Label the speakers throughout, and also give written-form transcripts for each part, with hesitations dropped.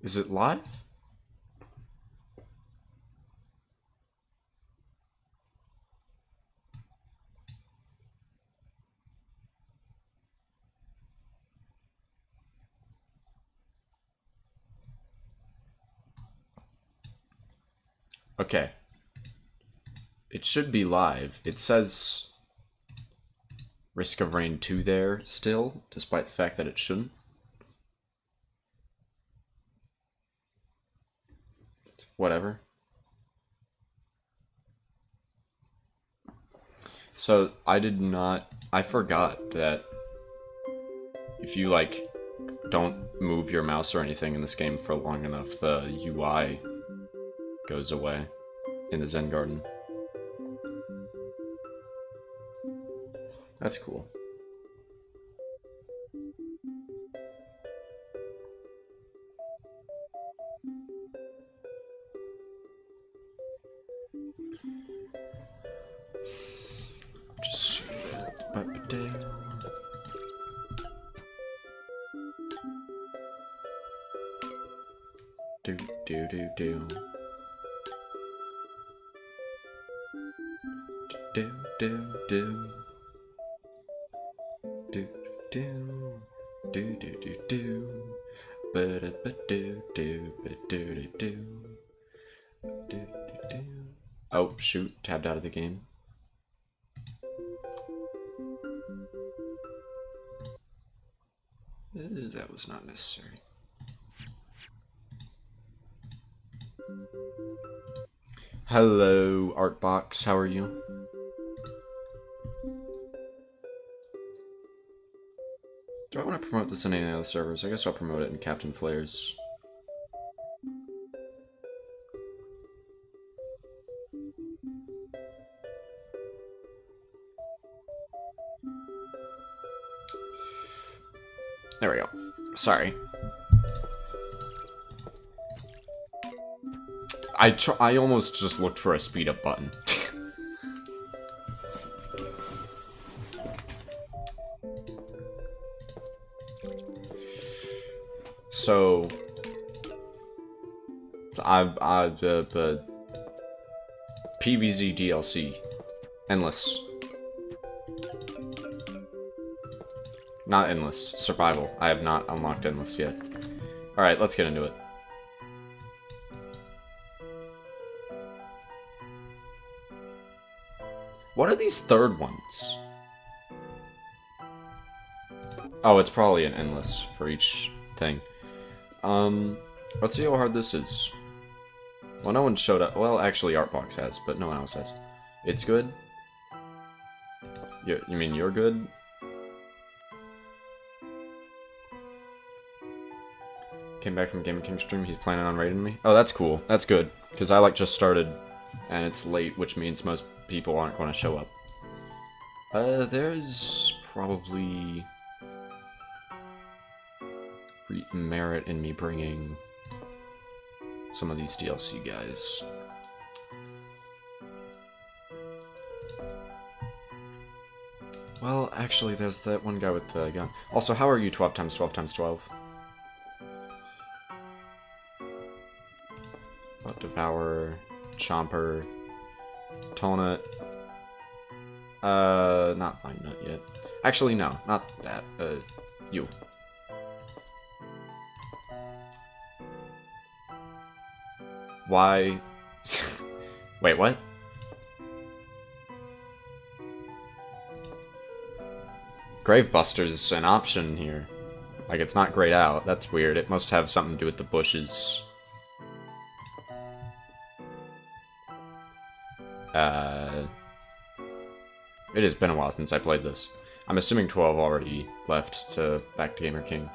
Speaker 1: Is it live? Okay. It should be live. It says Risk of Rain 2 there still, despite the fact that it shouldn't. Whatever. So, I forgot that if you, like, don't move your mouse or anything in this game for long enough, the UI goes away in the Zen Garden. That's cool. Just shoot that. Do do do do. Do do do. Do do do do do do. Ba da ba do do ba do do do. Do do do. Oh shoot! Tabbed out of the game. That was not necessary. Hello, Artbox. How are you? Do I want to promote this in any other servers? I guess I'll promote it in Captain Flares. There we go. Sorry. I almost just looked for a speed up button. So PvZ DLC. Endless. Not Endless. Survival. I have not unlocked Endless yet. Alright, let's get into it. What are these third ones? Oh, it's probably an Endless for each thing. Let's see how hard this is. Well, no one showed up. Well, actually, Artbox has, but no one else has. It's good? You mean you're good? Came back from Gaming King stream, he's planning on raiding me. Oh, that's cool. That's good. Because I, like, just started, and it's late, which means most people aren't going to show up. There's probably merit in me bringing some of these DLC guys. Well, actually, there's that one guy with the gun. Also, how are you 12 times 12 times 12? Devourer, Chomper, Tonut. Not Vine Nut yet. Actually, no, not that. You. Why? Wait, what? Gravebuster's an option here. Like, it's not grayed out. That's weird. It must have something to do with the bushes. It has been a while since I played this. I'm assuming 12 already left to back to Gamer King.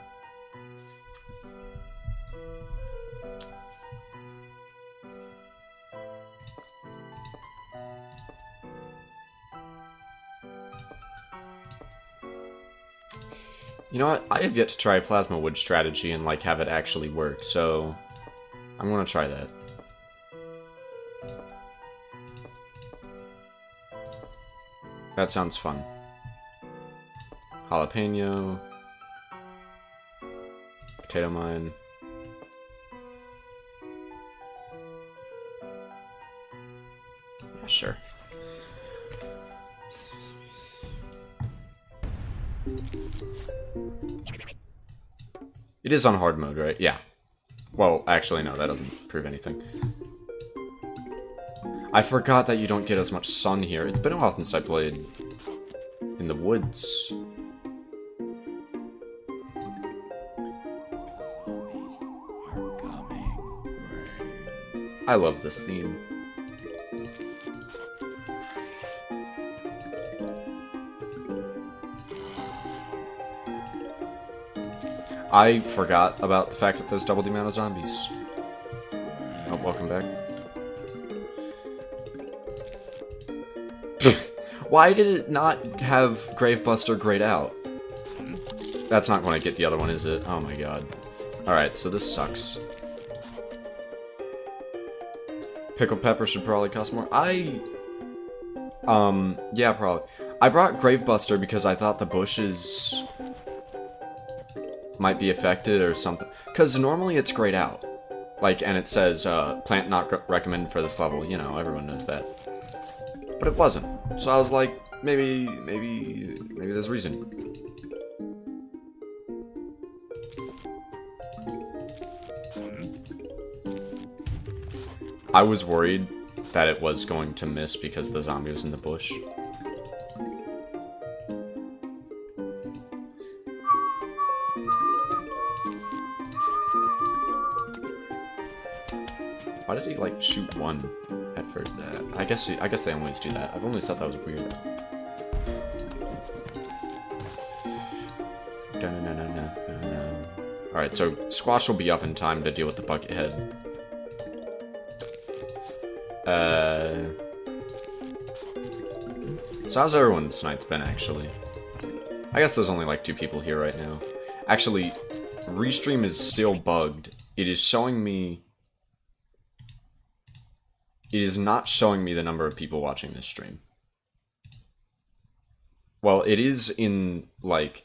Speaker 1: You know what? I have yet to try Plasma Wood strategy and, like, have it actually work, so I'm gonna try that. That sounds fun. Jalapeno. Potato mine. sure. It is on hard mode, right? Yeah. Well, actually, no, that doesn't prove anything. I forgot that you don't get as much sun here. It's been a while since I played in the woods. I love this theme. I forgot about the fact that there's double the amount of zombies. Oh, welcome back. Why did it not have Gravebuster grayed out? That's not going to get the other one, is it? Oh my god. Alright, so this sucks. Pickled pepper should probably cost more. Yeah, probably. I brought Gravebuster because I thought the bushes might be affected or something. Because normally it's grayed out. Like, and it says, plant not recommended for this level. You know, everyone knows that. But it wasn't. So I was like, maybe there's a reason. I was worried that it was going to miss because the zombie was in the bush. Why did he, like, shoot one at first? I guess they always do that. I've always thought that was weird. Alright, so Squash will be up in time to deal with the bucket head. So how's everyone's night's been, actually? I guess there's only, like, 2 people here right now. Actually, Restream is still bugged. It is showing me... It is not showing me the number of people watching this stream. Well, it is in, like,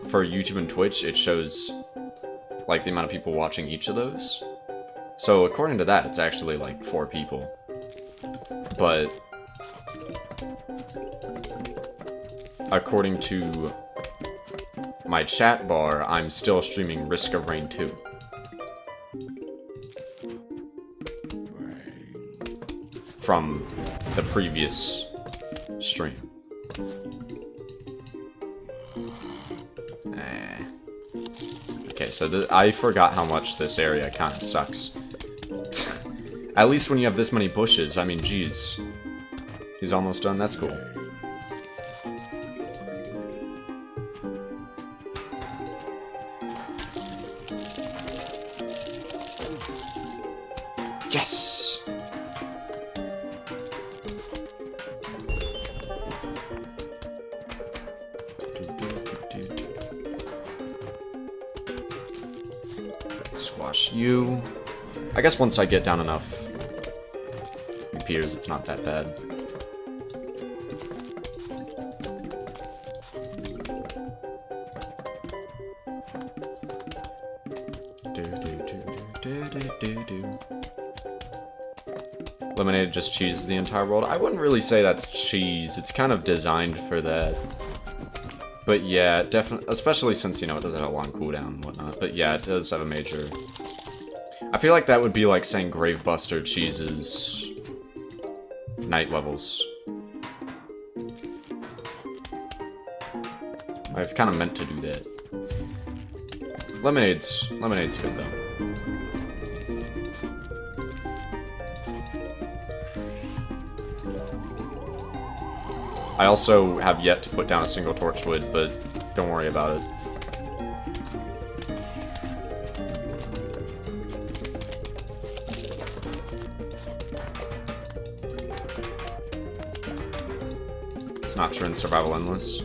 Speaker 1: for YouTube and Twitch, it shows, like, the amount of people watching each of those. So, according to that, it's actually, like, 4 people. But, according to my chat bar, I'm still streaming Risk of Rain 2. From the previous stream. Okay, so I forgot how much this area kind of sucks. At least when you have this many bushes, I mean, geez. He's almost done, that's cool. Yes! Squash you. I guess once I get down enough meters, it's not that bad. Lemonade just cheeses the entire world. I wouldn't really say that's cheese. It's kind of designed for that. But yeah, definitely, especially since, you know, it doesn't have a long cooldown and whatnot. But yeah, it does have a major... I feel like that would be like saying Gravebuster cheeses night levels. Like, it's kind of meant to do that. Lemonade's good though. I also have yet to put down a single torchwood, but don't worry about it. It's not true in Survival Endless.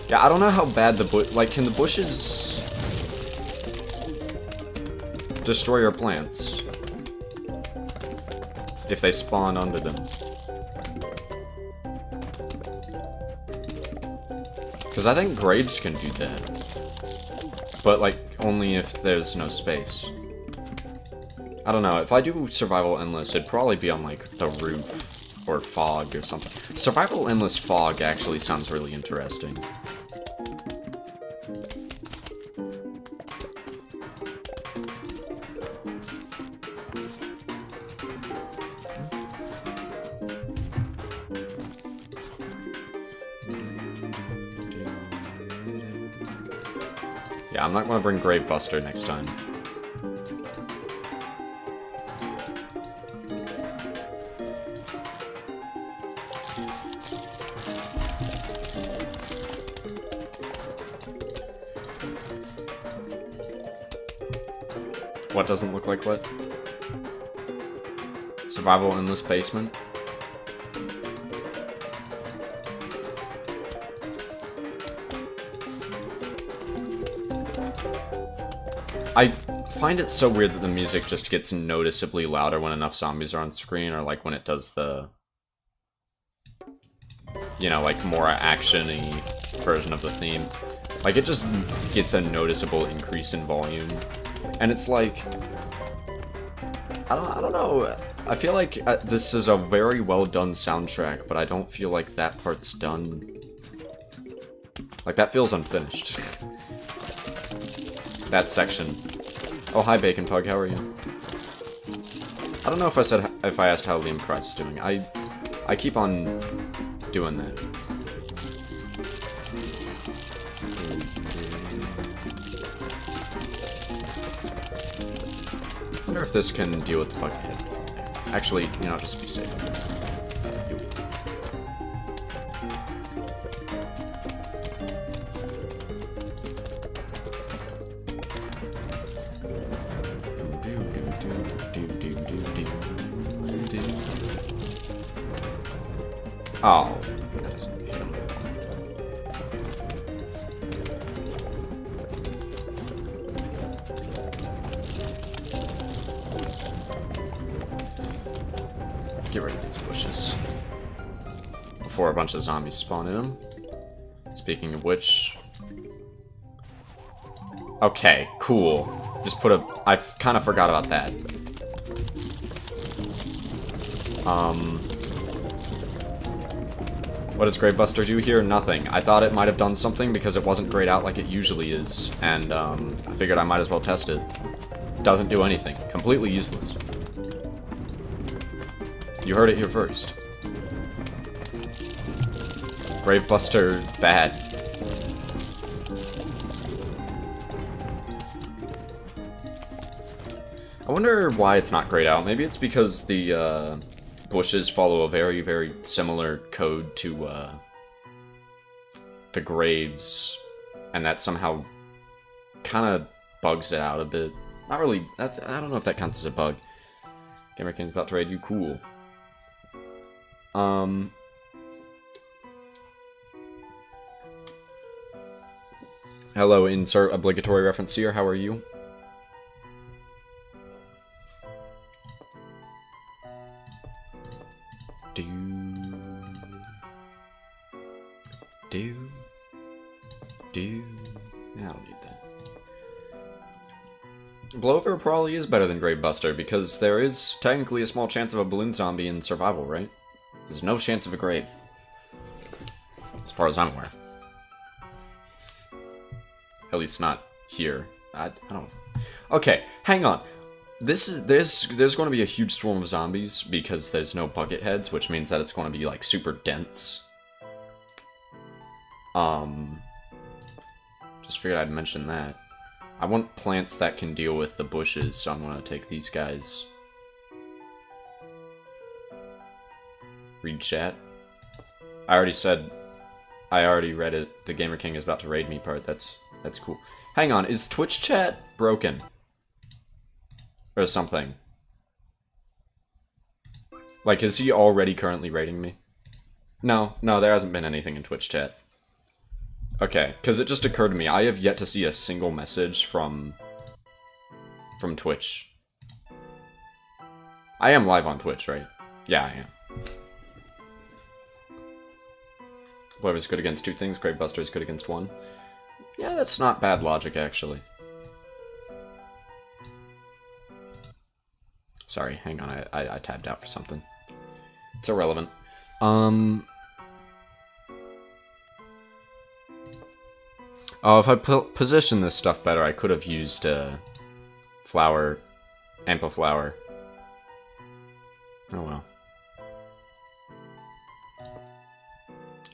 Speaker 1: Yeah, I don't know how bad the bush... Like, can the bushes destroy your plants if they spawn under them? Because I think graves can do that. But, like, only if there's no space. I don't know, if I do Survival Endless, it'd probably be on, like, the roof. or fog or something. Survival Endless Fog actually sounds really interesting. Yeah, I'm not going to bring Gravebuster next time. What doesn't look like what? Survival Endless Basement? I find it so weird that the music just gets noticeably louder when enough zombies are on screen, or like when it does the, you know, like more action-y version of the theme. Like it just gets a noticeable increase in volume. And it's like, I don't know, I feel like this is a very well done soundtrack, but I don't feel like that part's done. Like that feels unfinished. That section. Oh, hi Bacon Pug, how are you? I don't know if I asked how Liam Christ is doing. I keep on doing that. I wonder if this can deal with the bug head from there. Actually, you know, just be safe. Oh, that doesn't hit him. Get rid of these bushes before a bunch of zombies spawn in them. Speaking of which, okay, cool. Just put a. I kind of forgot about that. What does Gravebuster do here? Nothing. I thought it might have done something because it wasn't grayed out like it usually is, and I figured I might as well test it. Doesn't do anything. Completely useless. You heard it here first. Gravebuster, bad. I wonder why it's not grayed out. Maybe it's because the, bushes follow a very, very similar code to, the graves, and that somehow kind of bugs it out a bit. Not really, I don't know if that counts as a bug. Gamer King's about to raid you, cool. Hello, insert obligatory reference here, how are you? Yeah, I don't need that. Blowover probably is better than Gravebuster, because there is technically a small chance of a balloon zombie in survival, right? There's no chance of a grave. As far as I'm aware. At least not here. I don't know. Okay, hang on. There's going to be a huge swarm of zombies because there's no bucket heads, which means that it's going to be like super dense. Just figured I'd mention that. I want plants that can deal with the bushes, so I'm going to take these guys. Read chat. I already read it. The Gamer King is about to raid me part. That's cool. Hang on, is Twitch chat broken? Or something? Like, is he already currently raiding me? No, there hasn't been anything in Twitch chat. Okay, because it just occurred to me, I have yet to see a single message from Twitch. I am live on Twitch, right? Yeah, I am. Whoever's good against two things, Gravebuster is good against one. Yeah, that's not bad logic, actually. Sorry, hang on, I tabbed out for something. It's irrelevant. Oh, if I positioned this stuff better, I could have used flour, ample flour. Oh well.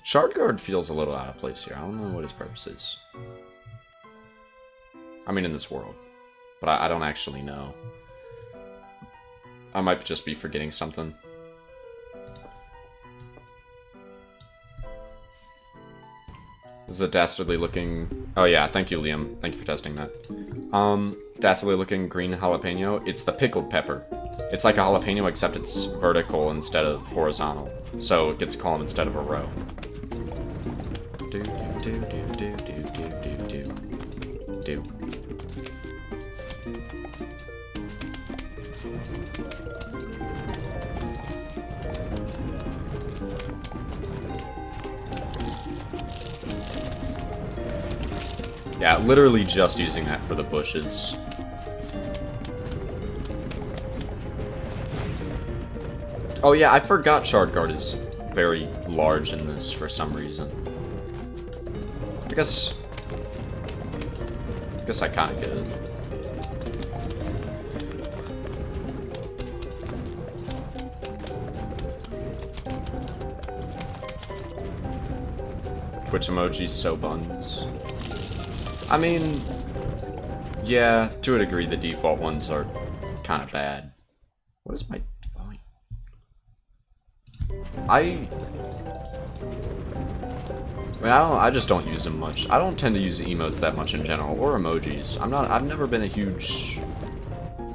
Speaker 1: Shard Guard feels a little out of place here. I don't know what his purpose is. I mean, in this world. But I don't actually know. I might just be forgetting something. This is a dastardly looking... Oh yeah, thank you, Liam. Thank you for testing that. Dastardly looking green jalapeno. It's the pickled pepper. It's like a jalapeno, except it's vertical instead of horizontal. So it gets a column instead of a row. Do, do, do, do, do, do, do, do, do. Yeah, literally just using that for the bushes. Oh yeah, I forgot Shard Guard is very large in this for some reason. I guess I kinda get it. Twitch emojis, so buns. I mean, yeah, to a degree the default ones are kind of bad. What is my volume? I just don't use them much. I don't tend to use emotes that much in general, or emojis. I've never been a huge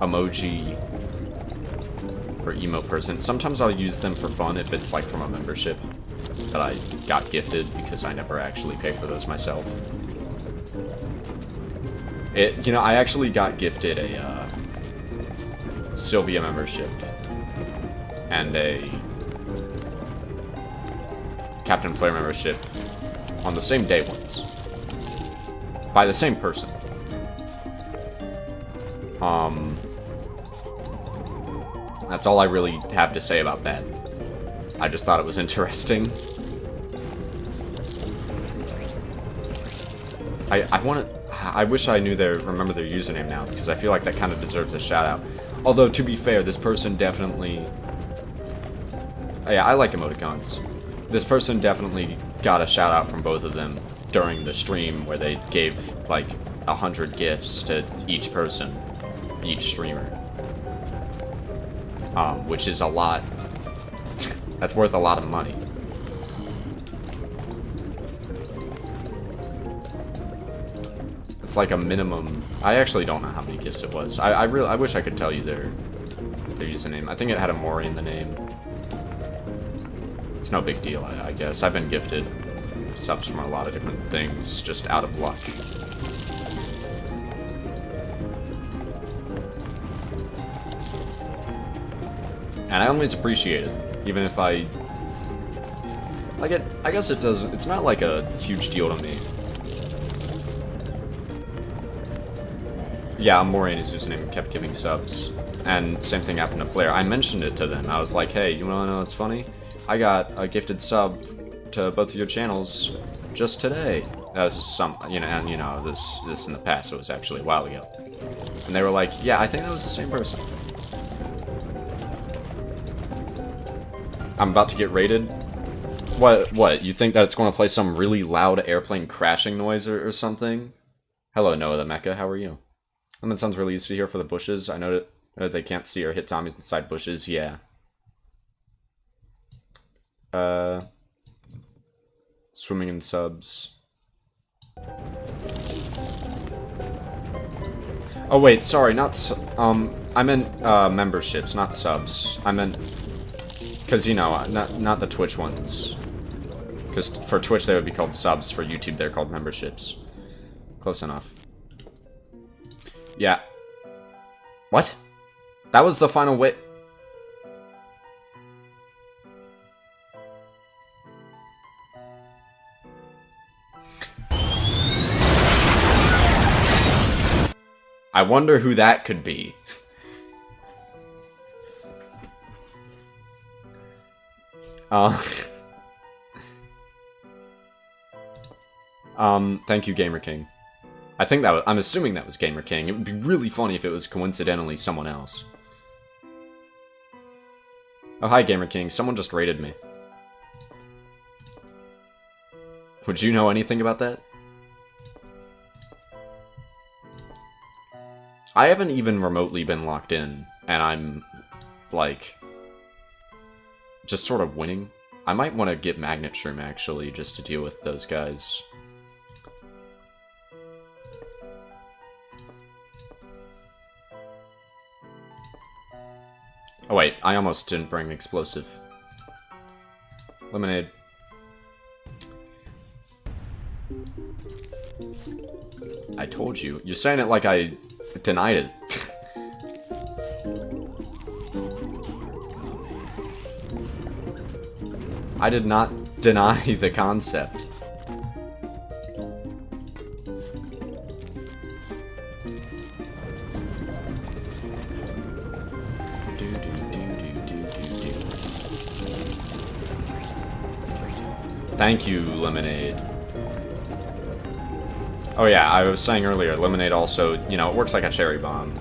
Speaker 1: emoji or emote person. Sometimes I'll use them for fun if it's like from a membership that I got gifted, because I never actually pay for those myself. You know, I actually got gifted a Sylvia membership and a Captain Flare membership on the same day once by the same person. That's all I really have to say about that. I just thought it was interesting. I wish I knew remember their username now, because I feel like that kind of deserves a shout out. Although, to be fair, this person definitely... Yeah, I like emoticons. This person definitely got a shout out from both of them during the stream, where they gave, like, 100 gifts to each person, each streamer. Which is a lot. That's worth a lot of money. It's like a minimum. I actually don't know how many gifts it was. I wish I could tell you their username. I think it had a Mori in the name. It's no big deal, I guess. I've been gifted subs from a lot of different things, just out of luck. And I always appreciate it, even if I like it. I guess it doesn't. It's not like a huge deal to me. Yeah, Mori and his username kept giving subs. And same thing happened to Flare. I mentioned it to them. I was like, hey, you wanna know what's funny? I got a gifted sub to both of your channels just today. That was some, this in the past, so it was actually a while ago. And they were like, yeah, I think that was the same person. I'm about to get raided. What? You think that it's going to play some really loud airplane crashing noise or something? Hello, Noah the Mecha, how are you? And that sounds really easy to hear for the bushes. I know that they can't see or hit zombies inside bushes. Yeah. Swimming in subs. Oh wait, sorry, I meant memberships, not subs. I meant, because not the Twitch ones. Because for Twitch they would be called subs. For YouTube they're called memberships. Close enough. Yeah. What? That was the final way. I wonder who that could be. Thank you, Gamer King. I think that was, I'm assuming that was Gamer King. It would be really funny if it was coincidentally someone else. Oh, hi, Gamer King. Someone just raided me. Would you know anything about that? I haven't even remotely been locked in, and I'm, like, just sort of winning. I might want to get Magnet Shroom, actually, just to deal with those guys. Oh wait, I almost didn't bring explosive. Lemonade. I told you. You're saying it like I denied it. I did not deny the concept. Thank you, Lemonade. Oh yeah, I was saying earlier, Lemonade also, you know, it works like a cherry bomb.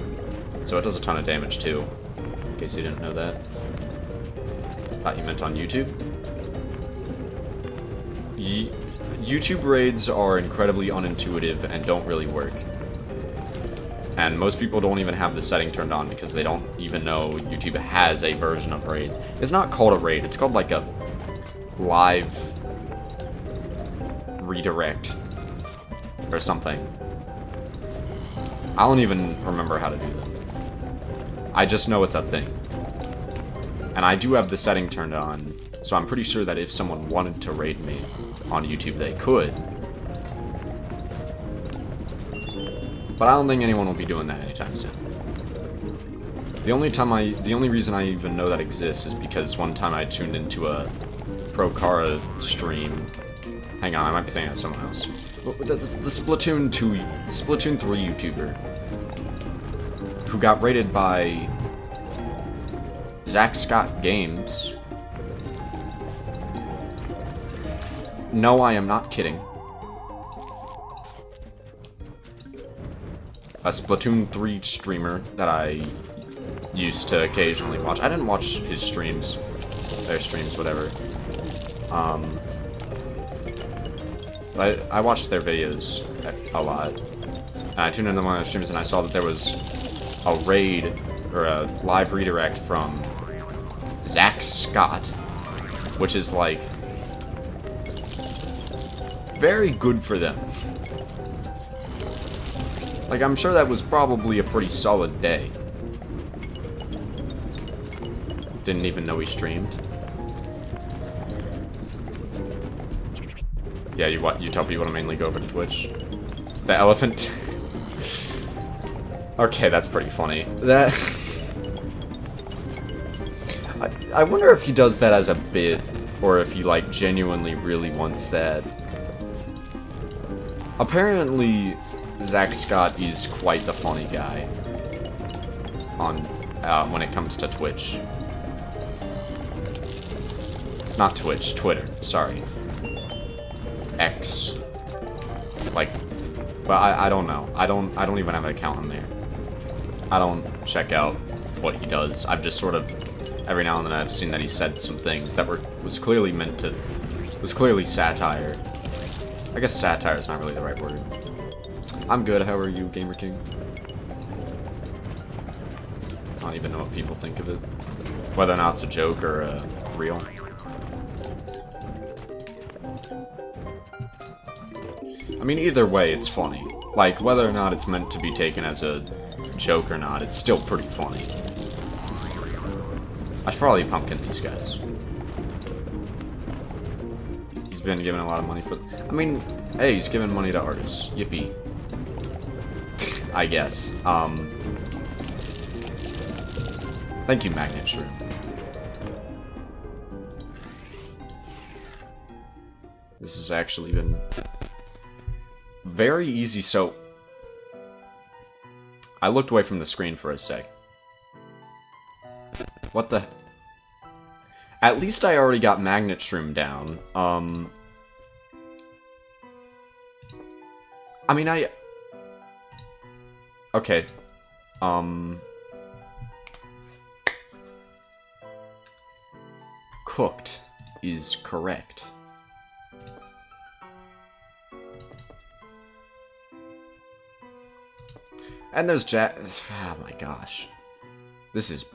Speaker 1: So it does a ton of damage too. In case you didn't know that. Thought you meant on YouTube? YouTube raids are incredibly unintuitive and don't really work. And most people don't even have the setting turned on because they don't even know YouTube has a version of raids. It's not called a raid, it's called like a live redirect or something. I don't even remember how to do that. I just know it's a thing. And I do have the setting turned on, so I'm pretty sure that if someone wanted to raid me on YouTube, they could. But I don't think anyone will be doing that anytime soon. The only reason I even know that exists is because one time I tuned into a Procara stream. Hang on, I might be thinking of someone else. The Splatoon 3 YouTuber who got raided by Zach Scott Games. No, I am not kidding. A Splatoon 3 streamer that I used to occasionally watch. I didn't watch his streams, their streams, whatever. But I watched their videos a lot. And I tuned into one of their streams and I saw that there was a raid, or a live redirect from Zach Scott, which is like very good for them. Like, I'm sure that was probably a pretty solid day. Didn't even know he streamed. Yeah, you tell people to mainly go over to Twitch. The elephant. Okay, that's pretty funny. That. I wonder if he does that as a bit, or if he, like, genuinely really wants that. Apparently, Zach Scott is quite the funny guy on when it comes to Twitch. Not Twitch, Twitter. Sorry. X. Like, well, I don't know. I don't even have an account on there. I don't check out what he does. I've just sort of, every now and then I've seen that he said some things that was clearly satire. I guess satire is not really the right word. I'm good, how are you, Gamer King? I don't even know what people think of it. Whether or not it's a joke or real. I mean, either way, it's funny. Like, whether or not it's meant to be taken as a joke or not, it's still pretty funny. I should probably pumpkin these guys. He's been given a lot of money for... I mean, hey, he's giving money to artists. Yippee. I guess. Thank you, Magnet Shroom. This has actually been very easy, so... I looked away from the screen for a sec. What the... At least I already got Magnet Shroom down. I mean, okay. Cooked is correct. And there's oh my gosh. This is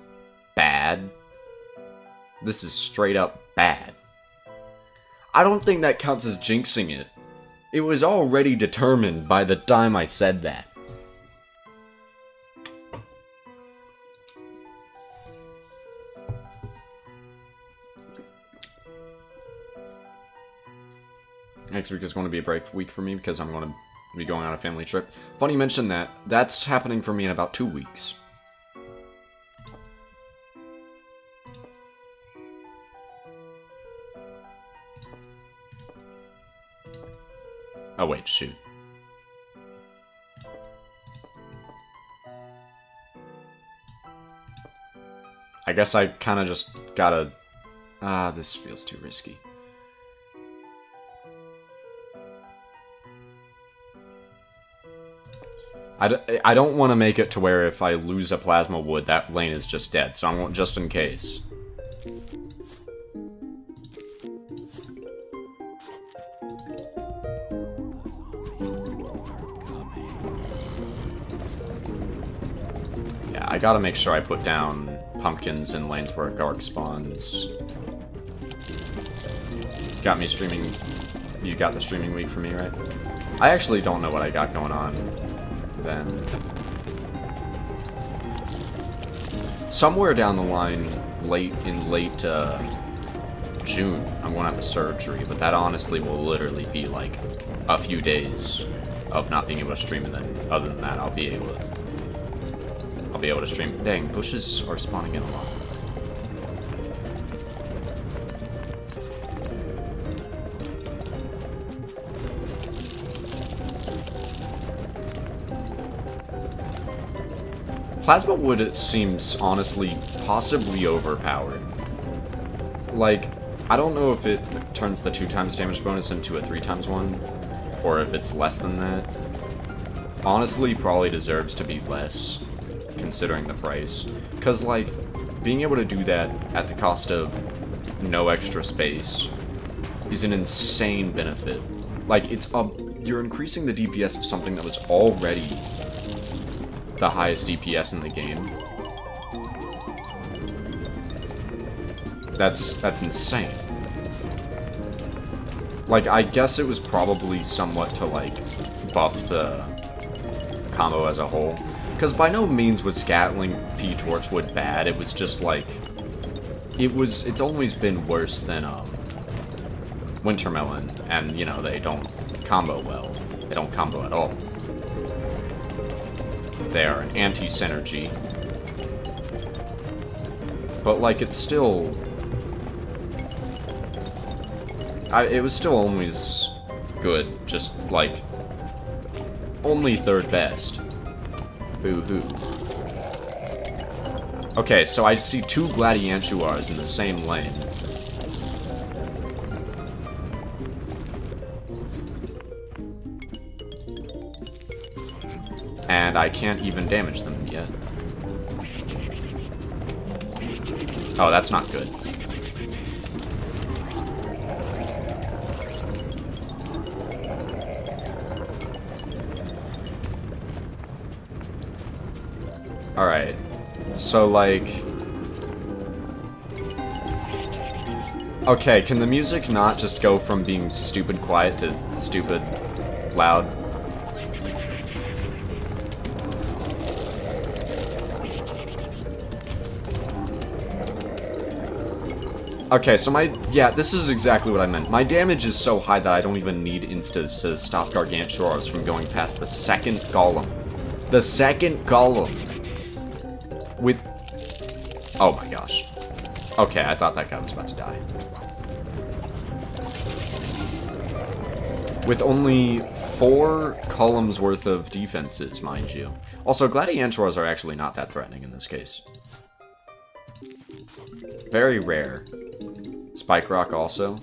Speaker 1: bad. This is straight up bad. I don't think that counts as jinxing it. It was already determined by the time I said that. Next week is going to be a break week for me because I'm going to be going on a family trip. Funny you mention that. That's happening for me in about 2 weeks. Oh wait, shoot. I guess I kind of just gotta... this feels too risky. I don't want to make it to where if I lose a Plasma Wood, that lane is just dead, so I want just in case. Yeah, I gotta make sure I put down pumpkins in lanes where Garg spawns. Got me streaming... You got the streaming week for me, right? I actually don't know what I got going on then. Somewhere down the line, late June, I'm going to have a surgery, but that honestly will literally be like a few days of not being able to stream, and then other than that, I'll be able to stream. Dang, bushes are spawning in a lot. Plasma Wood seems, honestly, possibly overpowered. Like, I don't know if it turns the 2x damage bonus into a 3x one, or if it's less than that. Honestly, probably deserves to be less, considering the price. Because, like, being able to do that at the cost of no extra space is an insane benefit. Like, you're increasing the DPS of something that was already the highest DPS in the game. That's insane. Like, I guess it was probably somewhat to, like, buff the combo as a whole. Because by no means was Gatling P Torchwood bad, it was just, like... It's always been worse than, Wintermelon, and, you know, they don't combo well. They don't combo at all. They are an anti-synergy. But, like, it's still... it was still always good, just, like, only third best. Boo-hoo. Okay, so I see 2 Gladiantuars in the same lane. And I can't even damage them yet. Oh, that's not good. Alright. So, like... Okay, can the music not just go from being stupid quiet to stupid loud? Okay, so yeah, this is exactly what I meant. My damage is so high that I don't even need instas to stop Gargantuars from going past the second golem. The second golem! With... Oh my gosh. Okay, I thought that guy was about to die. With only 4 columns worth of defenses, mind you. Also, Gladiantuars are actually not that threatening in this case. Very rare. Spike rock also.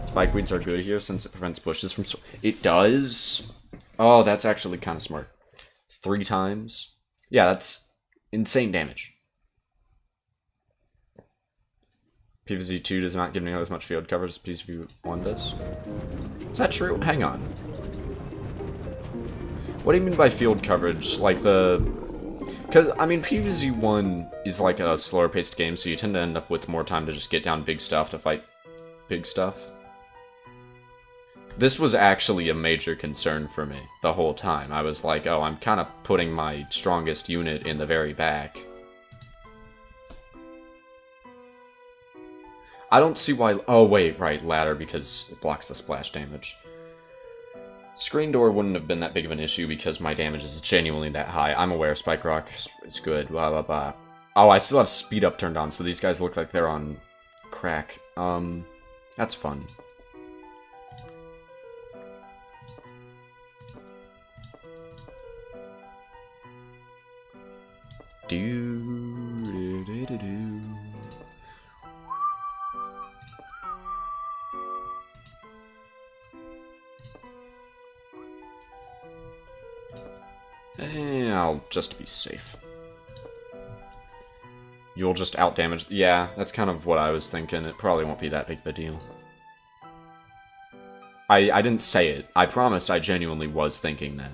Speaker 1: Spike weeds are good here since it prevents bushes from... It does? Oh, that's actually kind of smart. It's 3 times. Yeah, that's insane damage. PvZ 2 does not give nearly as much field coverage as PvZ 1 does. Is that true? Hang on. What do you mean by field coverage? Like the... Because, I mean, PvZ 1 is like a slower paced game, so you tend to end up with more time to just get down big stuff to fight big stuff. This was actually a major concern for me the whole time. I was like, oh, I'm kind of putting my strongest unit in the very back. I don't see why... Oh, wait, right, ladder, because it blocks the splash damage. Screen door wouldn't have been that big of an issue because my damage is genuinely that high. I'm aware Spike Rock is good, blah, blah, blah. Oh, I still have speed up turned on, so these guys look like they're on crack. That's fun. Do-do-do-do-do. I'll just be safe. You'll just outdamage... Yeah, that's kind of what I was thinking. It probably won't be that big of a deal. I didn't say it. I promise I genuinely was thinking that.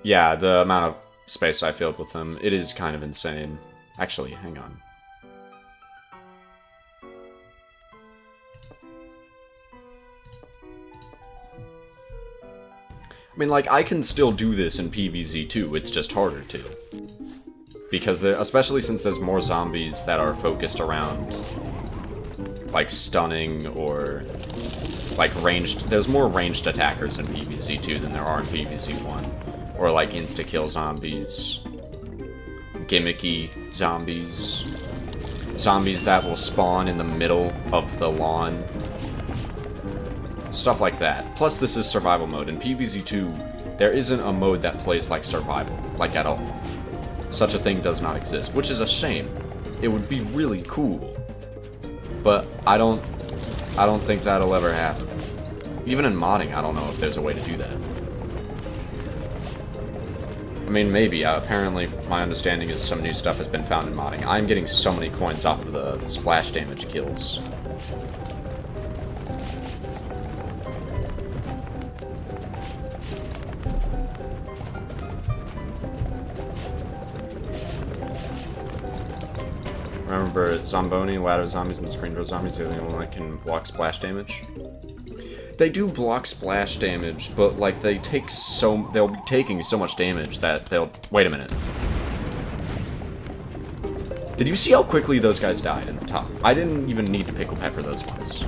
Speaker 1: Yeah, the amount of space I filled with them, it is kind of insane. Actually, hang on. I mean, like, I can still do this in PvZ too, it's just harder to. Because, especially since there's more zombies that are focused around, like, stunning or, like, ranged... There's more ranged attackers in PvZ 2 than there are in PvZ 1. Or, like, insta-kill zombies. Gimmicky zombies. Zombies that will spawn in the middle of the lawn. Stuff like that. Plus, this is survival mode. In PvZ 2, there isn't a mode that plays like survival. Like, at all. Such a thing does not exist, which is a shame. It would be really cool. But I don't think that'll ever happen. Even in modding, I don't know if there's a way to do that. I mean, maybe. Apparently, my understanding is some new stuff has been found in modding. I'm getting so many coins off of the splash damage kills. Remember, Zomboni, ladder zombies, and screen door zombies are the only one that can block splash damage. They do block splash damage, but, like, they take so... They'll be taking so much damage that they'll... Wait a minute. Did you see how quickly those guys died in the top? I didn't even need to pickle pepper those ones.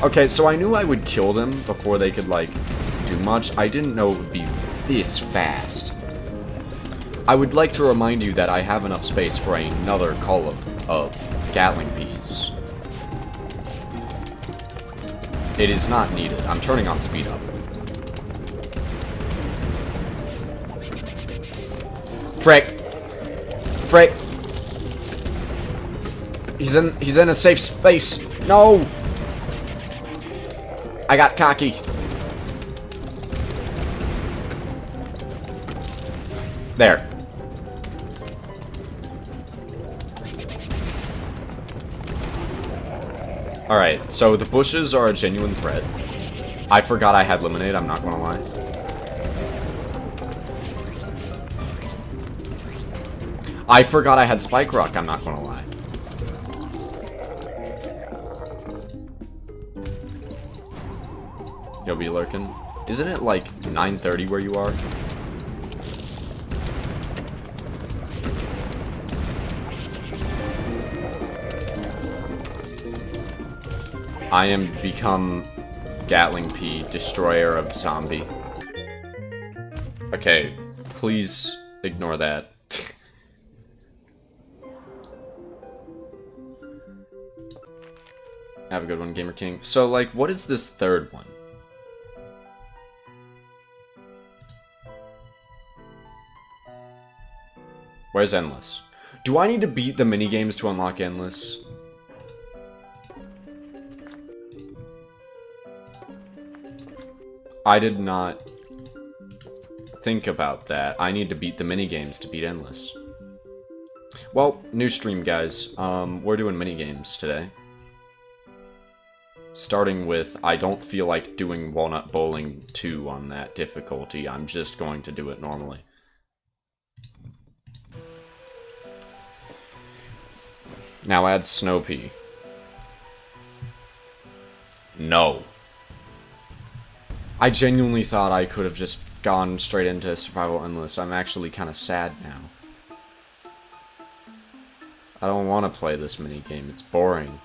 Speaker 1: Okay, so I knew I would kill them before they could, like, do much. I didn't know it would be this fast. I would like to remind you that I have enough space for another column of Gatling peas. It is not needed. I'm turning on speed up. Frick! Frick! He's in a safe space. No! I got cocky. There. Alright, so the bushes are a genuine threat. I forgot I had Lemonade, I'm not gonna lie. I forgot I had Spike Rock, I'm not gonna lie. You'll be lurking. Isn't it like 9:30 where you are? I am become Gatling P, destroyer of zombie. Okay, please ignore that. Have a good one, Gamer King. So, like, what is this third one? Where's Endless? Do I need to beat the minigames to unlock Endless? I did not think about that. I need to beat the minigames to beat Endless. Well, new stream, guys. We're doing minigames today. Starting with, I don't feel like doing Walnut Bowling 2 on that difficulty. I'm just going to do it normally. Now add Snow Pea. No. I genuinely thought I could have just gone straight into Survival Endless. I'm actually kind of sad now. I don't want to play this minigame. It's boring.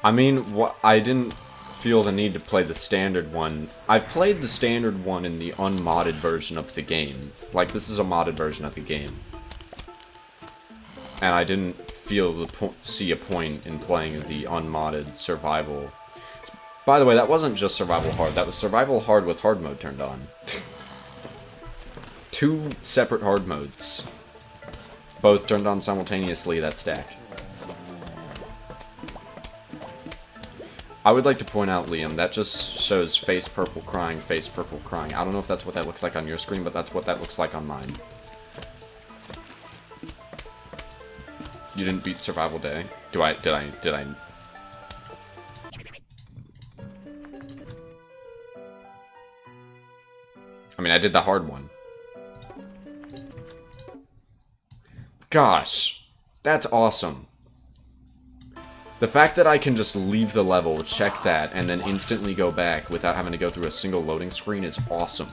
Speaker 1: I mean, I didn't feel the need to play the standard one. I've played the standard one in the unmodded version of the game. Like, this is a modded version of the game. And I didn't feel see a point in playing the unmodded survival. By the way, that wasn't just survival hard. That was survival hard with hard mode turned on. 2 separate hard modes. Both turned on simultaneously, that stack. I would like to point out, Liam, that just shows face purple crying, face purple crying. I don't know if that's what that looks like on your screen, but that's what that looks like on mine. You didn't beat Survival Day. Did I? I mean, I did the hard one. Gosh, that's awesome. The fact that I can just leave the level, check that, and then instantly go back without having to go through a single loading screen is awesome.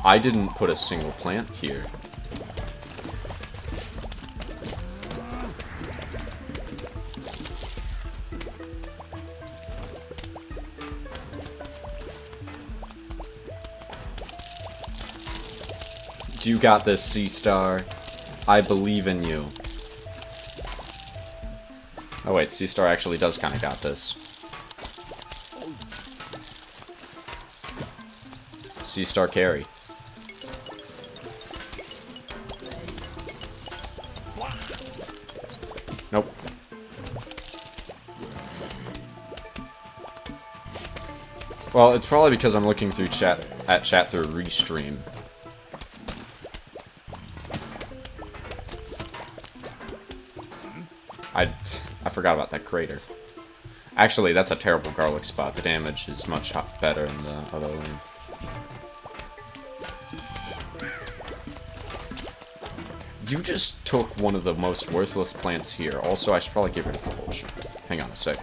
Speaker 1: I didn't put a single plant here. You got this, C-Star. I believe in you. Oh wait, C-Star actually does kind of got this. C-Star carry. Nope. Well, it's probably because I'm looking through chat through Restream. I forgot about that crater. Actually, that's a terrible garlic spot. The damage is much better in the other lane. You just took one of the most worthless plants here. Also, I should probably get rid of the potion. Hang on a sec.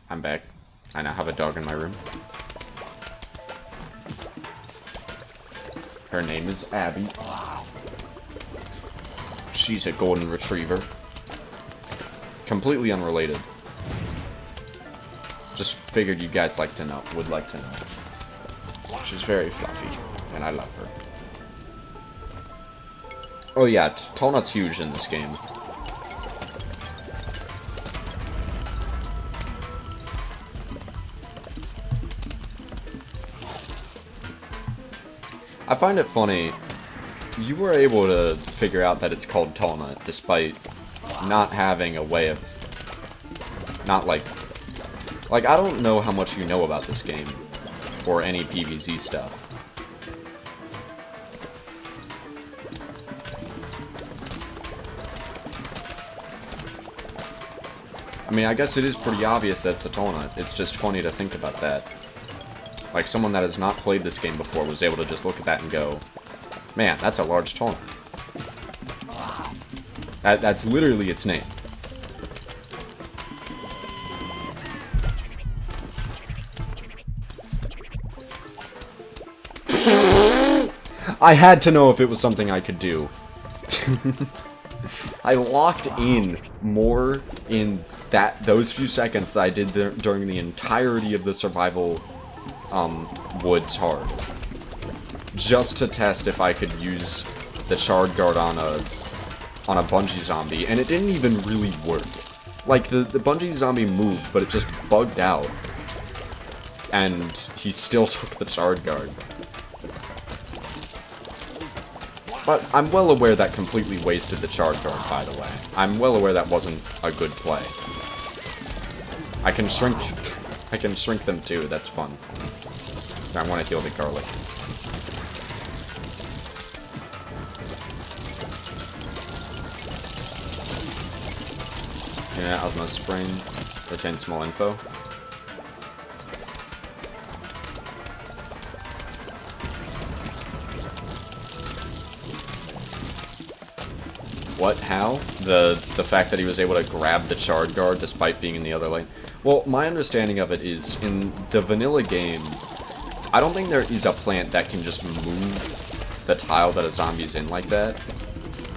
Speaker 1: I'm back. I now have a dog in my room. Her name is Abby. She's a golden retriever. Completely unrelated. Just figured you guys would like to know. She's very fluffy, and I love her. Oh yeah, Tallnut's huge in this game. I find it funny, you were able to figure out that it's called Tallnut, despite not having a way of... Not like, I don't know how much you know about this game, or any PvZ stuff. I mean, I guess it is pretty obvious that it's a Tallnut. It's just funny to think about that. Like, someone that has not played this game before was able to just look at that and go, man, that's a large Tallnut. That's literally its name. I had to know if it was something I could do. I locked in more in those few seconds that I did during the entirety of the survival woods hard. Just to test if I could use the Shard Guard on a bungee zombie, and it didn't even really work. Like, the bungee zombie moved, but it just bugged out. And he still took the Shard Guard. But I'm well aware that completely wasted the Shard Guard, by the way. I'm well aware that wasn't a good play. I can shrink them too, that's fun. I want to heal the garlic. Yeah, Osmosis Spring. Retain small info. What? How? The fact that he was able to grab the Shard Guard despite being in the other lane? Well, my understanding of it is, in the vanilla game, I don't think there is a plant that can just move the tile that a zombie's in like that.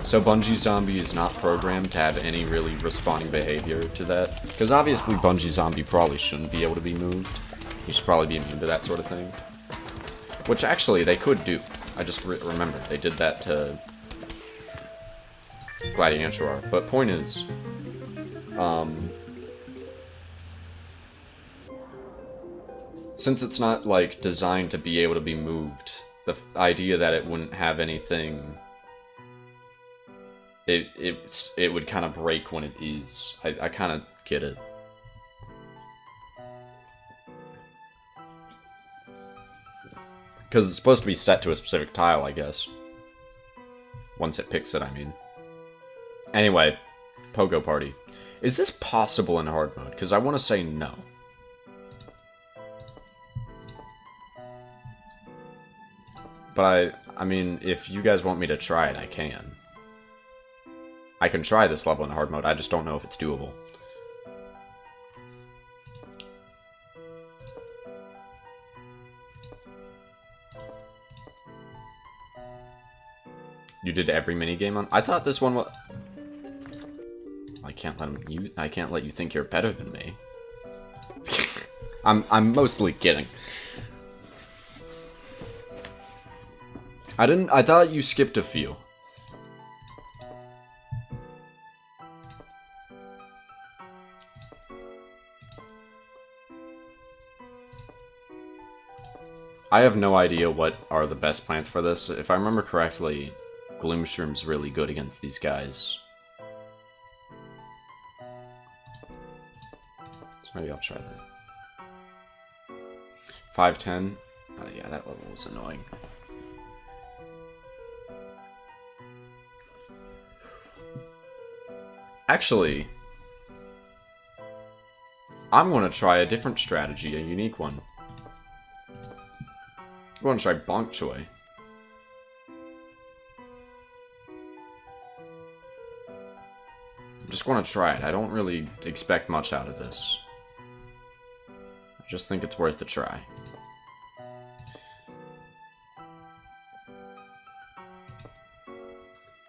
Speaker 1: So Bungie Zombie is not programmed to have any really responding behavior to that. Because obviously Bungie Zombie probably shouldn't be able to be moved. You should probably be immune to that sort of thing. Which actually they could do. I just remember they did that to Gladiantuar. But point is, since it's not like designed to be able to be moved, the idea that it wouldn't have anything, it would kind of break when it is. I kind of get it. Because it's supposed to be set to a specific tile, I guess. Once it picks it, I mean. Anyway, Pogo Party. Is this possible in hard mode? Because I want to say no. But I mean, if you guys want me to try it, I can. I can try this level in hard mode, I just don't know if it's doable. You did every minigame on? I thought this one was... I can't let you think you're better than me. I'm mostly kidding. I thought you skipped a few. I have no idea what are the best plants for this. If I remember correctly, Gloomshroom's really good against these guys. So maybe I'll try that. 510. Yeah, that level was annoying. Actually, I'm going to try a different strategy, a unique one. I'm going to try Bonk Choi. I'm just going to try it. I don't really expect much out of this. I just think it's worth a try.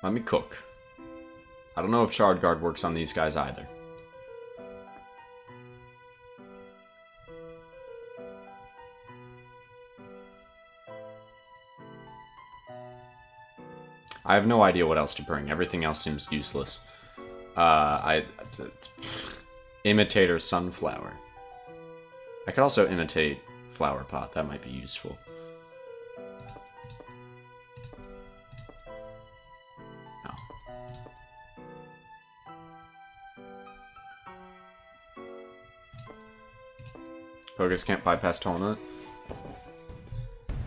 Speaker 1: Let me cook. I don't know if Shard Guard works on these guys either. I have no idea what else to bring. Everything else seems useless. Imitator Sunflower. I could also imitate Flower Pot. That might be useful. No. Pogus can't bypass Tolnut.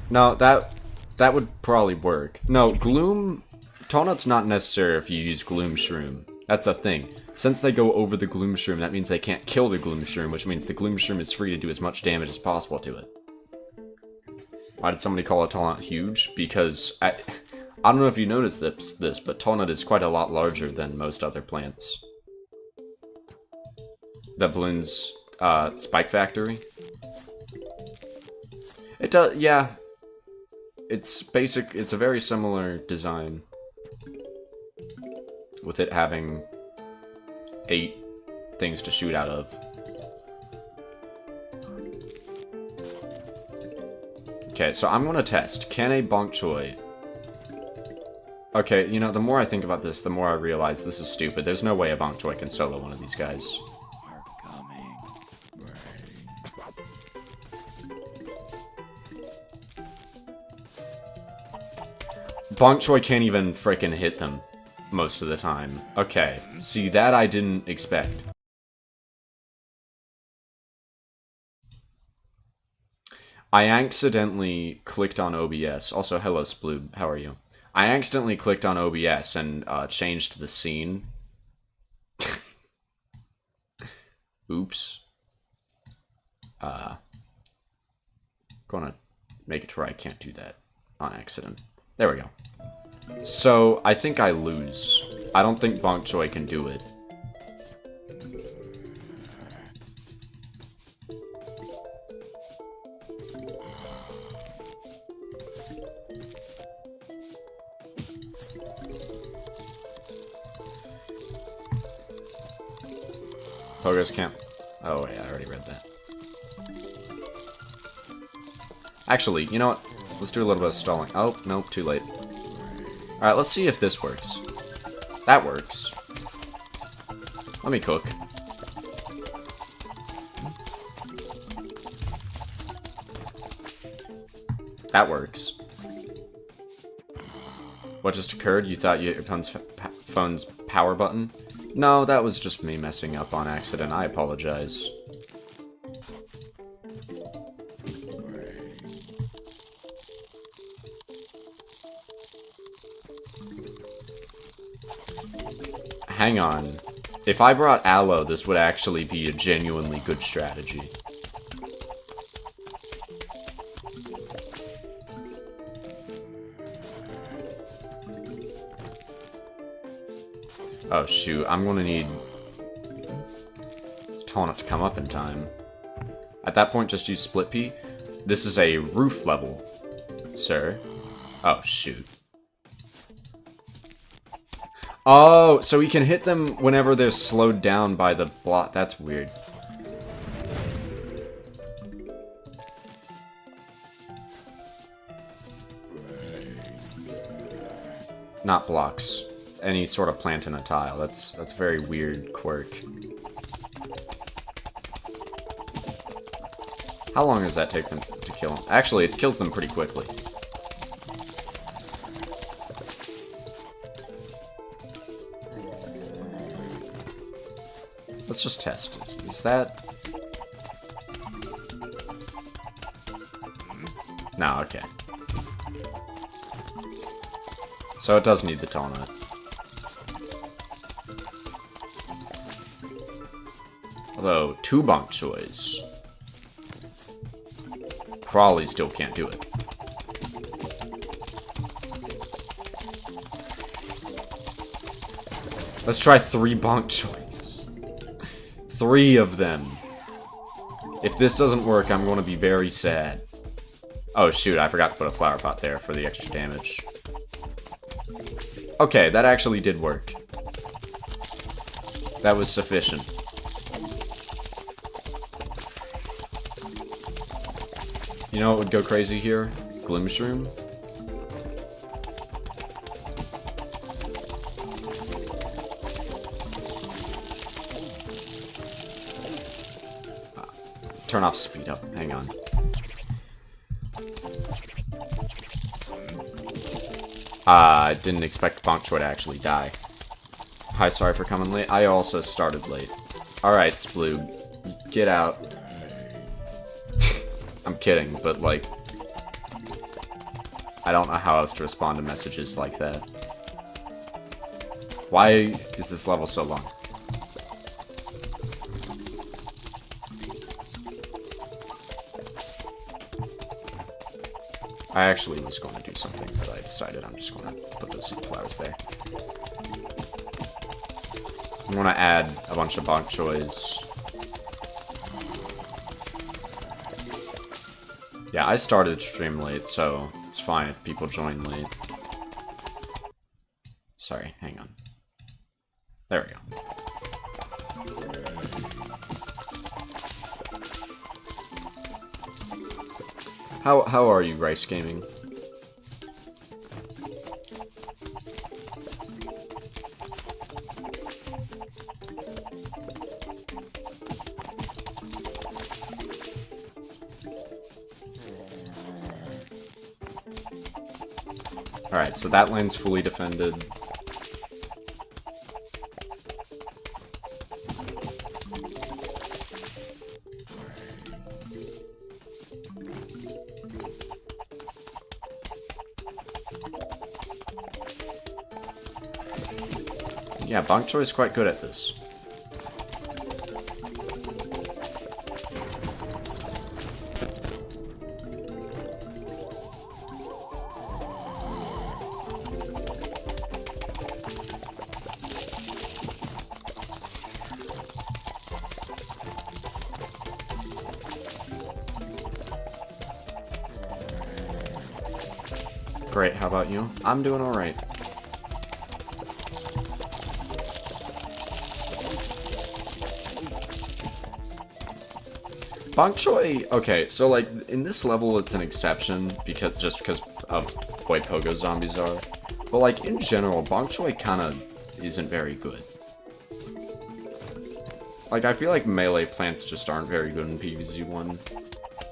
Speaker 1: No, that would probably work. No, Gloom... Tolnut's not necessary if you use Gloom Shroom. That's the thing. Since they go over the Gloom Shroom, that means they can't kill the Gloom Shroom, which means the Gloom Shroom is free to do as much damage as possible to it. Why did somebody call a Tolnut huge? Because, I don't know if you noticed this, but Tolnut is quite a lot larger than most other plants. The Bloon's Spike Factory. It does, yeah. It's a very similar design, with it having 8 things to shoot out of. Okay, so I'm gonna test. Can a bok choy... Okay, you know, the more I think about this, the more I realize this is stupid. There's no way a bok choy can solo one of these guys. Bok choy can't even frickin' hit them most of the time. Okay, see, that I didn't expect. I accidentally clicked on OBS. Also, hello, Sploob. How are you? I accidentally clicked on OBS and changed the scene. Oops. Gonna make it to where I can't do that on accident. There we go. So, I think I lose. I don't think bok choy can do it. Progress camp. Oh, yeah, I already read that. Actually, you know what? Let's do a little bit of stalling. Oh, nope, too late. Alright, let's see if this works. That works. Let me cook. That works. What just occurred? You thought your phone's power button? No, that was just me messing up on accident. I apologize. Hang on. If I brought aloe, this would actually be a genuinely good strategy. Oh shoot, I'm gonna need Taunt to come up in time. At that point, just use Split Pea. This is a roof level, sir. Oh shoot. Oh, so he can hit them whenever they're slowed down by the block. That's weird. Not blocks. Any sort of plant in a tile. That's very weird quirk. How long does that take them to kill them? Actually, it kills them pretty quickly. Let's just test it. Is that... No, okay. So it does need the taunt. Although, 2 bok choys probably still can't do it. Let's try 3 bok choys. 3 of them. If this doesn't work, I'm going to be very sad. Oh shoot, I forgot to put a flower pot there for the extra damage. Okay, that actually did work. That was sufficient. You know what would go crazy here? Gloomshroom? Turn off speed up. Hang on. I didn't expect bok choy to actually die. Hi, sorry for coming late. I also started late. Alright, Sploob. Get out. I'm kidding, but like... I don't know how else to respond to messages like that. Why is this level so long? I actually was going to do something, but I decided I'm just going to put those flowers there. I'm going to add a bunch of bok choys. Yeah, I started stream late, so It's fine if people join late. Sorry, hang on. There we go. How are you, Rice Gaming? Alright, so that lane's fully defended. Yeah, Bok Choy is quite good at this. Great, how about you? I'm doing alright. Bok Choy, okay, so like, in this level it's an exception, because of the way Pogo zombies are. But like, in general, Bok Choy kinda isn't very good. Like, I feel like melee plants just aren't very good in PvZ 1,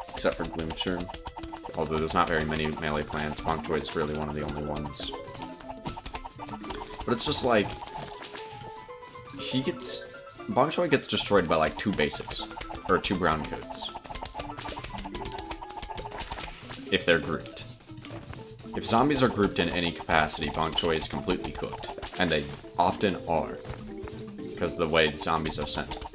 Speaker 1: except for Glimcher. Although there's not very many melee plants, Bok Choy is really one of the only ones. But it's just like, Bok Choy gets destroyed by like 2 basics. Or 2 brown coats. If they're grouped. If zombies are grouped in any capacity, Bok Choy is completely cooked. And they often are. Because of the way zombies are sent.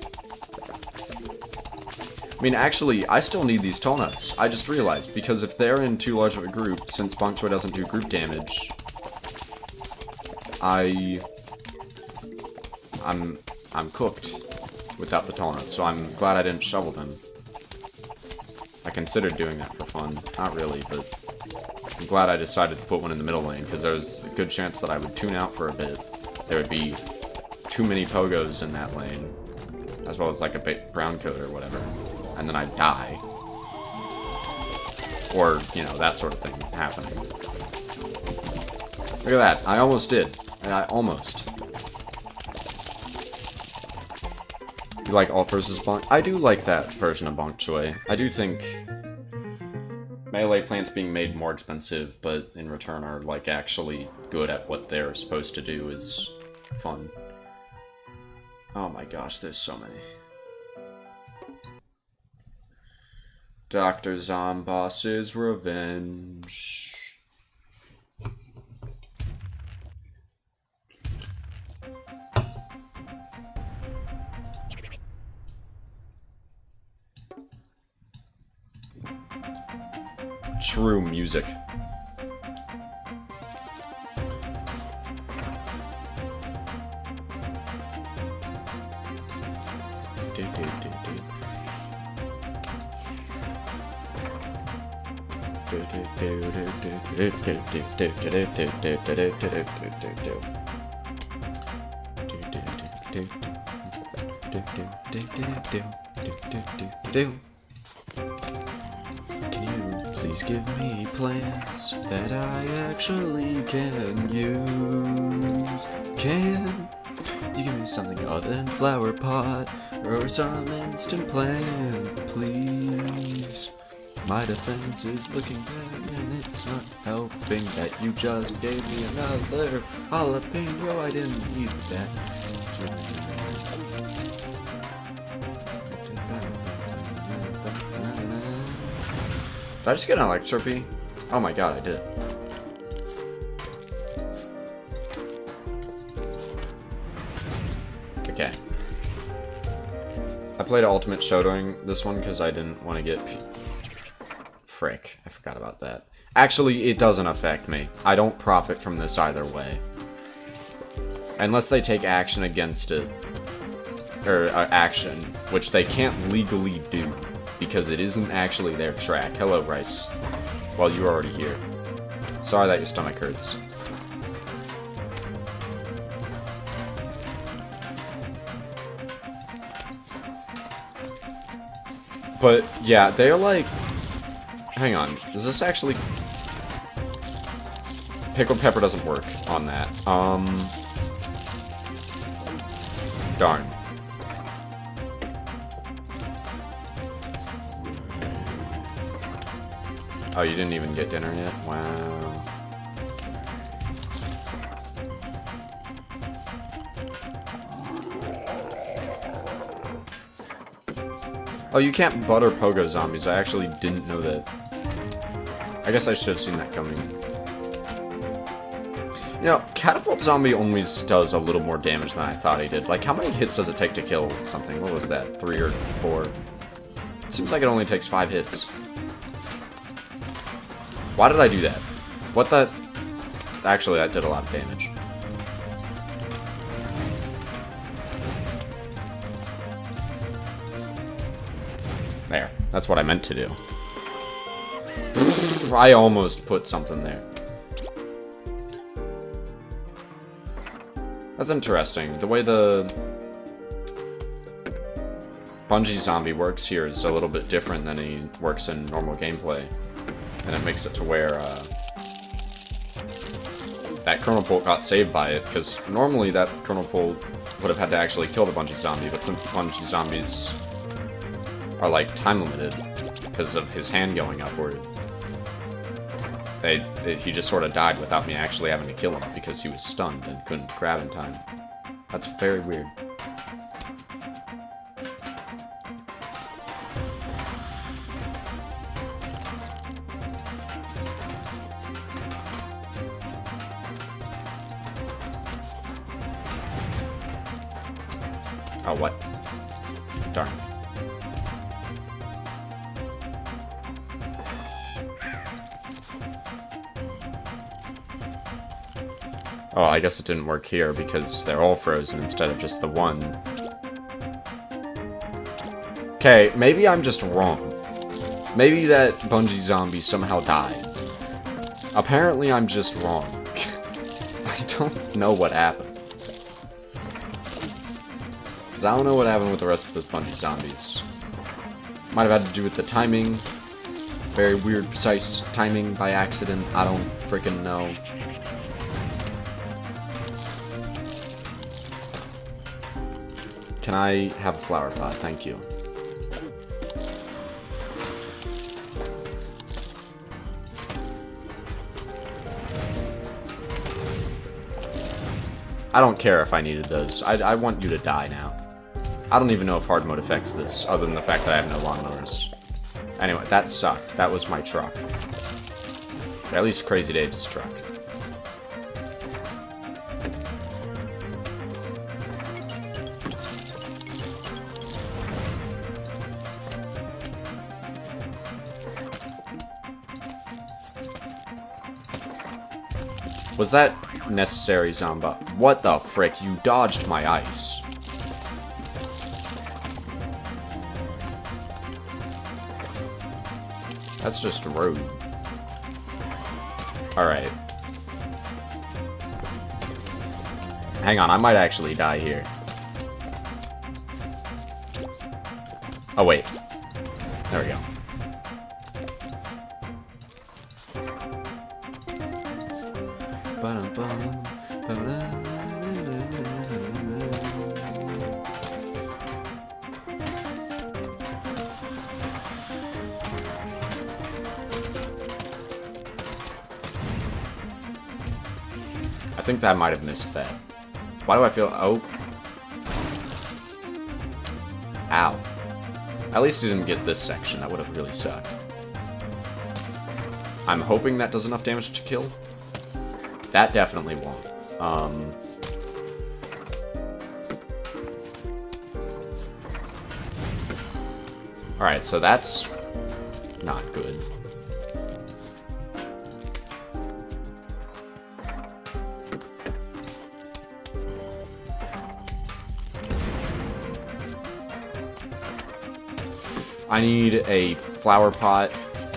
Speaker 1: I mean, actually, I still need these toll nuts. I just realized, because if they're in too large of a group, since Bok Choy doesn't do group damage, I'm cooked without the toll nuts, so I'm glad I didn't shovel them. I considered doing that for fun. Not really, but I'm glad I decided to put one in the middle lane, because there was a good chance that I would tune out for a bit. There would be too many pogos in that lane, as well as like a big brown coat or whatever, and then I'd die. Or, you know, that sort of thing happening. Look at that, I almost did. I almost. You like alt versus bonk? I do like that version of Bok Choy. I do think melee plants being made more expensive, but in return are like actually good at what they're supposed to do is fun. Oh my gosh, there's so many. Dr. Zomboss's Revenge. True music. Please give me plants that I actually can use. Can you give me something other than flower pot or some instant plant, please? My defense is looking bad and it's not helping that you just gave me another jalapeno. I didn't need that. Did I just get an Electropy? Oh my god, I did. Okay. I played Ultimate Show during this one because I didn't want to get... Frick, I forgot about that. Actually, it doesn't affect me. I don't profit from this either way. Unless they take action against it. Or, action, which they can't legally do. Because it isn't actually their track. Hello, Rice. Well, you're already here. Sorry that your stomach hurts. But, yeah, they're like... Hang on, does this actually... Pickled pepper doesn't work on that. Darn. Oh, you didn't even get dinner yet? Wow. Oh, you can't butter pogo zombies. I actually didn't know that. I guess I should have seen that coming. You know, catapult zombie always does a little more damage than I thought he did. Like, how many hits does it take to kill something? What was that? 3 or 4? It seems like it only takes 5 hits. Why did I do that? What the... Actually, that did a lot of damage. There. That's what I meant to do. I almost put something there. That's interesting. The way the Bungie zombie works here is a little bit different than he works in normal gameplay. And it makes it to where that Colonel Pult got saved by it, because normally that Colonel Pult would have had to actually kill the Bungie zombie, but since the Bungie zombies are like time limited because of his hand going upward, he just sort of died without me actually having to kill him because he was stunned and couldn't grab in time. That's very weird. Oh, what? Darn. Oh, I guess it didn't work here because they're all frozen instead of just the one. Okay, maybe I'm just wrong. Maybe that Bungie zombie somehow died. Apparently I'm just wrong. I don't know what happened. Because I don't know what happened with the rest of those Bungie zombies. Might have had to do with the timing. Very weird, precise timing by accident. I don't freaking know. Can I have a flower pot? Thank you. I don't care if I needed those. I want you to die now. I don't even know if hard mode affects this, other than the fact that I have no lawnmowers. Anyway, that sucked. That was my truck. Or at least Crazy Dave's truck. Was that necessary, Zomba? What the frick? You dodged my ice. That's just rude. Alright. Hang on, I might actually die here. Oh, wait. There we go. I think that might have missed that. Why do I feel... Oh. Ow. At least he didn't get this section. That would have really sucked. I'm hoping that does enough damage to kill. That definitely won't. Alright, so that's not good. I need a flower pot.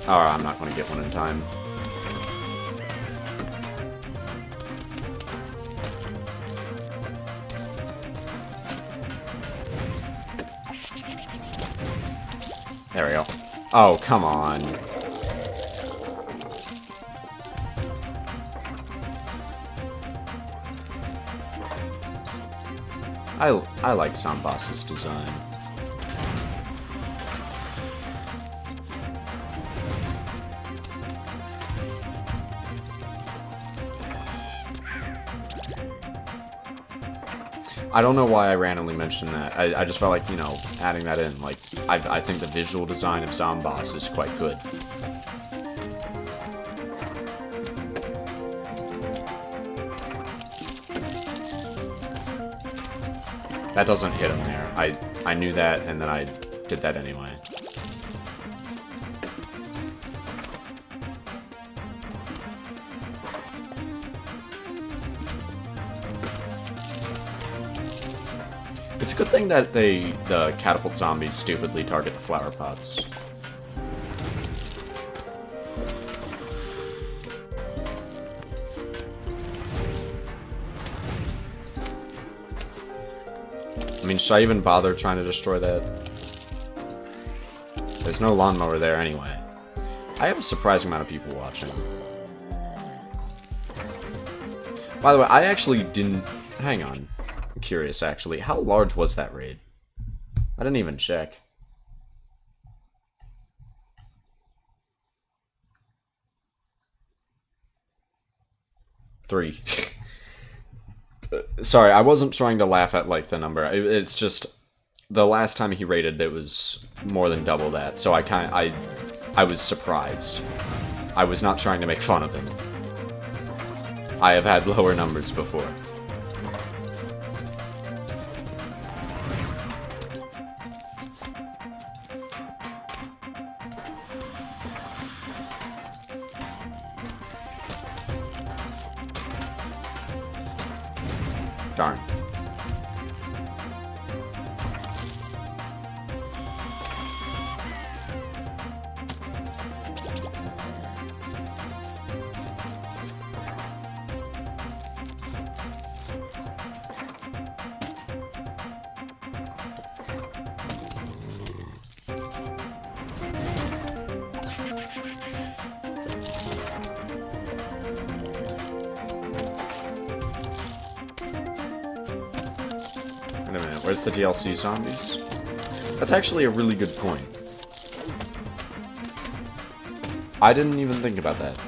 Speaker 1: Oh, I'm not going to get one in time. There we go. Oh, come on. I like Zomboss's design. I don't know why I randomly mentioned that. I just felt like, you know, adding that in. Like, I think the visual design of Zomboss is quite good. That doesn't hit him there. I knew that, and then I did that anyway. It's a good thing that the catapult zombies stupidly target the flower pots. I mean, should I even bother trying to destroy that? There's no lawnmower there anyway. I have a surprising amount of people watching. By the way, I actually didn't... Hang on. I'm curious, actually. How large was that raid? I didn't even check. Three. Sorry, I wasn't trying to laugh at, like, the number. It's just... The last time he raided, it was more than double that, so I was surprised. I was not trying to make fun of him. I have had lower numbers before. Darn. Wait a minute, where's the DLC zombies? That's actually a really good point. I didn't even think about that.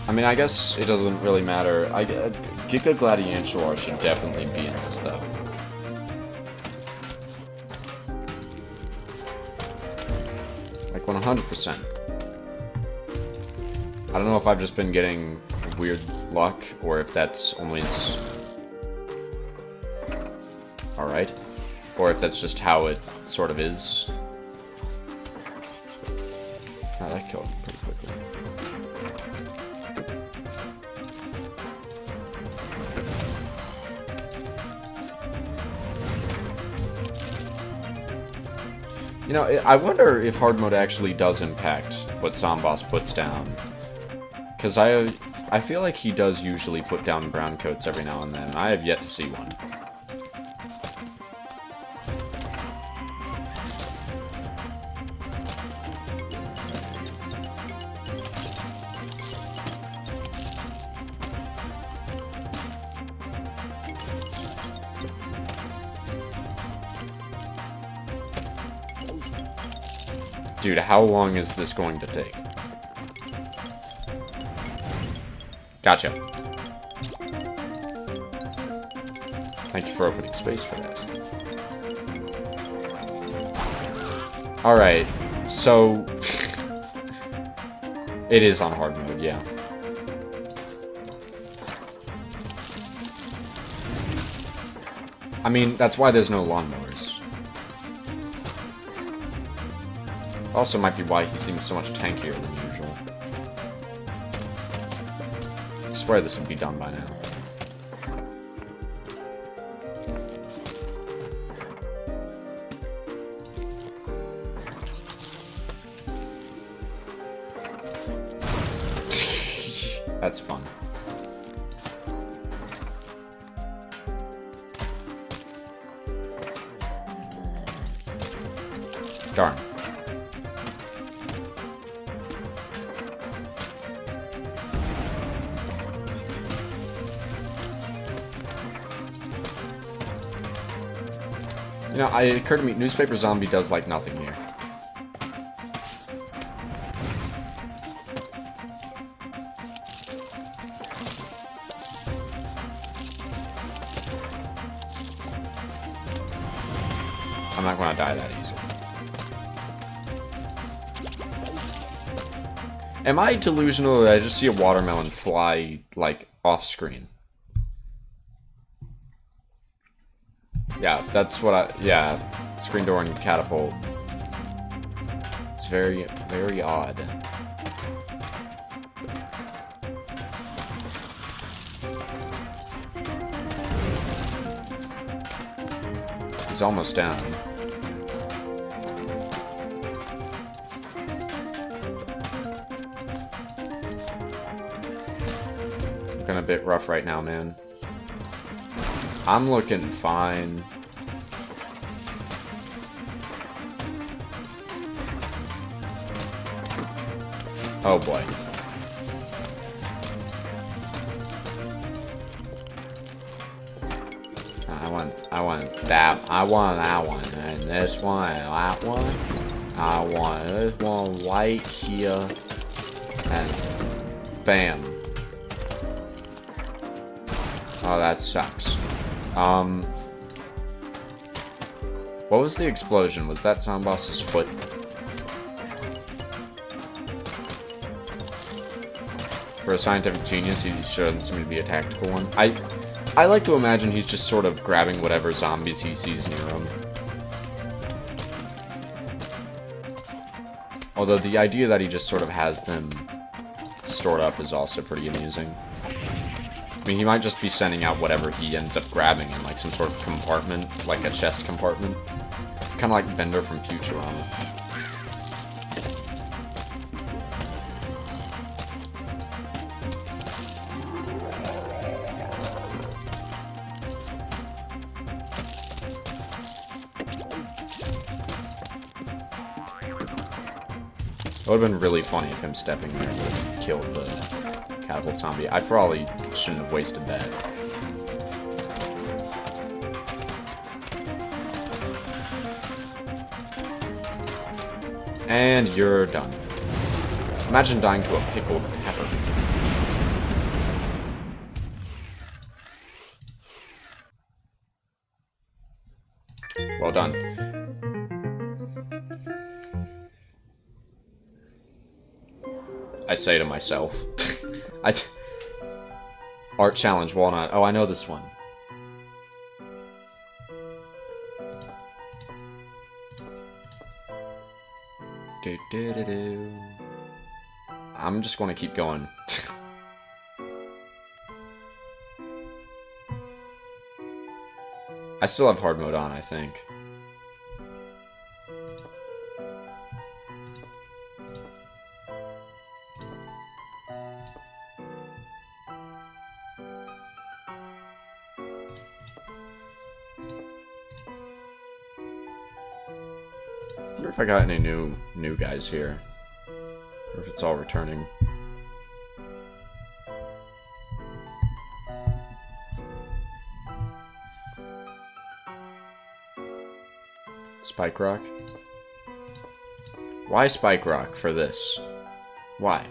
Speaker 1: I mean, I guess it doesn't really matter. Giga Gladiantular should definitely be in this, though. Like, 100%. I don't know if I've just been getting weird luck, or if that's always... Alright. Or if that's just how it sort of is. Oh, that killed him pretty quickly. You know, I wonder if hard mode actually does impact what Zomboss puts down. Because I feel like he does usually put down brown coats every now and then, and I have yet to see one. Dude, how long is this going to take? Gotcha. Thank you for opening space for that. Alright, so... It is on hard mode, yeah. I mean, that's why there's no lawnmowers. Also might be why he seems so much tankier than usual. I swear this would be done by now. That's fun. Darn. You know, it occurred to me, Newspaper Zombie does like nothing here. I'm not gonna die that easily. Am I delusional that I just see a watermelon fly, like, off screen? Yeah, that's what yeah. Screen door and catapult. It's very, very odd. He's almost down. Looking a bit rough right now, man. I'm looking fine. Oh boy. I want that one, and this one, and that one. I want this one right here, and bam. Oh, that sucks. What was the explosion? Was that Zomboss's foot? For a scientific genius, he shouldn't seem to be a tactical one. I like to imagine he's just sort of grabbing whatever zombies he sees near him. Although the idea that he just sort of has them stored up is also pretty amusing. I mean, he might just be sending out whatever he ends up grabbing in, like, some sort of compartment, like a chest compartment. Kind of like Bender from Futurama. It would have been really funny if him stepping there would have killed the catapult zombie. I probably shouldn't have wasted that. And you're done. Imagine dying to a pickled pepper. Well done. I say to myself. Art challenge, walnut. Oh, I know this one. I'm just going to keep going. I still have hard mode on, I think. I wonder if I got any new guys here, or if it's all returning. Spike Rock? Why Spike Rock for this? Why?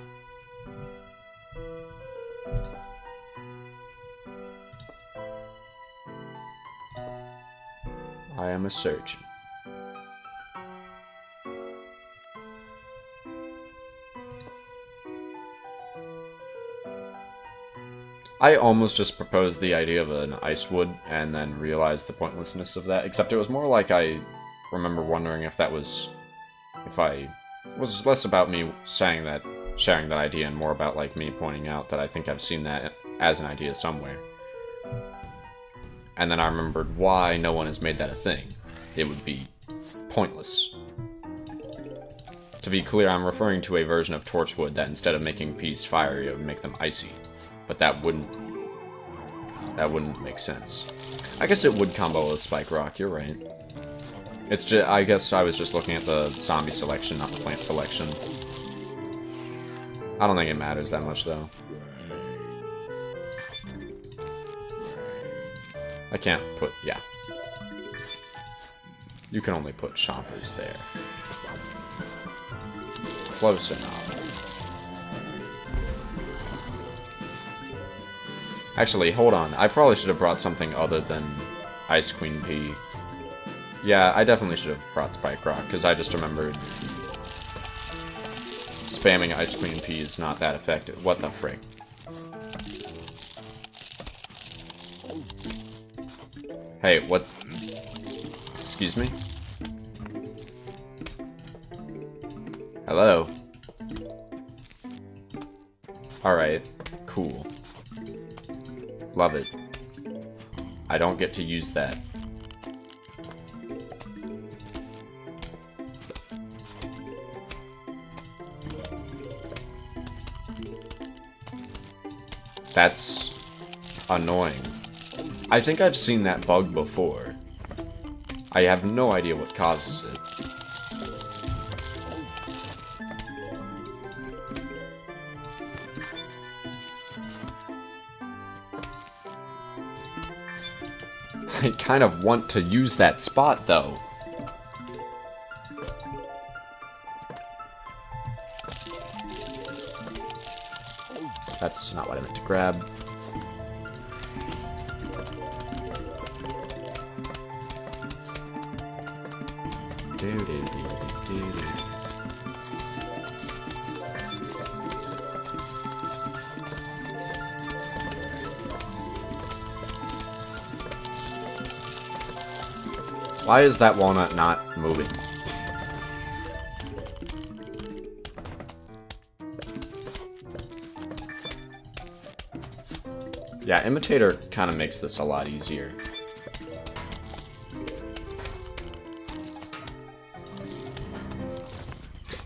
Speaker 1: I am a surgeon. I almost just proposed the idea of an ice wood and then realized the pointlessness of that, except it was more like I remember wondering if that was... it was less about me sharing that idea and more about like me pointing out that I think I've seen that as an idea somewhere. And then I remembered why no one has made that a thing. It would be pointless. To be clear, I'm referring to a version of Torchwood that instead of making peas fiery, it would make them icy. But that wouldn't make sense. I guess it would combo with Spike Rock, you're right. It's just, I guess I was just looking at the zombie selection, not the plant selection. I don't think it matters that much, though. I can't put, yeah. You can only put chompers there. Close enough. Actually, hold on. I probably should have brought something other than Ice Queen Pea. Yeah, I definitely should have brought Spike Rock, because I just remembered spamming Ice Queen Pea is not that effective. What the frick? Hey, what? Excuse me? Hello? Alright, cool. Love it. I don't get to use that. That's annoying. I think I've seen that bug before. I have no idea what causes it. I kind of want to use that spot, though. That's not what I meant to grab. Why is that walnut not moving? Yeah, Imitator kind of makes this a lot easier.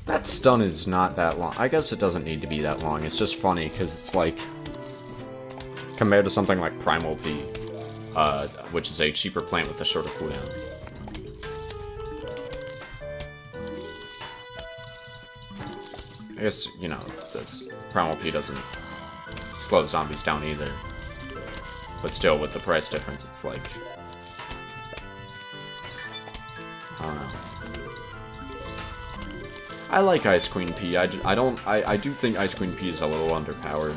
Speaker 1: That stun is not that long. I guess it doesn't need to be that long. It's just funny because it's like, compared to something like Primal P, which is a cheaper plant with a shorter cooldown. I guess, you know, this Primal P doesn't slow zombies down either. But still, with the price difference, it's like, I don't know. I like Ice Queen P. I do think Ice Queen P is a little underpowered.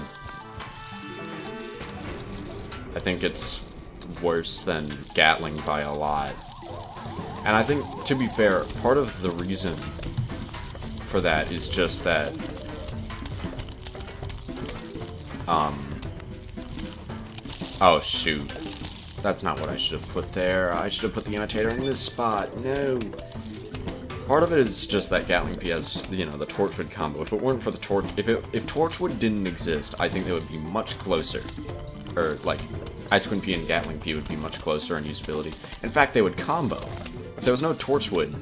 Speaker 1: I think it's worse than Gatling by a lot. And I think, to be fair, part of the reason for that is just that, oh shoot. That's not what I should have put there. I should have put the Imitator in this spot. No. Part of it is just that Gatling P has, you know, the Torchwood combo. If it weren't for the if Torchwood didn't exist, I think they would be much closer. Or, like, Ice Queen P and Gatling P would be much closer in usability. In fact, they would combo. If there was no Torchwood,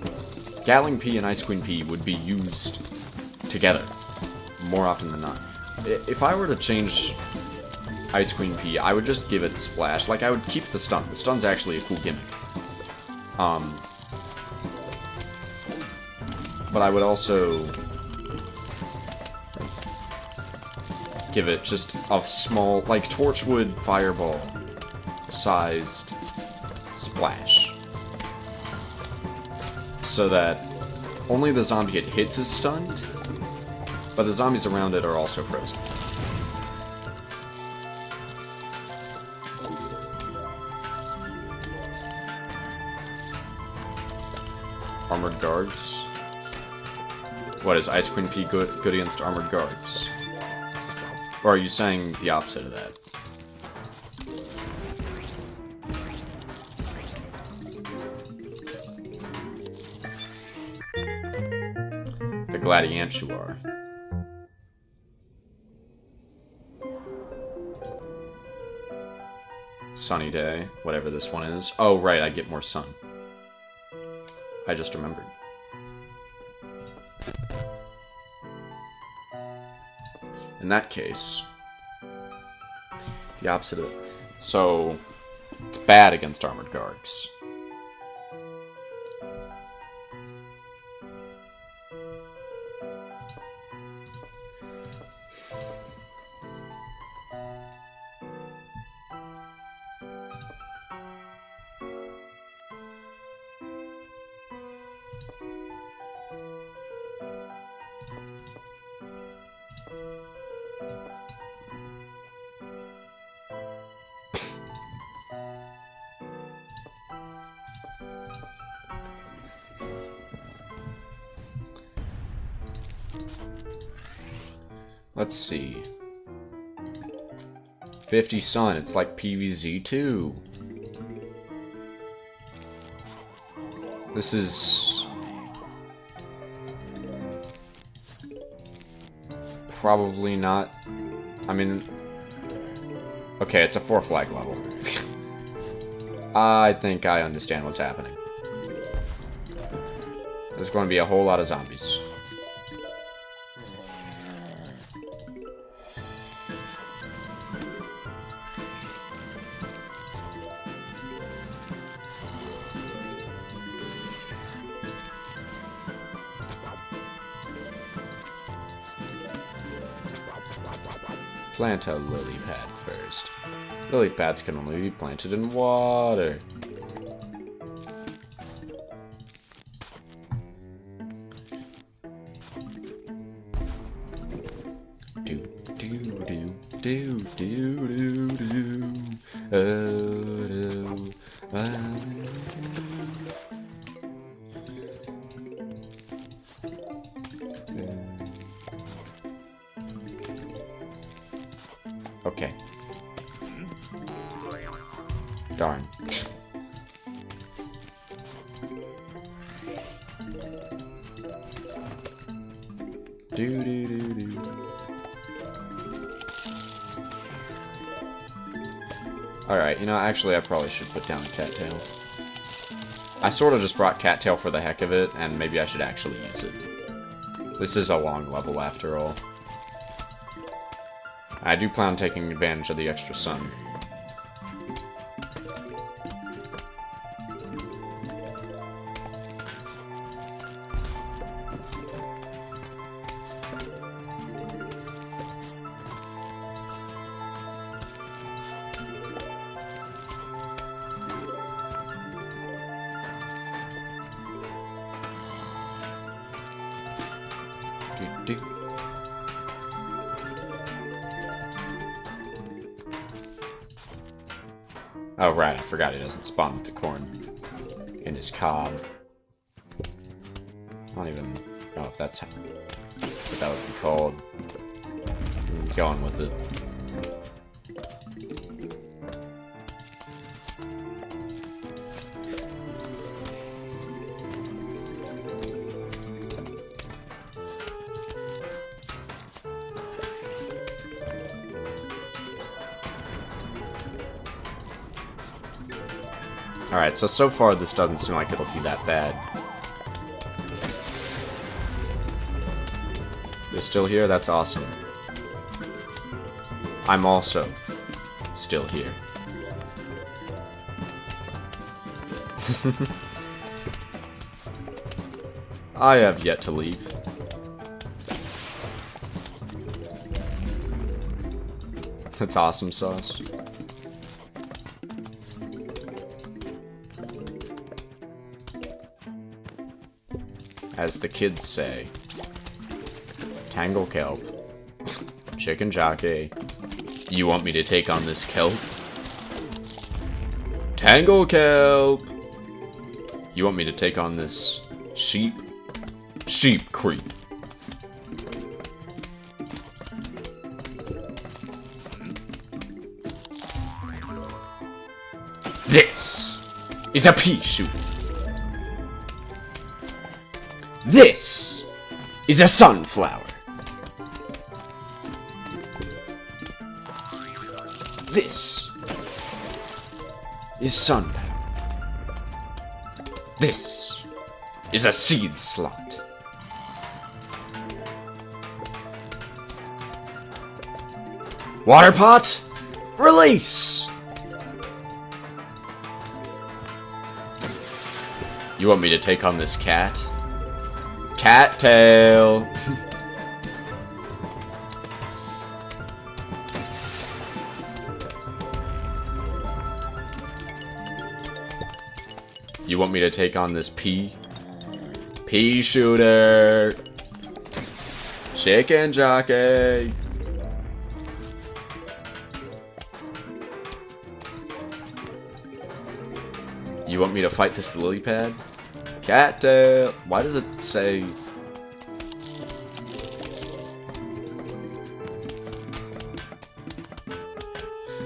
Speaker 1: Gatling P and Ice Queen P would be used together more often than not. If I were to change Ice Queen P, I would just give it Splash. Like, I would keep the stun. The stun's actually a cool gimmick. But I would also give it just a small, like, Torchwood Fireball sized Splash. So that only the zombie it hits is stunned, but the zombies around it are also frozen. Armored Guards. What, is Ice Queen P good against Armored Guards? Or are you saying the opposite of that? The Gladiantuar. Sunny Day, whatever this one is. Oh, right, I get more sun. I just remembered. In that case, the opposite of it. So, it's bad against Armored Guards. Let's see. 50 Sun, it's like PvZ 2. This is probably not. I mean, okay, it's a 4 flag level. I think I understand what's happening. There's going to be a whole lot of zombies. Plant a lily pad first. Lily pads can only be planted in water. Do do do do do do do. Okay. Darn. Do do do do. Alright, you know, actually I probably should put down Cattail. I sort of just brought Cattail for the heck of it, and maybe I should actually use it. This is a long level after all. I do plan on taking advantage of the extra sun. Do. Oh, right, I forgot he doesn't spawn with the corn in his cob. I don't even know if that's what that would be called. I'm going with it. Alright, so far this doesn't seem like it'll be that bad. You're still here? That's awesome. I'm also still here. I have yet to leave. That's awesome sauce. As the kids say, Tangle kelp, chicken jockey. You want me to take on this kelp? Tangle kelp. You want me to take on this sheep? Sheep creep. This is a pea shooter. This is a sunflower. This is sunpower. This is a seed slot. Water pot, release. You want me to take on this cat? Cattail. You want me to take on this pea? Pea shooter. Chicken jockey. You want me to fight this lily pad? Cattail! Why does it say...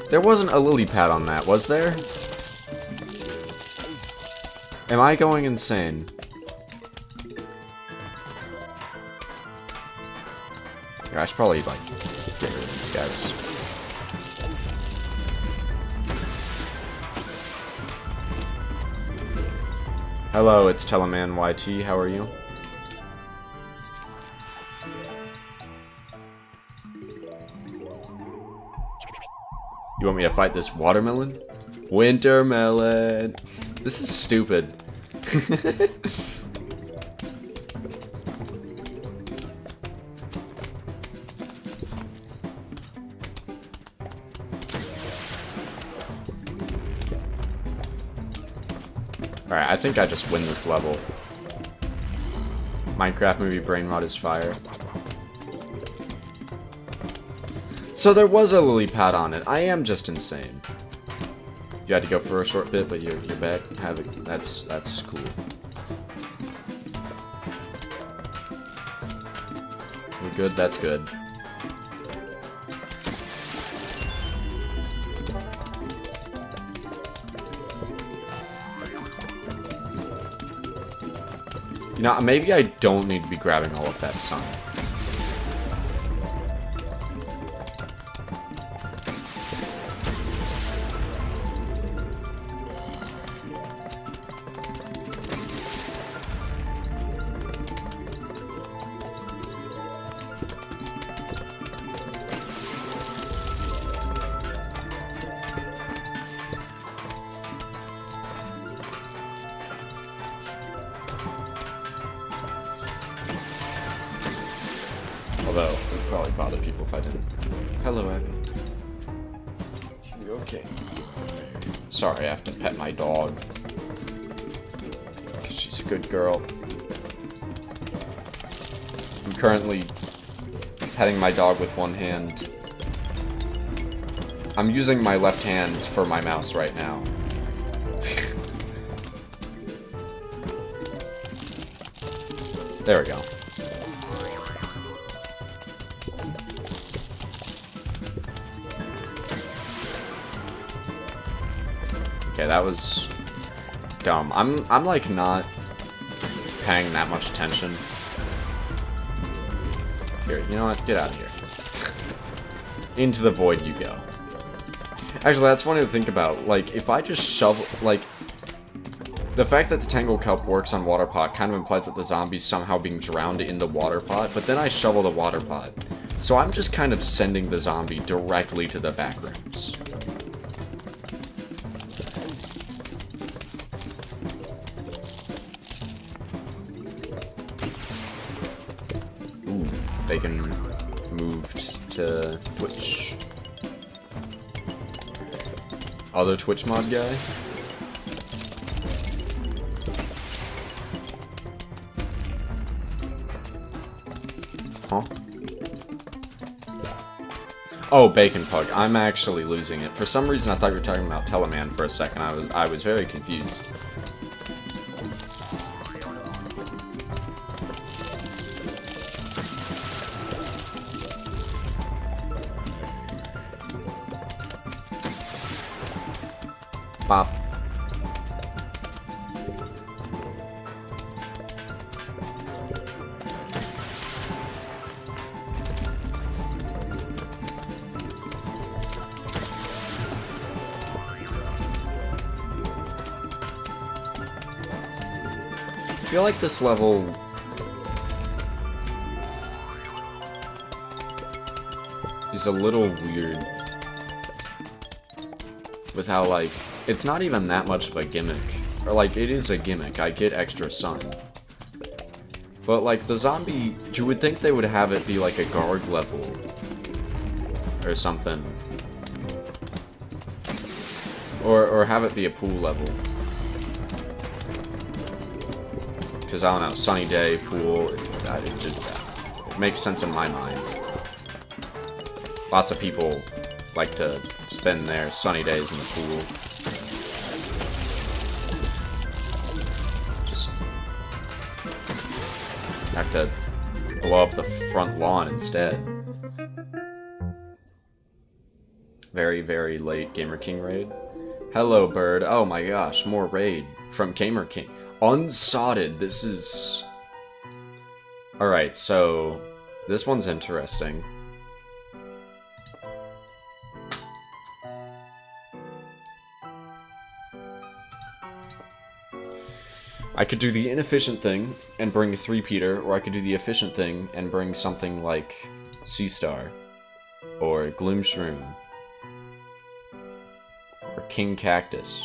Speaker 1: There wasn't a lily pad on that, was there? Am I going insane? Yeah, I should probably, like, get rid of these guys. Hello, it's Teleman YT, how are you? You want me to fight this watermelon? Wintermelon! This is stupid. Alright, I think I just win this level. Minecraft movie brain rot is fire. So there was a lily pad on it. I am just insane. You had to go for a short bit, but you're back. Have it. That's cool. You're good. That's good. You know, maybe I don't need to be grabbing all of that sun. Although, it would probably bother people if I didn't. Hello, Abby. You okay? Sorry, I have to pet my dog. Because she's a good girl. I'm currently petting my dog with one hand. I'm using my left hand for my mouse right now. There we go. Okay, that was dumb. I'm like not paying that much attention. Here, you know what? Get out of here. Into the void you go. Actually, that's funny to think about. Like, if I just shovel, like, the fact that the Tangle Cup works on water pot kind of implies that the zombie's somehow being drowned in the water pot, but then I shovel the water pot. So I'm just kind of sending the zombie directly to the back rooms. Bacon moved to Twitch. Other Twitch mod guy? Huh? Oh, Bacon Pug. I'm actually losing it. For some reason I thought you were talking about Teleman for a second. I was very confused. Bop. I feel like this level is a little weird with how, like, it's not even that much of a gimmick. Or, like, it is a gimmick. I get extra sun. But, like, the zombie, you would think they would have it be, like, a guard level. Or something. Or have it be a pool level. Because, I don't know, sunny day, pool, it makes sense in my mind. Lots of people like to spend their sunny days in the pool. have to blow up the front lawn instead. Very, very late Gamer King raid. Hello, bird. Oh my gosh, more raid from Gamer King. Unsodded. This is... Alright, so... This one's interesting. I could do the inefficient thing and bring 3-peater, or I could do the efficient thing and bring something like Sea Star, or Gloom Shroom, or King Cactus.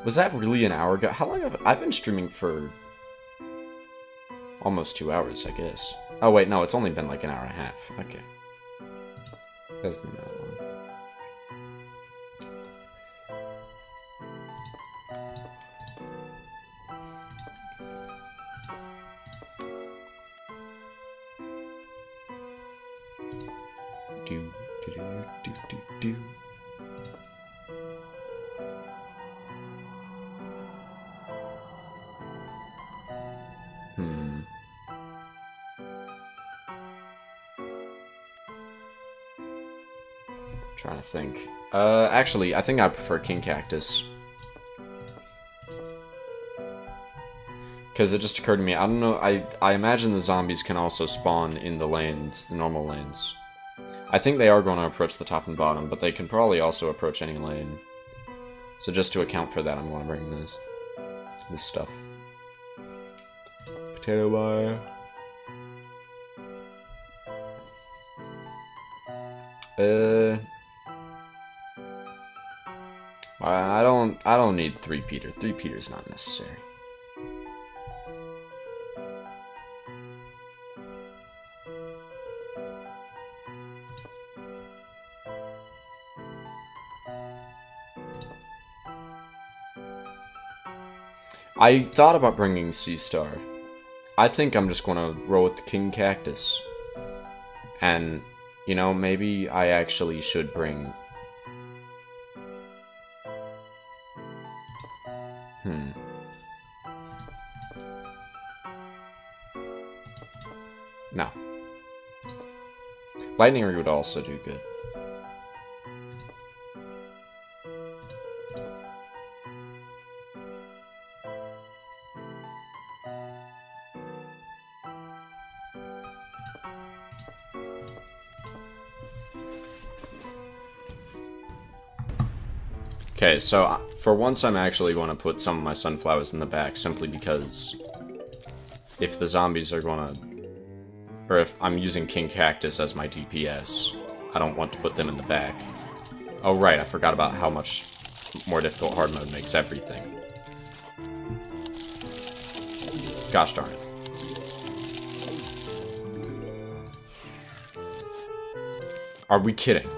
Speaker 1: Was that really an hour ago? How long have I've been streaming for? Almost 2 hours, I guess. Oh wait, no, it's only been like an hour and a half. Okay. It hasn't been that long. Do. Trying to think. Actually, I think I prefer King Cactus. Because it just occurred to me, I don't know, I imagine the zombies can also spawn in the lanes, the normal lanes. I think they are going to approach the top and bottom, but they can probably also approach any lane. So just to account for that, I'm going to bring this stuff. Potato wire. I don't need 3-peater. 3-peater's not necessary. I thought about bringing Sea Star. I think I'm just gonna roll with the King Cactus. And, you know, maybe I actually should bring... No. Lightning Ring would also do good. Okay, so for once I'm actually going to put some of my sunflowers in the back, simply because if the zombies are going to... Or if I'm using King Cactus as my DPS, I don't want to put them in the back. Oh right, I forgot about how much more difficult hard mode makes everything. Gosh darn it. Are we kidding?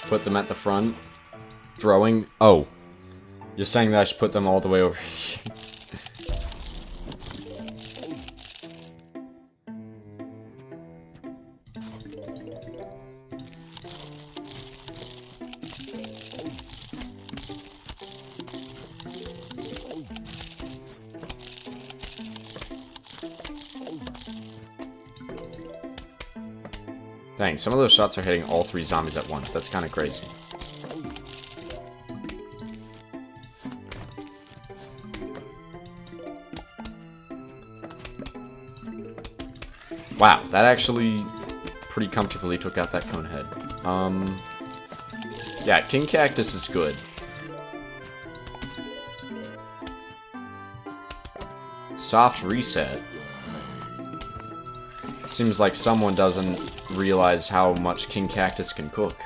Speaker 1: Put them at the front. Throwing. Oh. You're saying that I should put them all the way over here. Dang, some of those shots are hitting all 3 zombies at once. That's kind of crazy. Wow, that actually pretty comfortably took out that cone head. Yeah, King Cactus is good. Soft reset. Seems like someone doesn't realize how much King Cactus can cook.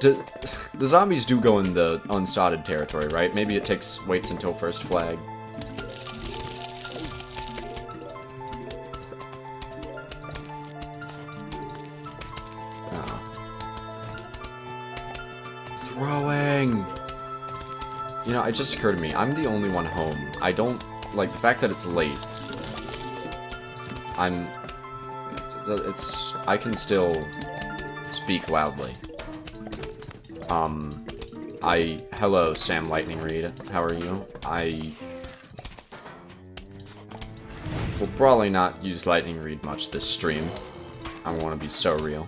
Speaker 1: The zombies do go in the unsodded territory, right? Maybe it waits until first flag. Oh. You know, it just occurred to me, I'm the only one home. I don't, like, the fact that it's late. I can still speak loudly. Hello, Sam Lightning Reed. How are you? I will probably not use Lightning Reed much this stream. I want to be so real.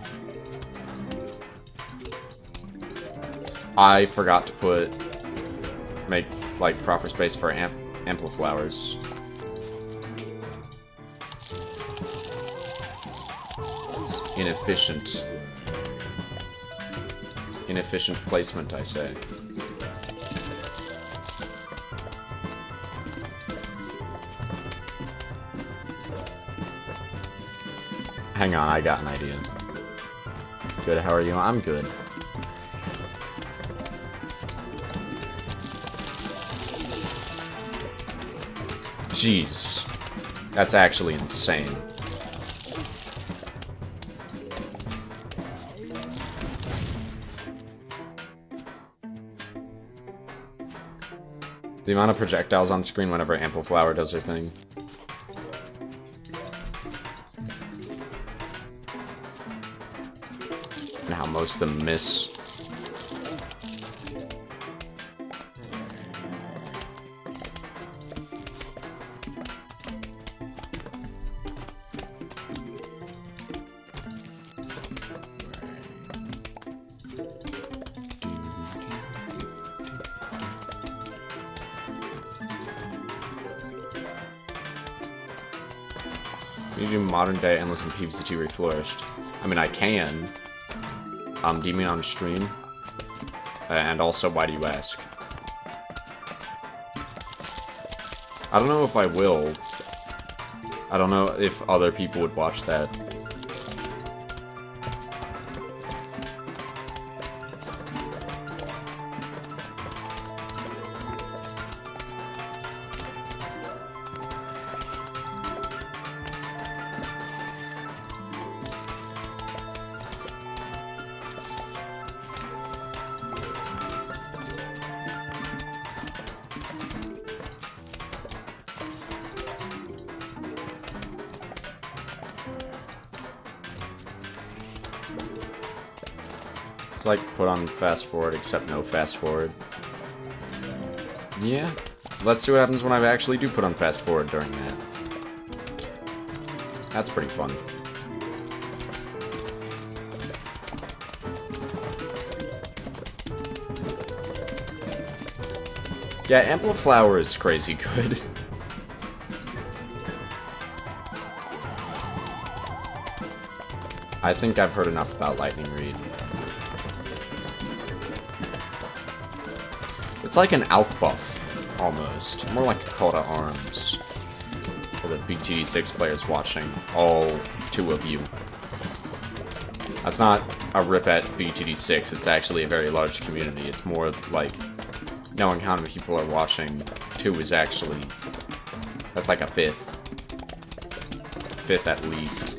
Speaker 1: I forgot to make, like, proper space for ampliflowers. It's inefficient. Inefficient placement, I say. Hang on, I got an idea. Good, how are you? I'm good. Jeez. That's actually insane. The amount of projectiles on screen whenever Ampliflower does her thing. And how most of them miss. You do modern day endless and PvZ 2 reflourished. I mean, I can. Do you mean on stream? And also, why do you ask? I don't know if I will. I don't know if other people would watch that. It's like put on fast forward, except no fast forward. Yeah. Let's see what happens when I actually do put on fast forward during that. That's pretty fun. Yeah, Ampliflower is crazy good. I think I've heard enough about Lightning Reed. It's like an alp buff, almost. More like a call to arms. For the BGD6 players watching, all two of you. That's not a rip at BGD6, it's actually a very large community. It's more like knowing how many people are watching. 2 is actually, that's like a fifth. Fifth at least.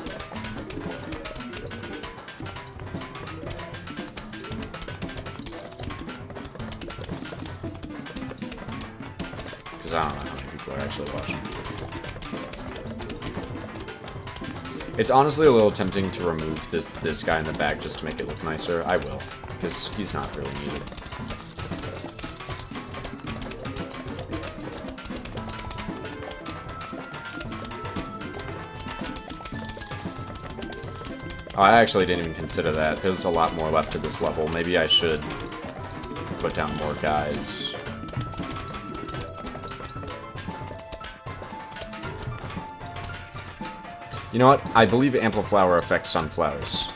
Speaker 1: Because I don't know how many people are actually watching. It's honestly a little tempting to remove this guy in the back just to make it look nicer. I will, because he's not really needed. Oh, I actually didn't even consider that. There's a lot more left to this level. Maybe I should put down more guys. You know what? I believe Ampliflower affects sunflowers.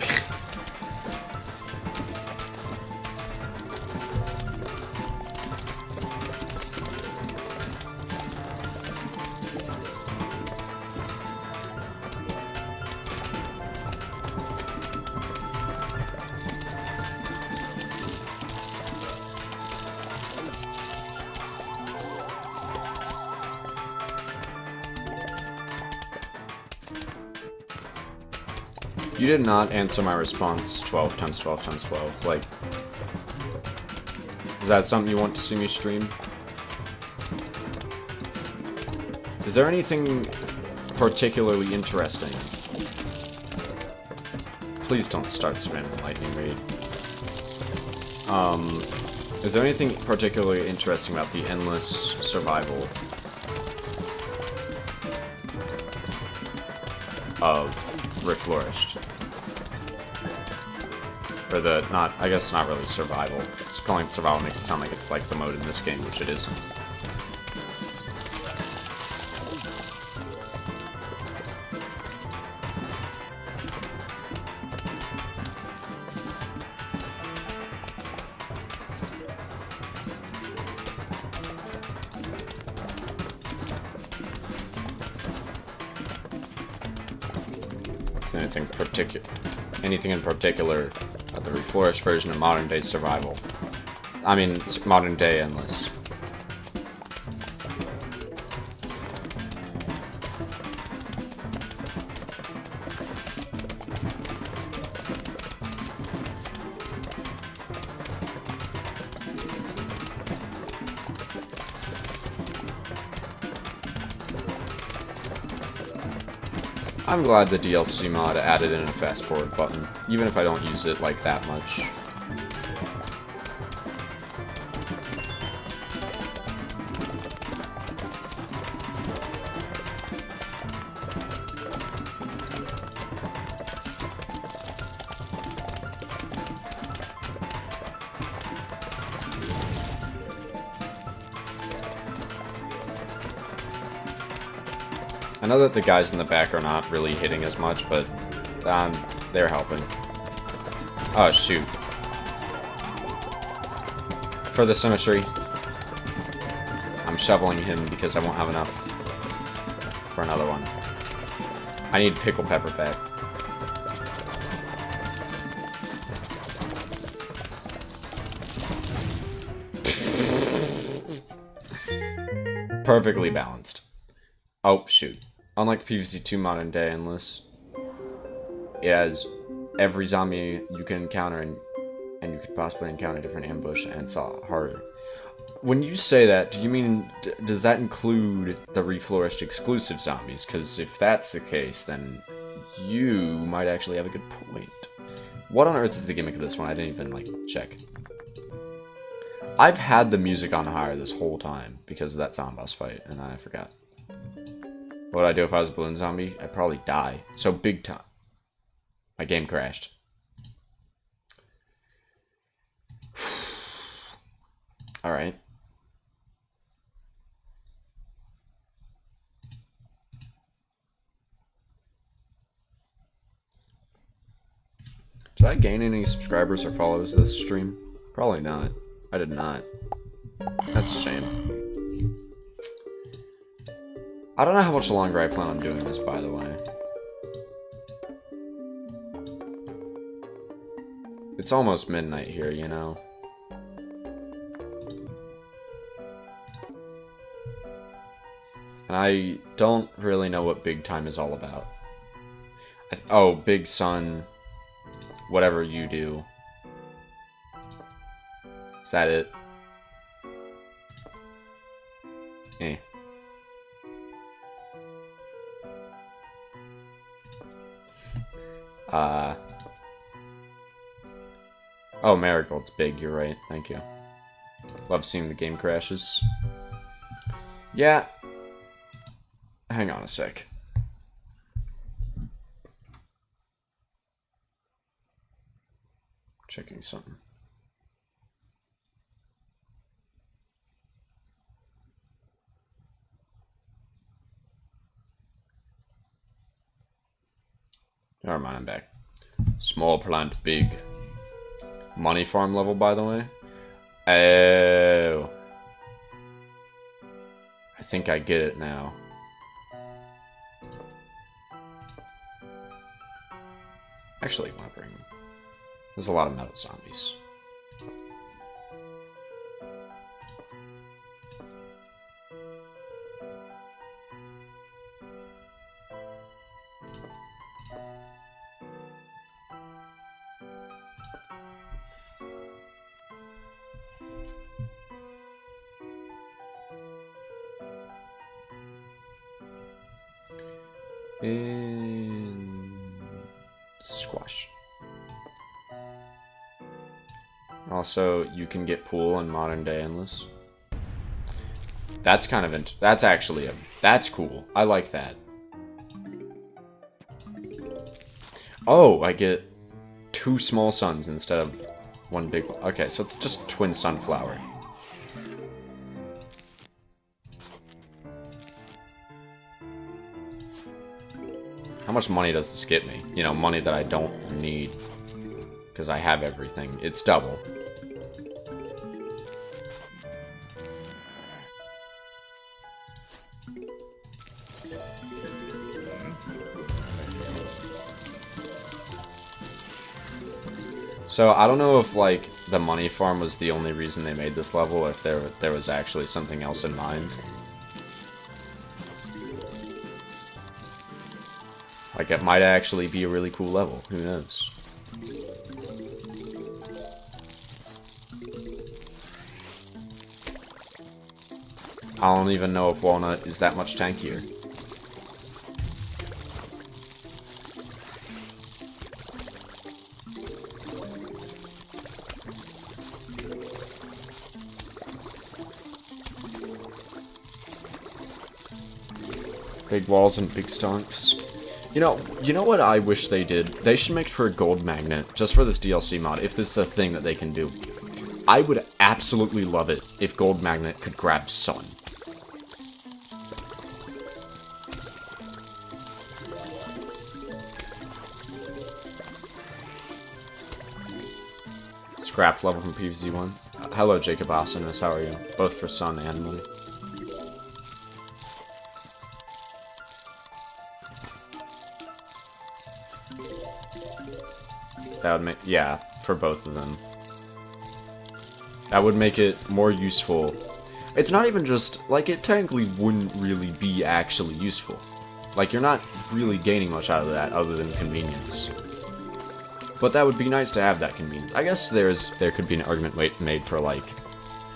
Speaker 1: You did not answer my response 12 times 12 times 12. Like, is that something you want to see me stream? Is there anything particularly interesting? Please don't start spamming lightning raid. Is there anything particularly interesting about the endless survival of Reflourished? Or the, not, I guess not really survival. Just calling it survival makes it sound like it's like the mode in this game, which it isn't. Anything in particular about the Reflourished version of modern day survival? I mean, it's modern day endless. I'm glad the DLC mod added in a fast forward button, even if I don't use it like that much. I know that the guys in the back are not really hitting as much, but they're helping. Oh, shoot. For the symmetry, I'm shoveling him because I won't have enough for another one. I need Pickle Pepper back. Perfectly balanced. Oh, shoot. Unlike PvZ 2 Modern Day Endless, it has every zombie you can encounter, and you could possibly encounter a different ambush, and it's harder. When you say that, do you mean, does that include the Reflourished exclusive zombies? Because if that's the case, then you might actually have a good point. What on earth is the gimmick of this one? I didn't even, like, check. I've had the music on higher this whole time because of that zombie boss fight, and I forgot. What would I do if I was a balloon zombie? I'd probably die. So big time. My game crashed. Alright. Did I gain any subscribers or followers this stream? Probably not. I did not. That's a shame. I don't know how much longer I plan on doing this, by the way. It's almost midnight here, you know? And I don't really know what big time is all about. Oh, big sun. Whatever you do. Is that it? Eh. Oh, Marigold's big, you're right. Thank you. Love seeing the game crashes. Yeah. Hang on a sec. Checking something. Never mind, I'm back. Small plant, big. Money farm level, by the way. Oh. I think I get it now. Actually, I want to bring... There's a lot of metal zombies. And squash. Also, you can get pool in modern day endless. That's kind of that's actually that's cool. I like that. Oh, I get 2 small suns instead of 1 big one. Okay, so it's just twin sunflower. How much money does this get me? You know, money that I don't need. Because I have everything. It's double. So, I don't know if, like, the money farm was the only reason they made this level, or if there was actually something else in mind. Like, it might actually be a really cool level. Who knows? I don't even know if Walnut is that much tankier. Big walls and big stonks. You know what I wish they did? They should make for a gold magnet, just for this DLC mod, if this is a thing that they can do. I would absolutely love it if gold magnet could grab sun. Scrapped level from PvZ 1. Hello, Jacob Awesomeness, how are you? Both for sun and money. That would make, yeah, for both of them. That would make it more useful. It's not even just, like, it technically wouldn't really be actually useful. Like, you're not really gaining much out of that other than convenience. But that would be nice to have that convenience. I guess there could be an argument made for, like,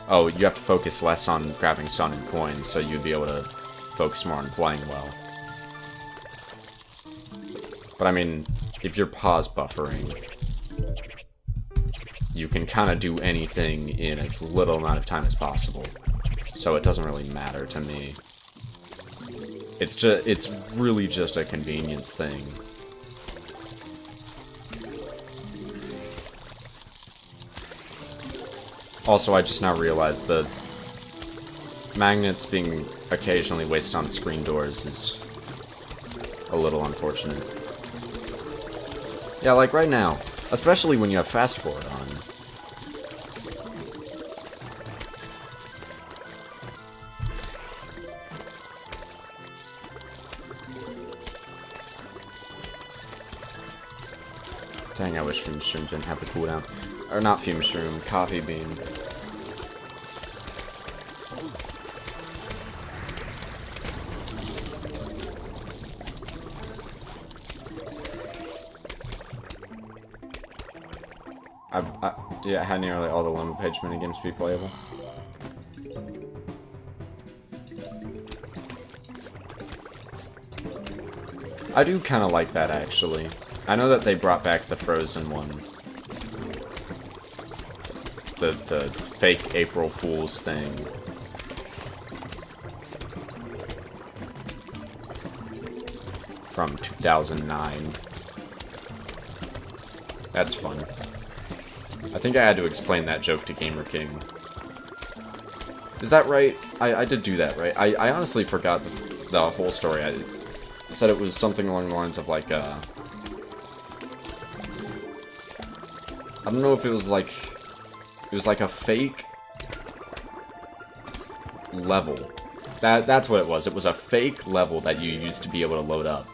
Speaker 1: oh, you have to focus less on grabbing sun and coins, so you'd be able to focus more on playing well. But I mean, if you're pause buffering, you can kind of do anything in as little amount of time as possible. So it doesn't really matter to me. It's really just a convenience thing. Also, I just now realized that magnets being occasionally wasted on screen doors is a little unfortunate. Yeah, like right now. Especially when you have fast forward on. Dang, I wish Fume Shroom didn't have the cooldown. Or not Fume Shroom, Coffee Bean. Yeah, had nearly all the one-page minigames be playable. I do kind of like that, actually. I know that they brought back the Frozen one. The fake April Fool's thing. From 2009. That's fun. I think I had to explain that joke to Gamer King. Is that right? I did do that, right? I honestly forgot the whole story. I said it was something along the lines of, like, I don't know if it was like a fake level. That's what it was. It was a fake level that you used to be able to load up.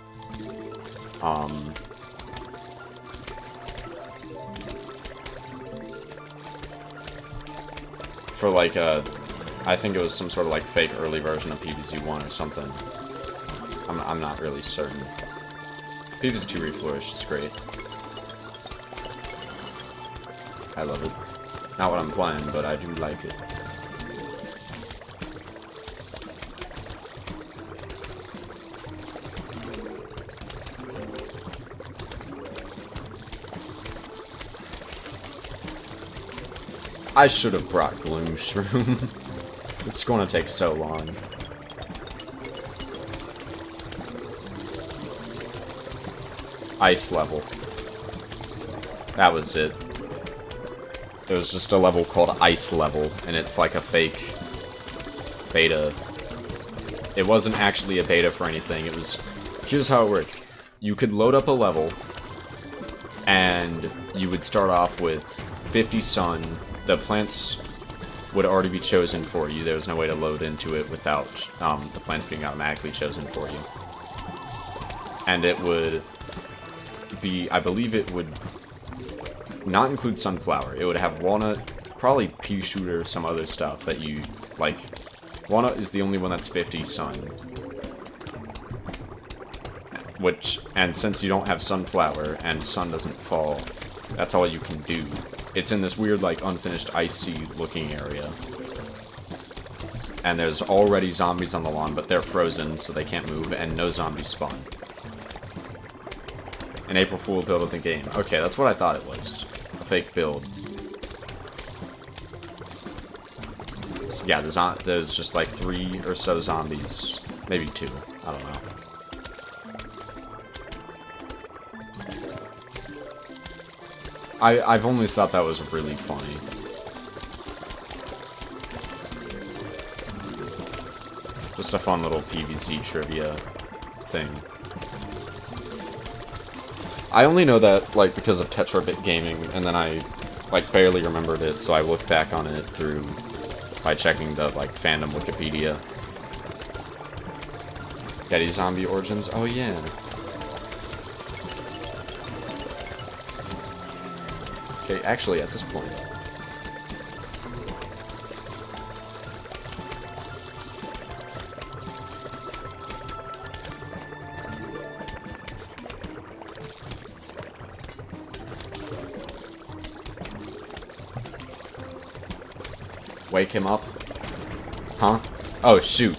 Speaker 1: For like I think it was some sort of like fake early version of PvZ 1 or something. I'm not really certain. PvZ 2 reflourished, it's great. I love it. Not what I'm playing, but I do like it. I should have brought Gloom Shroom. This is going to take so long. Ice level. That was it. It was just a level called Ice Level, and it's like a fake beta. It wasn't actually a beta for anything. It was... Here's how it worked. You could load up a level, and you would start off with 50 sun. The plants would already be chosen for you. There was no way to load into it without the plants being automatically chosen for you. And it would be... I believe it would not include sunflower. It would have walnut, probably pea shooter, some other stuff that you... Like, walnut is the only one that's 50 sun. Which, and since you don't have sunflower and sun doesn't fall, that's all you can do. It's in this weird, like, unfinished icy looking area. And there's already zombies on the lawn, but they're frozen, so they can't move, and no zombies spawn. An April Fool build of the game. Okay, that's what I thought it was. A fake build. So, yeah, there's just like 3 or so zombies. Maybe 2. I don't know. I've always thought that was really funny. Just a fun little PvZ trivia thing. I only know that, like, because of Tetrabit Gaming, and then I, like, barely remembered it, so I looked back on it by checking the, like, fandom Wikipedia. Getty Zombie Origins? Oh, yeah. Okay, actually, at this point... Wake him up? Huh? Oh, shoot.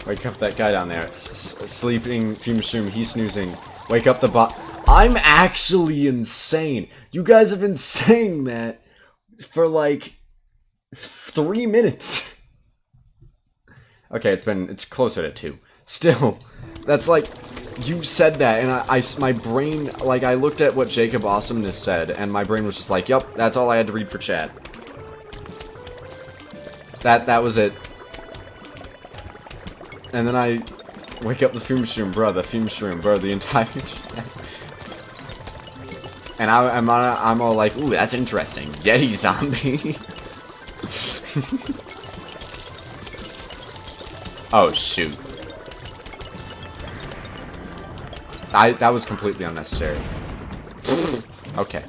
Speaker 1: Wake up that guy down there. Sleeping, fume, he's snoozing. Wake up the bot. I'm actually insane. You guys have been saying that for like 3 minutes. Okay, it's closer to 2. Still, that's like, you said that, and my brain, like, I looked at what Jacob Awesomeness said, and my brain was just like, yup, that's all I had to read for chat. That was it. And then I wake up the fume shroom, bro, the entire chat. And I'm all like, ooh, that's interesting. Yeti zombie. Oh, shoot. That was completely unnecessary. Okay.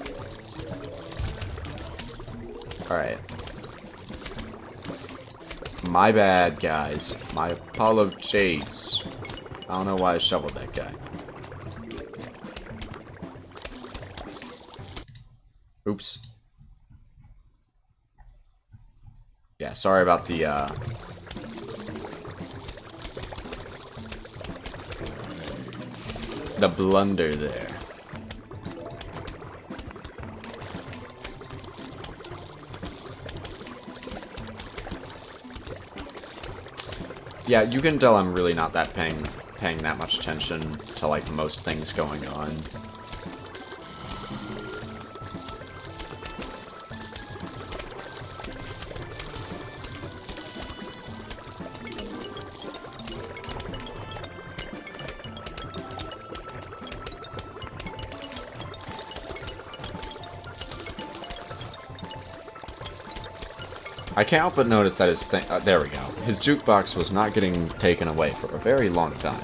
Speaker 1: Alright. My bad, guys. My apologies. I don't know why I shoveled that guy. Oops. Yeah, sorry about the blunder there. Yeah, you can tell I'm really not that paying that much attention to, like, most things going on. I can't help but notice that his thing... there we go. His jukebox was not getting taken away for a very long time.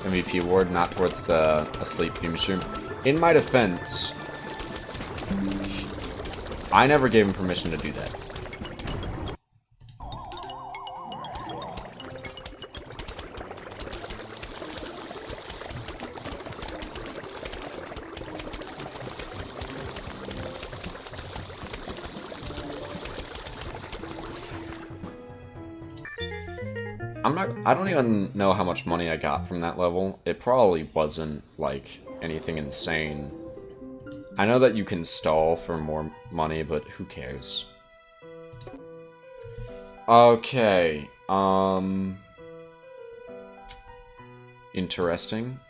Speaker 1: MVP award, not towards the asleep fume shroom. In my defense, I never gave him permission to do that. I don't even know how much money I got from that level. It probably wasn't, like, anything insane. I know that you can stall for more money, but who cares? Okay, interesting.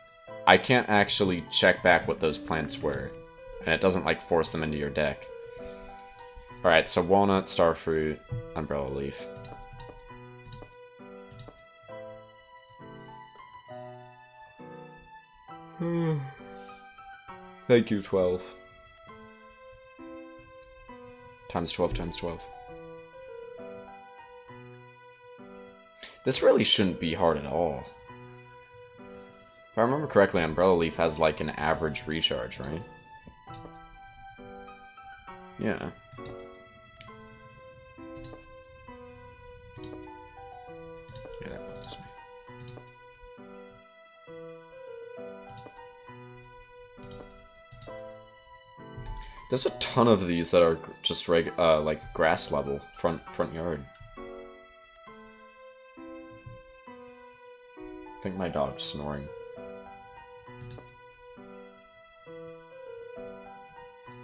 Speaker 1: I can't actually check back what those plants were, and it doesn't, like, force them into your deck. Alright, so walnut, starfruit, umbrella leaf. Thank you, 12. Times 12 times 12. This really shouldn't be hard at all. If I remember correctly, Umbrella Leaf has like an average recharge, right? Yeah. Yeah, that bothers me. There's a ton of these that are just like grass level, front yard. I think my dog's snoring.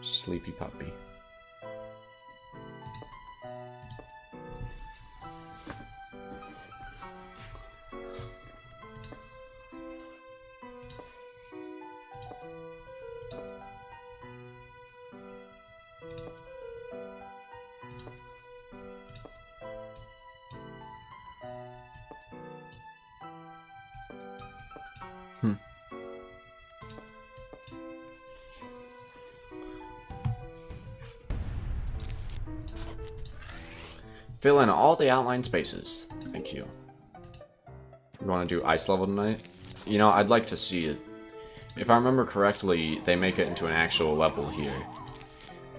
Speaker 1: Sleepy puppy. Fill in all the outline spaces. Thank you. You want to do ice level tonight? You know, I'd like to see it. If I remember correctly, they make it into an actual level here.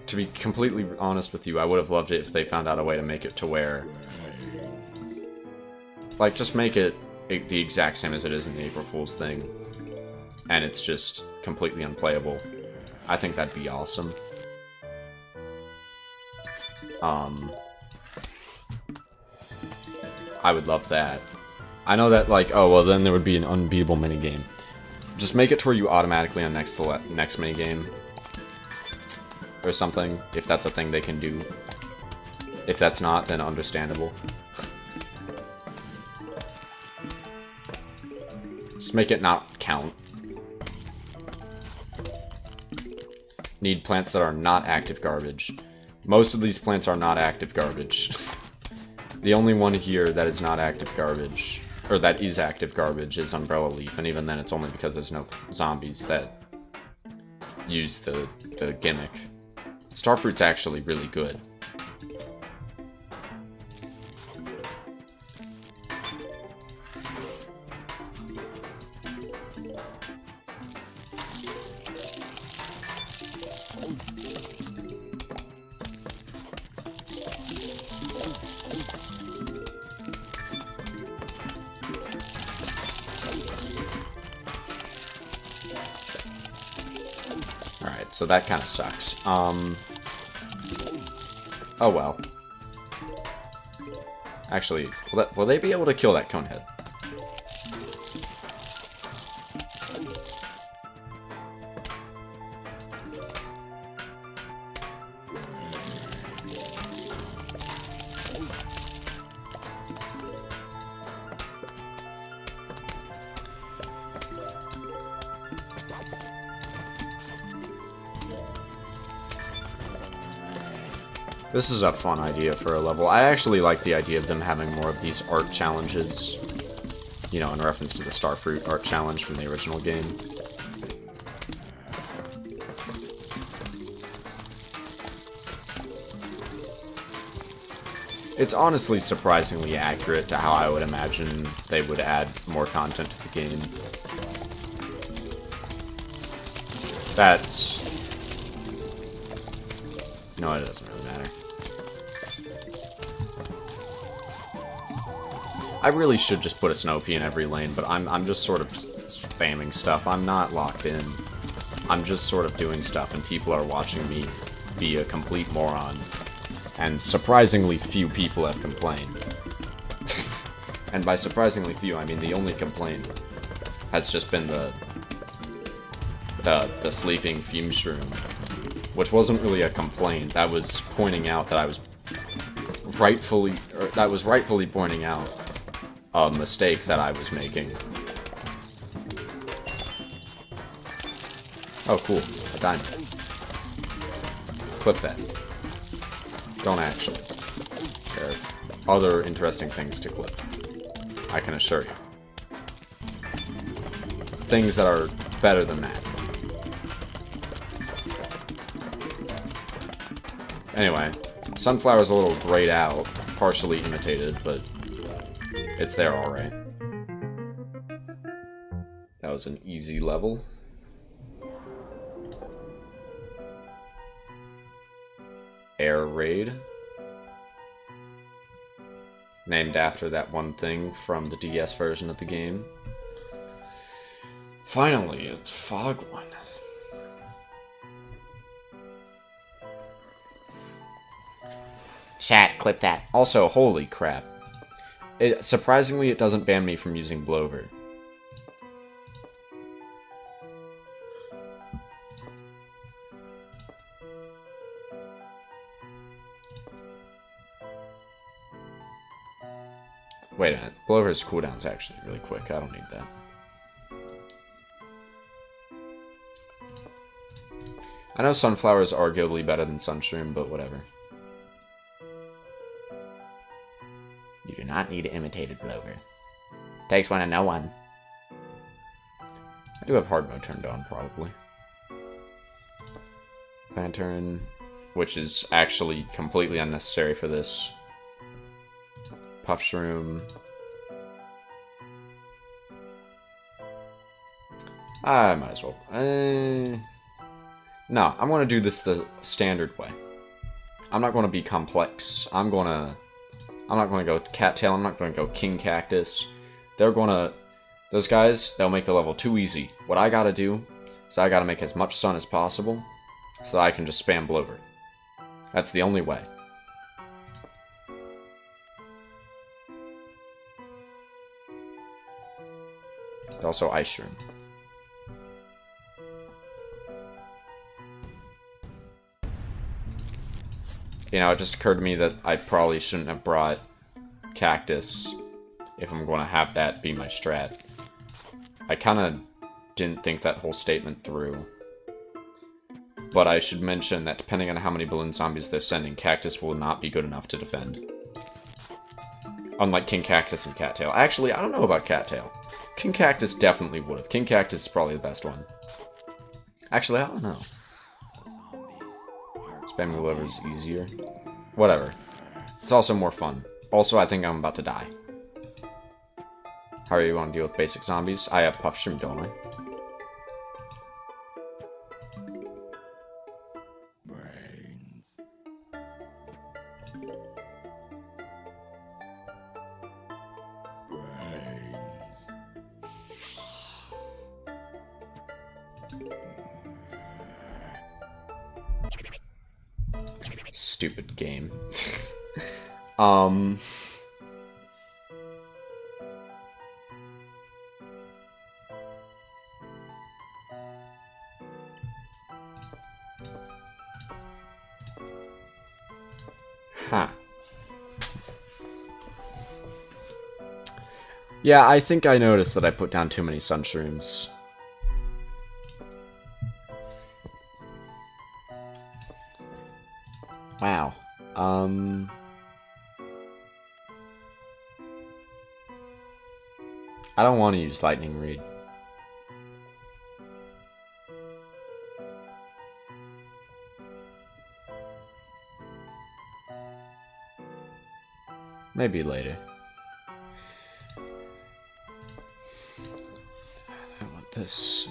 Speaker 1: To be completely honest with you, I would have loved it if they found out a way to make it to where... like, just make it the exact same as it is in the April Fool's thing. And it's just completely unplayable. I think that'd be awesome. I would love that. I know that, like, oh, well, then there would be an unbeatable minigame. Just make it to where you automatically unnext the next minigame. Or something, if that's a thing they can do. If that's not, then understandable. Just make it not count. Need plants that are not active garbage. Most of these plants are not active garbage. The only one here that is not active garbage, or that is active garbage, is Umbrella Leaf, and even then it's only because there's no zombies that use the gimmick. Starfruit's actually really good. So that kind of sucks. Oh well. Actually, will they be able to kill that conehead? This is a fun idea for a level. I actually like the idea of them having more of these art challenges. You know, in reference to the Starfruit art challenge from the original game. It's honestly surprisingly accurate to how I would imagine they would add more content to the game. That's... No, it doesn't really matter. I really should just put a Snow Pea in every lane, but I'm just sort of spamming stuff. I'm not locked in. I'm just sort of doing stuff, and people are watching me be a complete moron. And surprisingly few people have complained. And by surprisingly few, I mean the only complaint has just been the sleeping fume shroom, which wasn't really a complaint. That was pointing out that I was rightfully pointing out a mistake that I was making. Oh, cool. A diamond. Clip that. Don't actually. There are other interesting things to clip. I can assure you. Things that are better than that. Anyway, sunflower's a little grayed out, partially imitated, but it's there alright. That was an easy level. Air Raid. Named after that one thing from the DS version of the game. Finally, it's Fog One.
Speaker 2: Chat, clip that.
Speaker 1: Also, holy crap. Surprisingly, it doesn't ban me from using Blover. Wait a minute. Blover's cooldown's actually really quick. I don't need that. I know Sunflower is arguably better than Sunshroom, but whatever.
Speaker 2: You do not need imitated Blover. Takes one to know one.
Speaker 1: I do have hard mode turned on, probably. Lantern, which is actually completely unnecessary for this. Puff Shroom. I might as well. No, I'm going to do this the standard way. I'm not going to be complex. I'm not going to go Cattail. I'm not going to go King Cactus. Those guys, they'll make the level too easy. What I got to do is I got to make as much sun as possible so that I can just spam Blover. That's the only way. Also Ice Shroom. You know, it just occurred to me that I probably shouldn't have brought Cactus if I'm going to have that be my strat. I kind of didn't think that whole statement through. But I should mention that depending on how many balloon zombies they're sending, Cactus will not be good enough to defend. Unlike King Cactus and Cattail. Actually, I don't know about Cattail. King Cactus definitely would have. King Cactus is probably the best one. Actually, I don't know. Spamming the lever is easier. Whatever. It's also more fun. Also, I think I'm about to die. How are you want to deal with basic zombies? I have Puff Shroom, don't I?
Speaker 3: Brains. Brains.
Speaker 1: Stupid game. Huh. Yeah, I think I noticed that I put down too many sunshrooms. Wow. I don't want to use Lightning Reed. Maybe later. I want this.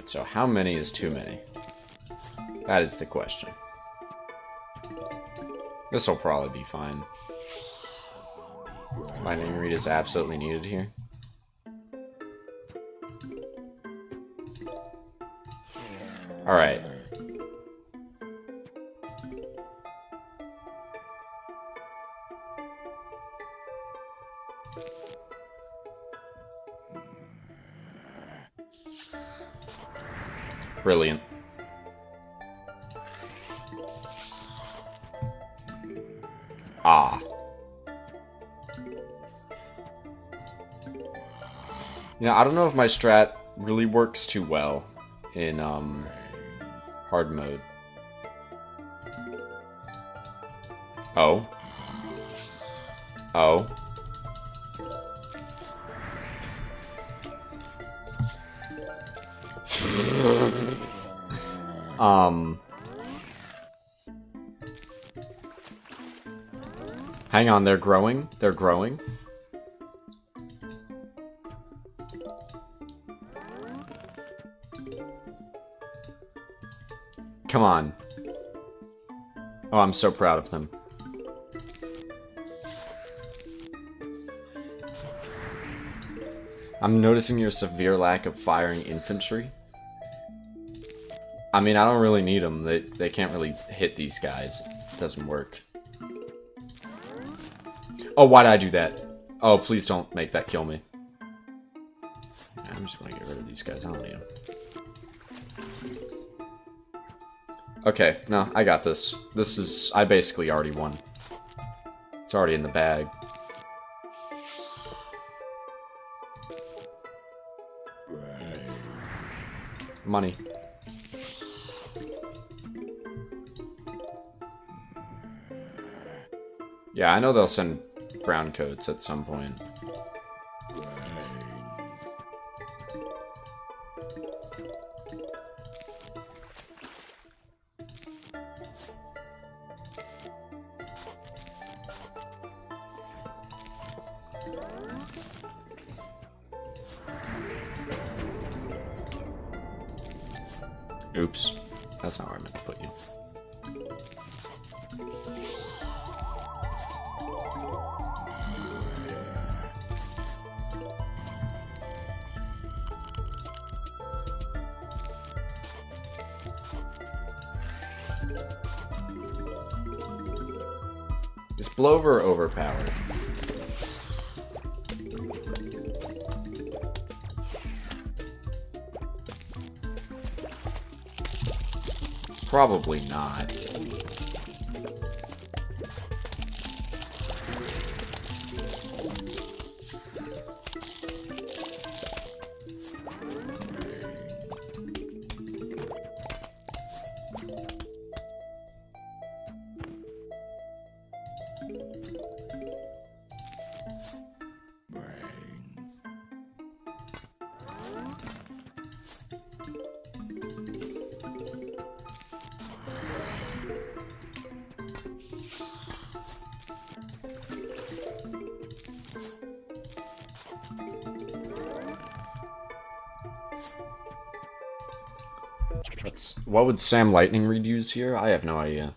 Speaker 1: Alright, so how many is too many? That is the question. This'll probably be fine. Lightning Reed is absolutely needed here. Alright. Brilliant. Ah. You know, I don't know if my strat really works too well in hard mode. Oh. Oh. Hang on, they're growing. They're growing. Come on. Oh, I'm so proud of them. I'm noticing your severe lack of firing infantry. I mean, I don't really need them. They can't really hit these guys. It doesn't work. Oh, why'd I do that? Oh, please don't make that kill me. I'm just gonna get rid of these guys. I don't need them. Okay, no, I got this. This is... I basically already won. It's already in the bag. Money. Yeah, I know they'll send brown coats at some point. Oops. That's not where I meant to put you. Is Blover overpowered? Probably not.
Speaker 3: Brains.
Speaker 1: What would Sam Lightning Reed use here? I have no idea.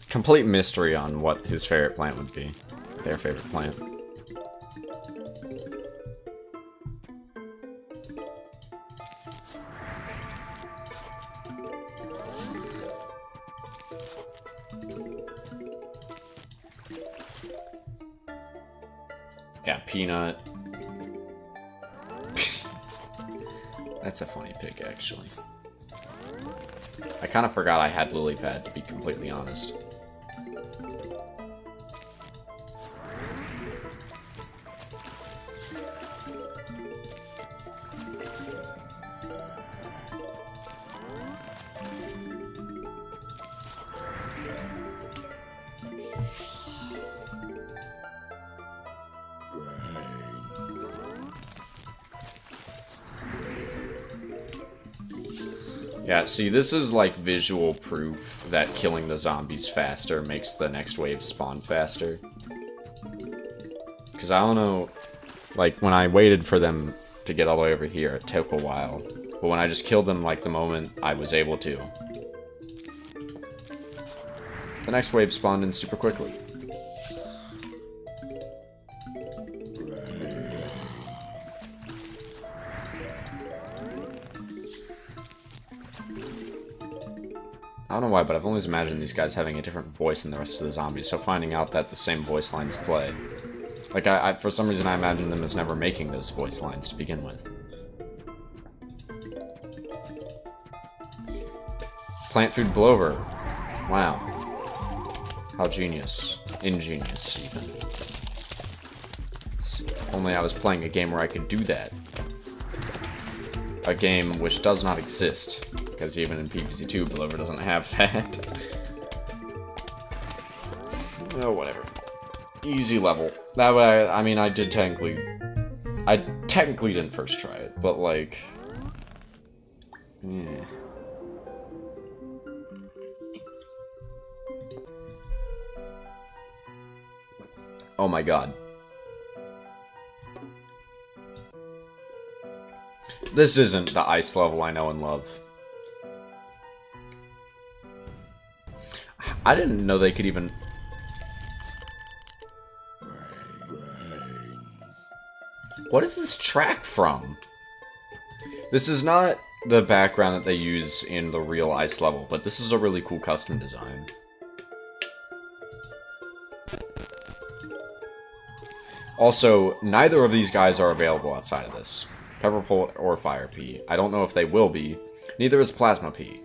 Speaker 1: Complete mystery on what his favorite plant would be. Their favorite plant. Yeah, peanut. That's a funny pick, actually. I kind of forgot I had lily pad, to be completely honest. Yeah, see, this is like visual proof that killing the zombies faster makes the next wave spawn faster. Because I don't know, like, when I waited for them to get all the way over here, it took a while. But when I just killed them, like, the moment I was able to, the next wave spawned in super quickly. I don't know why, but I've always imagined these guys having a different voice than the rest of the zombies, so finding out that the same voice lines play. Like, I for some reason, I imagine them as never making those voice lines to begin with. Plant food blower. Wow. How genius. Ingenious, even. If only I was playing a game where I could do that. A game which does not exist. Because even in PvZ 2, Blover doesn't have that. Oh, whatever. Easy level. That way, I mean, I technically didn't first try it, but like, yeah. Oh my god. This isn't the ice level I know and love. I didn't know they could even... What is this track from? This is not the background that they use in the real ice level, but this is a really cool custom design. Also, neither of these guys are available outside of this. Pepper Pole or Fire Pea. I don't know if they will be. Neither is Plasma Pea.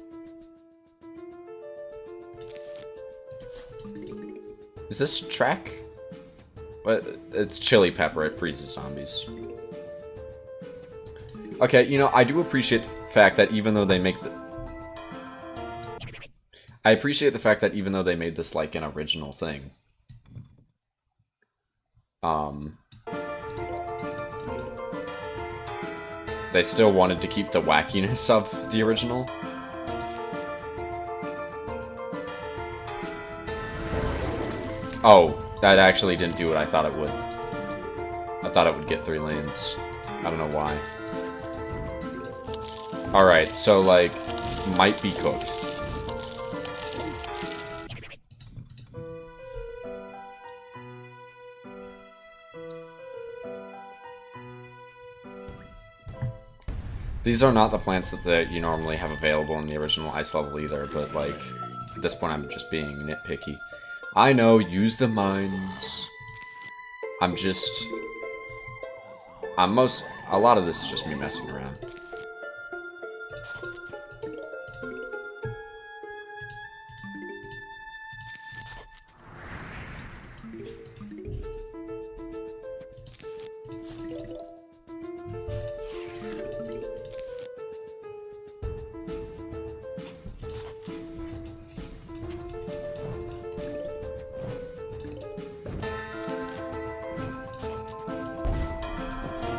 Speaker 1: Is this track? What? It's Chili Pepper. It freezes zombies. Okay, you know, I do appreciate the fact that even though they make the... I appreciate the fact that even though they made this like an original thing. They still wanted to keep the wackiness of the original. Oh, that actually didn't do what I thought it would. I thought it would get 3 lanes. I don't know why. Alright, so, like, might be cooked. These are not the plants that you normally have available in the original ice level either, but, like, at this point I'm just being nitpicky. I know, use the mines. A lot of this is just me messing around.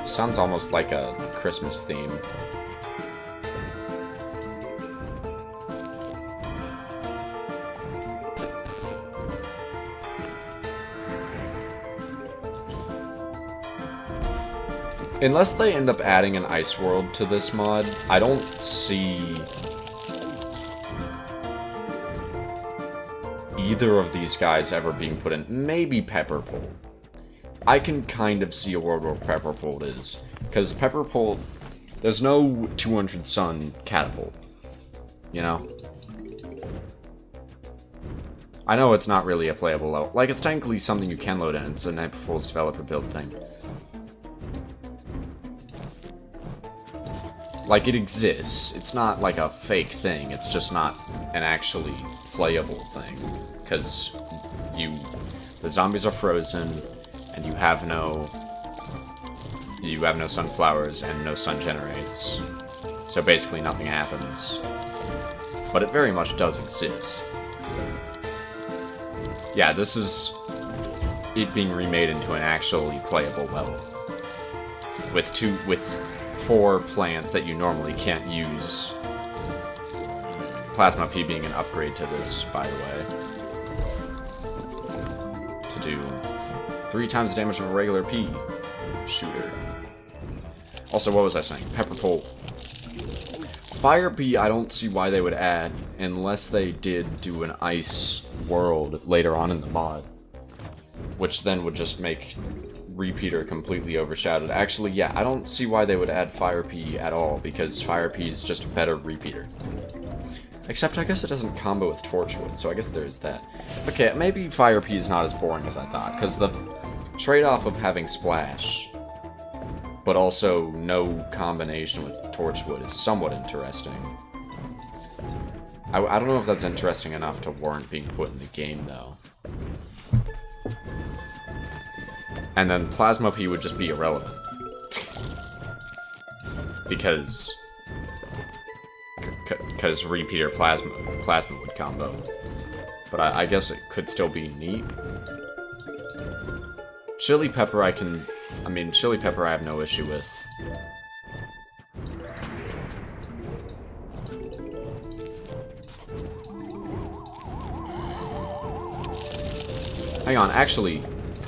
Speaker 1: Sounds almost like a Christmas theme. Unless they end up adding an ice world to this mod, I don't see either of these guys ever being put in. Maybe Pepperpole. I can kind of see a world where Pepperpole is. Because Pepperpole, there's no 200 sun catapult. You know? I know it's not really a playable level. Like, it's technically something you can load in. It's an Pepperpole's developer build thing. Like, it exists. It's not like a fake thing. It's just not an actually playable thing. Because the zombies are frozen. And you have no sunflowers and no sun generates. So basically nothing happens. But it very much does exist. Yeah, this is it being remade into an actually playable level. With 4 plants that you normally can't use. Plasma Pea being an upgrade to this, by the way. To do 3 times the damage of a regular pea shooter. Also, what was I saying? Pepper pole. Fire pea, I don't see why they would add, unless they did do an ice world later on in the mod. Which then would just make Repeater completely overshadowed. Actually, yeah, I don't see why they would add Fire Pea at all, because Fire Pea is just a better Repeater. Except I guess it doesn't combo with Torchwood, so I guess there's that. Okay, maybe Fire Pea is not as boring as I thought, because the trade-off of having Splash, but also no combination with Torchwood is somewhat interesting. I don't know if that's interesting enough to warrant being put in the game, though. And then Plasma Pea would just be irrelevant. Because Repeater Plasma would combo. But I guess it could still be neat. Chili Pepper Chili Pepper I have no issue with. Hang on, actually,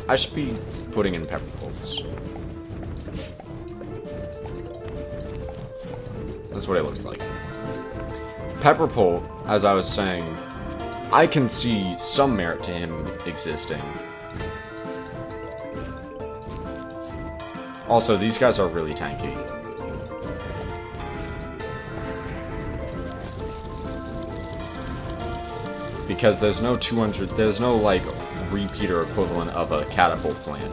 Speaker 1: I should be putting in Pepper Bolts. That's what it looks like. Pepper Pole, as I was saying, I can see some merit to him existing. Also, these guys are really tanky. Because there's no 200, there's no, like, Repeater equivalent of a catapult plant.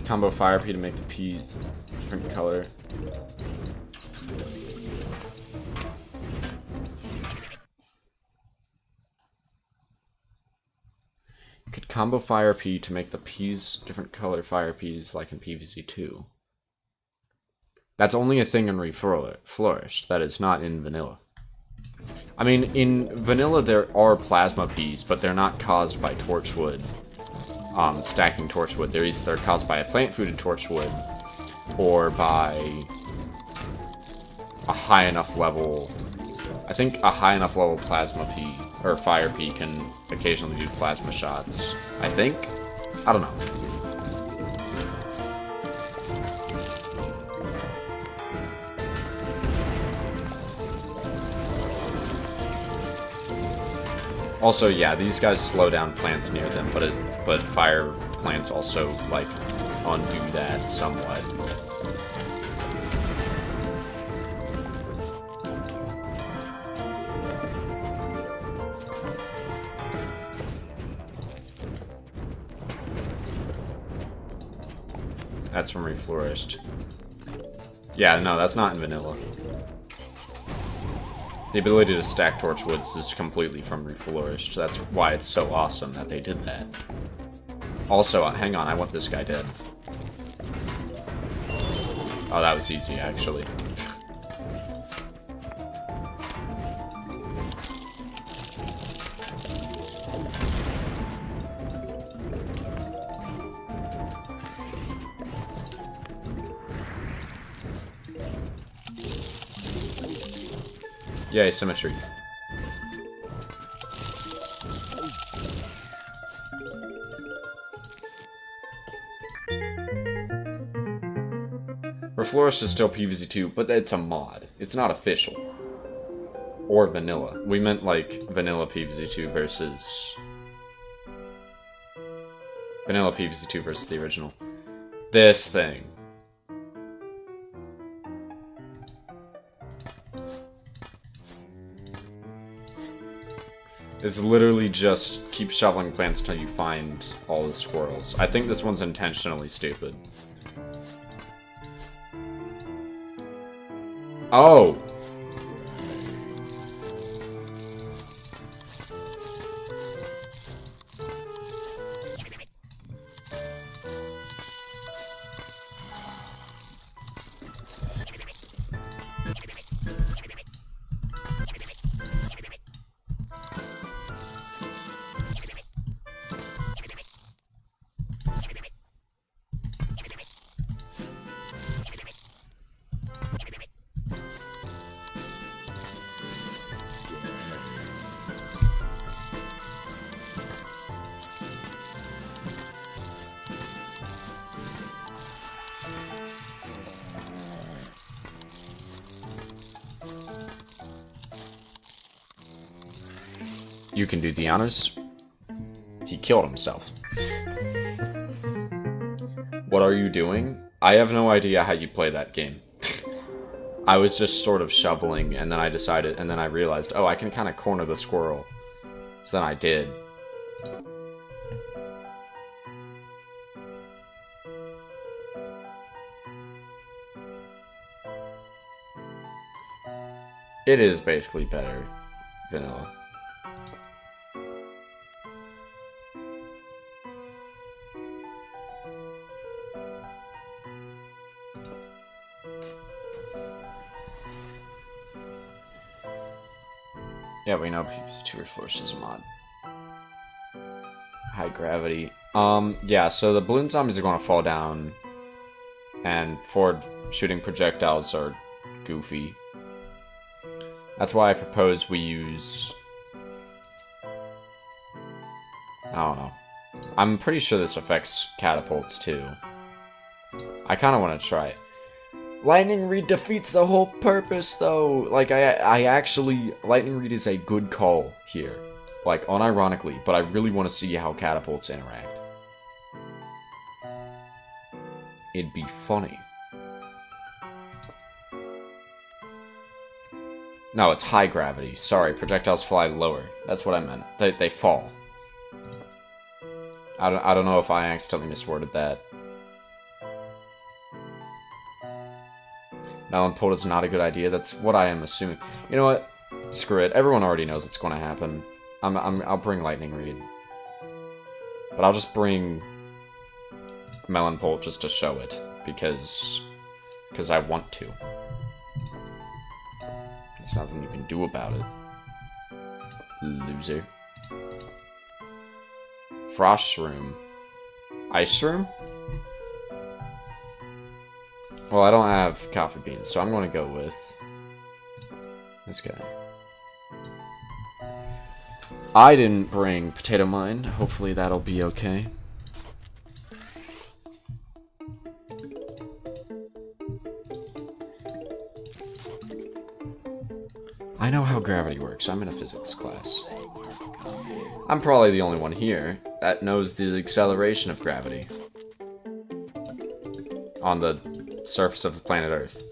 Speaker 1: Combo Fire Pea to make the peas different color. Could combo Fire Pea to make the peas different color Fire Peas like in PvZ 2. That's only a thing in Reflourished. That is not in Vanilla. I mean, in Vanilla there are Plasma Peas, but they're not caused by Torchwood. Stacking Torchwood. They're caused by a plant-fooded Torchwood, or by a high enough level. I think a high enough level Plasma Pea or Fire Pea can occasionally do plasma shots. I think. I don't know. Also, yeah, these guys slow down plants near them, but fire plants also, like, undo that somewhat. That's from Reflourished. Yeah, no, that's not in Vanilla. The ability to stack Torchwoods is completely from Reflourished. That's why it's so awesome that they did that. Also, hang on, I want this guy dead. Oh, that was easy, actually. Yay, symmetry. Reflourished is still PvZ 2, but it's a mod. It's not official. Or vanilla. We meant, like, vanilla PvZ 2 versus... vanilla PvZ 2 versus the original. This thing. It's literally just keep shoveling plants until you find all the squirrels. I think this one's intentionally stupid. Oh! You can do the honors. He killed himself. What are you doing? I have no idea how you play that game. I was just sort of shoveling, and then I decided, and then I realized, oh, I can kind of corner the squirrel. So then I did. It is basically better vanilla. Yeah, we know PvZ Force is a mod. High gravity. Yeah, so the balloon zombies are going to fall down. And forward shooting projectiles are goofy. That's why I propose we use... I don't know. I'm pretty sure this affects catapults too. I kind of want to try it. Lightning Reed defeats the whole purpose, though. Like, I actually... Lightning Reed is a good call here. Like, unironically. But I really want to see how catapults interact. It'd be funny. No, it's high gravity. Sorry, projectiles fly lower. That's what I meant. They fall. I don't know if I accidentally misworded that. Melon Pole is not a good idea. That's what I am assuming. You know what? Screw it. Everyone already knows what's going to happen. I'll bring Lightning Reed. But I'll just bring Melon Pole just to show it. Because I want to. There's nothing you can do about it. Loser. Frost Shroom. Ice Shroom? Well, I don't have coffee beans, so I'm going to go with this guy. I didn't bring Potato Mine. Hopefully that'll be okay. I know how gravity works. I'm in a physics class. I'm probably the only one here that knows the acceleration of gravity on the surface of the planet Earth.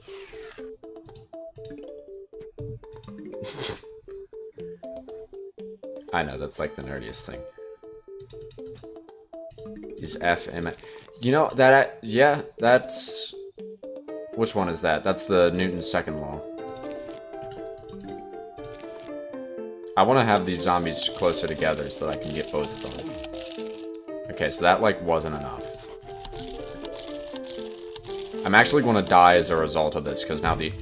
Speaker 1: I know, that's like the nerdiest thing. Is Fm... You know, that... Yeah, that's... Which one is that? That's the Newton's second law. I want to have these zombies closer together so that I can get both of them. Okay, so that, like, wasn't enough. I'm actually going to die as a result of this, because now the...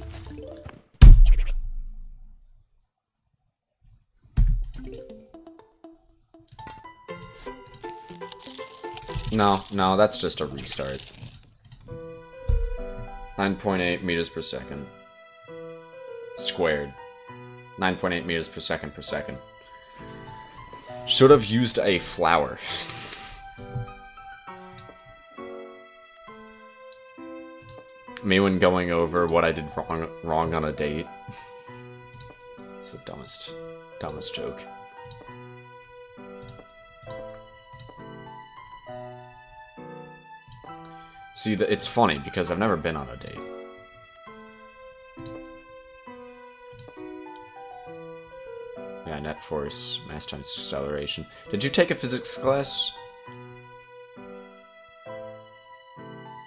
Speaker 1: No, that's just a restart. 9.8 meters per second. Squared. 9.8 meters per second per second. Should have used a flower. Me when going over what I did wrong on a date. It's the dumbest joke. See, it's funny because I've never been on a date. Yeah, net force, mass times acceleration. Did you take a physics class?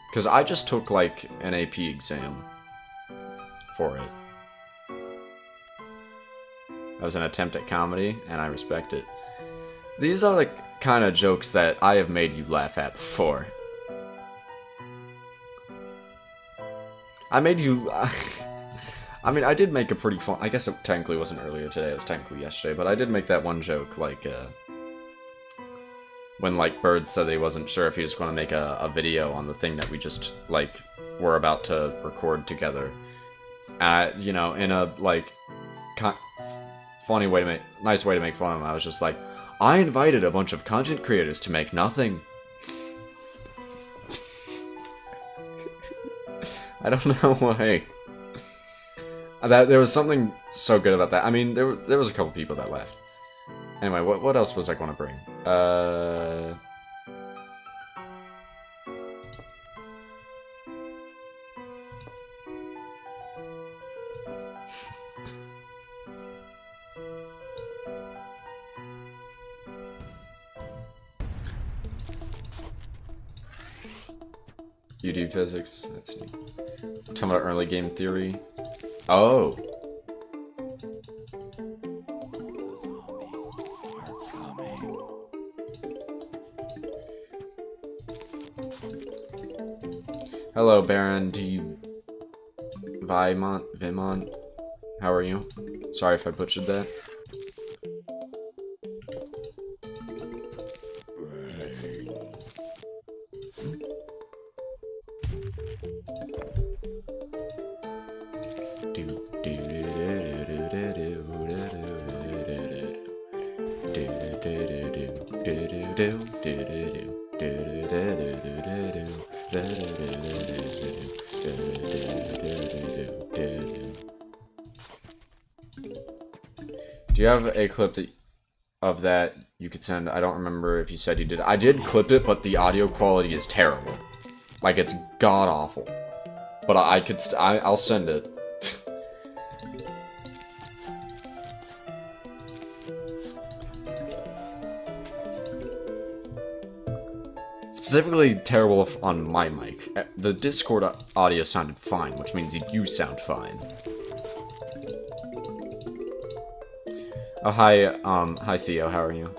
Speaker 1: Because I just took, like, an AP exam for it. That was an attempt at comedy, and I respect it. These are the kind of jokes that I have made you laugh at before. I made you... I mean, I did make a pretty fun... I guess it technically wasn't earlier today, it was technically yesterday, but I did make that one joke, like, when, like, Bird said that he wasn't sure if he was going to make a video on the thing that we just, like, were about to record together. You know, in a, like, funny way to make... nice way to make fun of him, I was just like, I invited a bunch of content creators to make nothing. I don't know why. There was something so good about that. I mean, there was a couple people that laughed. Anyway, what else was I going to bring? You do physics? That's neat. Talking about early game theory. Oh. Hello, Baron D. Vimont. How are you? Sorry if I butchered that. Do you have a clip of that you could send? I don't remember if you said you did. I did clip it, but the audio quality is terrible. Like, it's god-awful. But I'll send it. Specifically terrible on my mic. The Discord audio sounded fine, which means you sound fine. Oh, hi Theo, how are you?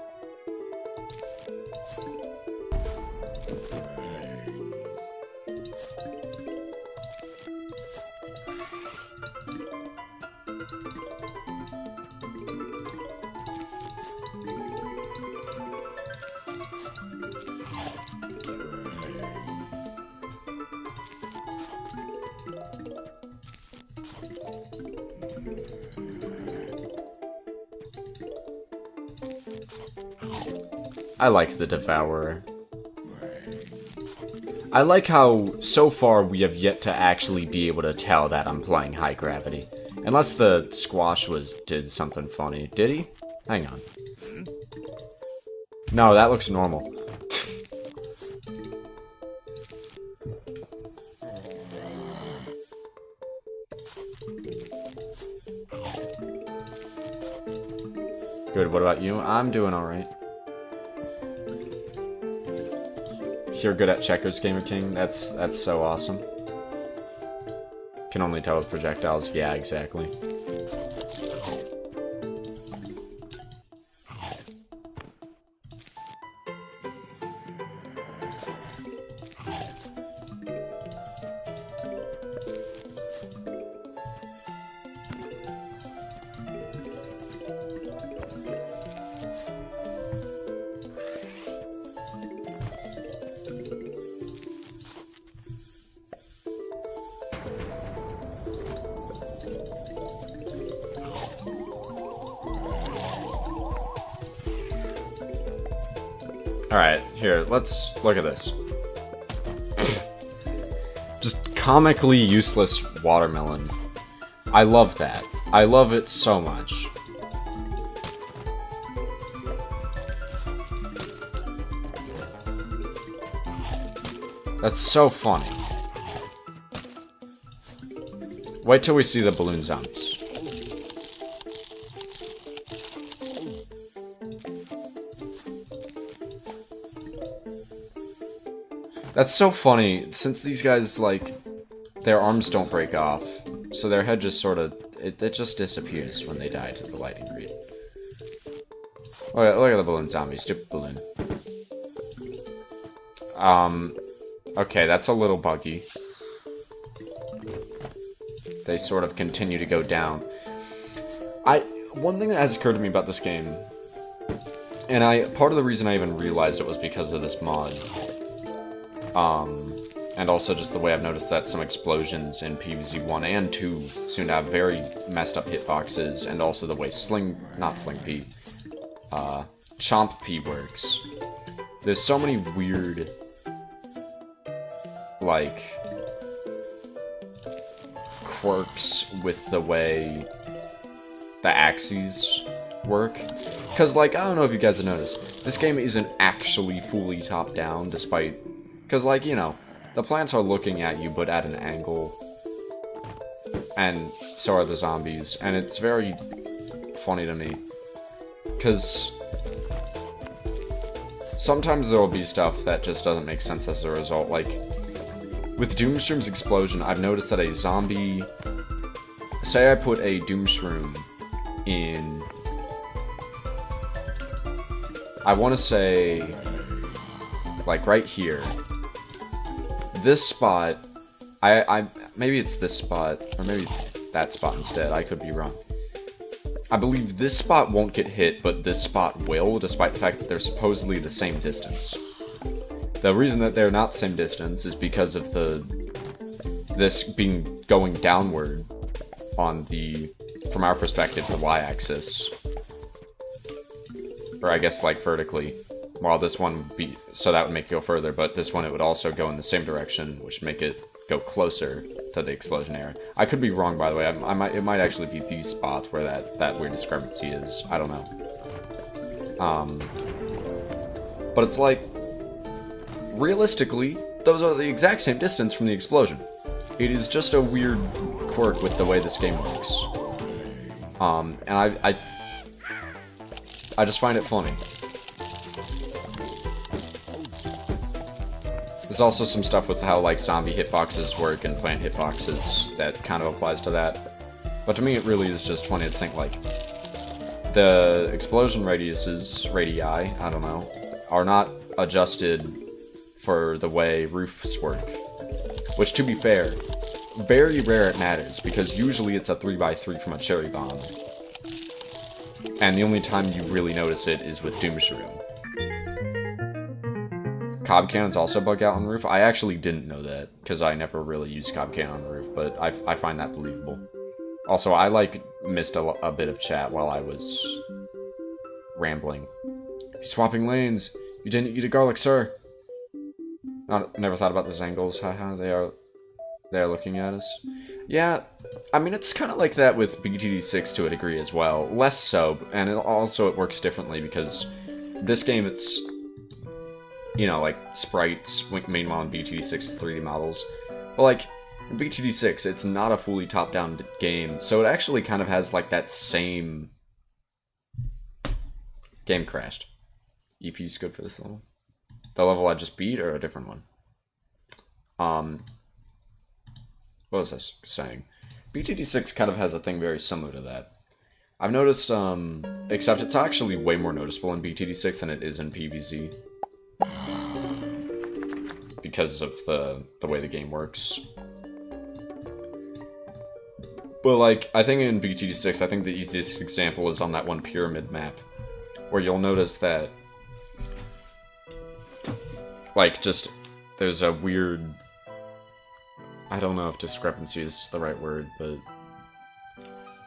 Speaker 1: I like the Devourer. I like how, so far, we have yet to actually be able to tell that I'm playing High Gravity. Unless the Squash did something funny. Did he? Hang on. No, that looks normal. Good, what about you? I'm doing alright. You're good at checkers, Gamer King? That's so awesome. Can only tell with projectiles. Yeah, exactly. Alright, here, let's look at this. Just comically useless watermelon. I love that. I love it so much. That's so funny. Wait till we see the balloon zombies. That's so funny, since these guys, like, their arms don't break off, so their head just sort of, it just disappears when they die to the lightning greed. Look at the balloon zombie, stupid balloon. Okay, that's a little buggy. They sort of continue to go down. One thing that has occurred to me about this game, and part of the reason I even realized it was because of this mod. And also just the way I've noticed that some explosions in PvZ 1 and 2 soon have very messed up hitboxes, and also the way Chomp P works. There's so many weird, like, quirks with the way the axes work. Because, like, I don't know if you guys have noticed, this game isn't actually fully top-down, despite... Because, like, you know, the plants are looking at you, but at an angle. And so are the zombies. And it's very funny to me. Because sometimes there will be stuff that just doesn't make sense as a result. Like, with Doomshroom's explosion, I've noticed that a zombie... Say I put a Doomshroom in... I want to say... like, right here. This spot... maybe it's this spot, or maybe that spot instead. I could be wrong. I believe this spot won't get hit, but this spot will, despite the fact that they're supposedly the same distance. The reason that they're not the same distance is because of this being going downward on the, from our perspective, the y-axis. Or I guess, like, vertically. While this one would be, so that would make it go further, but this one it would also go in the same direction, which would make it go closer to the explosion area. I could be wrong, by the way. It might actually be these spots where that weird discrepancy is. I don't know. But it's like, realistically, those are the exact same distance from the explosion. It is just a weird quirk with the way this game works. And I just find it funny. There's also some stuff with how, like, zombie hitboxes work and plant hitboxes that kind of applies to that. But to me, it really is just funny to think, like, the explosion radii, I don't know, are not adjusted for the way roofs work. Which, to be fair, very rare it matters, because usually it's a 3x3 from a cherry bomb. And the only time you really notice it is with Doomshroom. Cob cannons also bug out on the roof. I actually didn't know that, because I never really used Cob cannon on the roof, but I find that believable. Also, I, like, missed a bit of chat while I was rambling. He's swapping lanes! You didn't eat a garlic, sir! Never thought about those angles. Haha, they are looking at us. Yeah, I mean, it's kind of like that with BTD6 to a degree as well. Less so, and it works differently, because this game, it's... you know, like, sprites, meanwhile in BTD6 3D models. But, like, in BTD6, it's not a fully top-down game, so it actually kind of has, like, that same... Game crashed. EP's good for this level. The level I just beat, or a different one? What was I saying? BTD6 kind of has a thing very similar to that. I've noticed, except it's actually way more noticeable in BTD6 than it is in PvZ. Because of the way the game works. But, like, I think in BTD6, I think the easiest example is on that one pyramid map, where you'll notice that, like, just, there's a weird, I don't know if discrepancy is the right word, but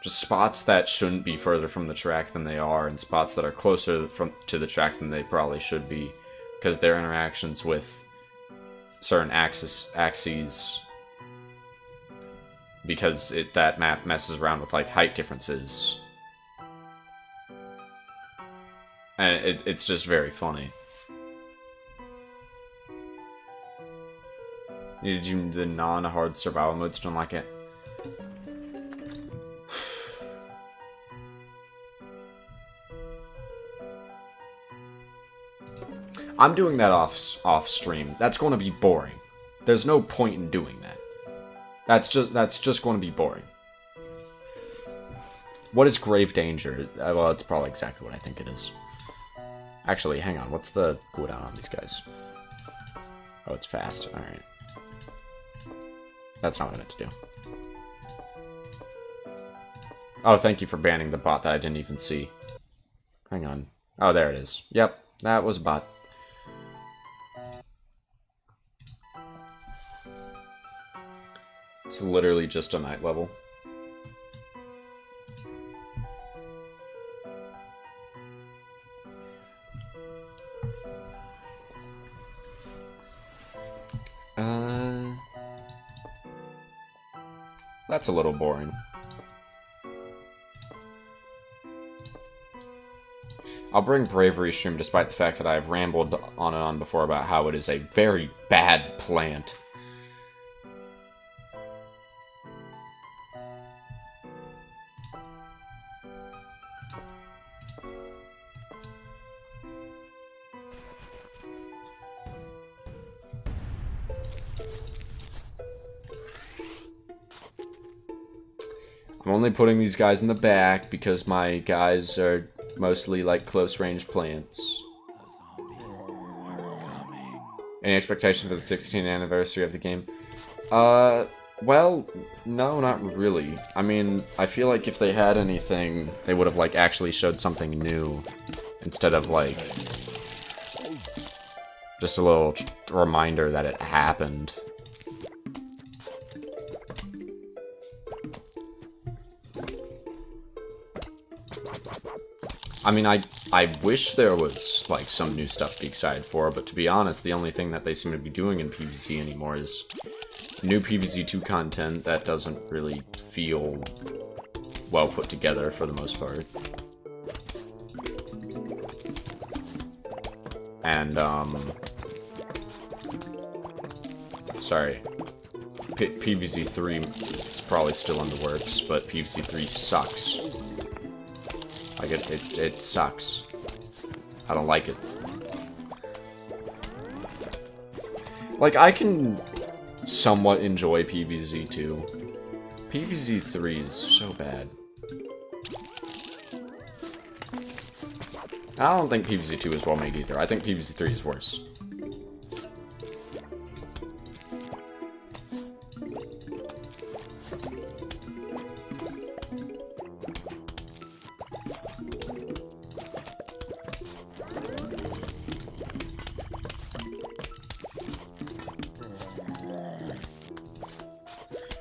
Speaker 1: just spots that shouldn't be further from the track than they are, and spots that are closer to the track than they probably should be, because their interactions with certain axes, because that map messes around with, like, height differences. And it's just very funny. Did you the non-hard survival modes don't like it? I'm doing that off stream. That's going to be boring. There's no point in doing that. That's just going to be boring. What is grave danger? Well, it's probably exactly what I think it is. Actually, hang on. What's the cooldown on these guys? Oh, it's fast. All right. That's not what I meant to do. Oh, thank you for banning the bot that I didn't even see. Hang on. Oh, there it is. Yep, that was a bot. It's literally just a night level. That's a little boring. I'll bring Bravery Shroom despite the fact that I've rambled on and on before about how it is a very bad plant. I'm only putting these guys in the back because my guys are mostly like close-range plants. Any expectation for the 16th anniversary of the game? Well, no, not really. I mean, I feel like if they had anything, they would have like actually showed something new instead of like just a little reminder that it happened. I mean, I wish there was, like, some new stuff to be excited for, but to be honest, the only thing that they seem to be doing in PvZ anymore is new PvZ 2 content that doesn't really feel well put together for the most part. And, sorry. PvZ 3 is probably still in the works, but PvZ 3 sucks. Like, it sucks. I don't like it. Like, I can somewhat enjoy PvZ 2. PvZ 3 is so bad. I don't think PvZ 2 is well made either. I think PvZ 3 is worse.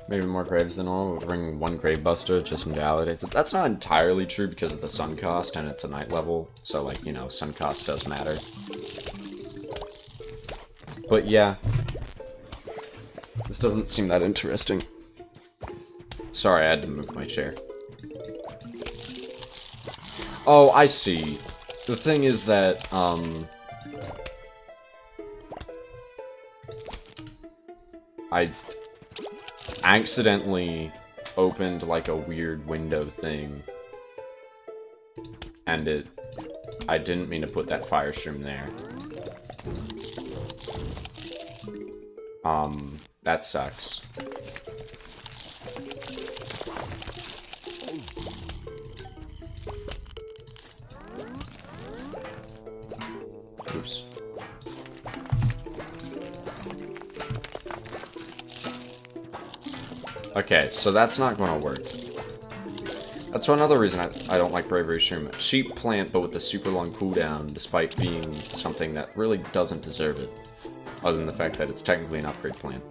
Speaker 1: Maybe more graves than normal. We'll bring one grave buster just invalidates it. That's not entirely true because of the sun cost and it's a night level. So, like, you know, sun cost does matter. But yeah. This doesn't seem that interesting. Sorry, I had to move my chair. Oh, I see. The thing is that, I accidentally opened like a weird window thing, and I didn't mean to put that fire shroom there. That sucks. Oops. Okay, so that's not going to work. That's another reason I don't like Bravery Shroom. Cheap plant, but with a super long cooldown, despite being something that really doesn't deserve it. Other than the fact that it's technically an upgrade plant.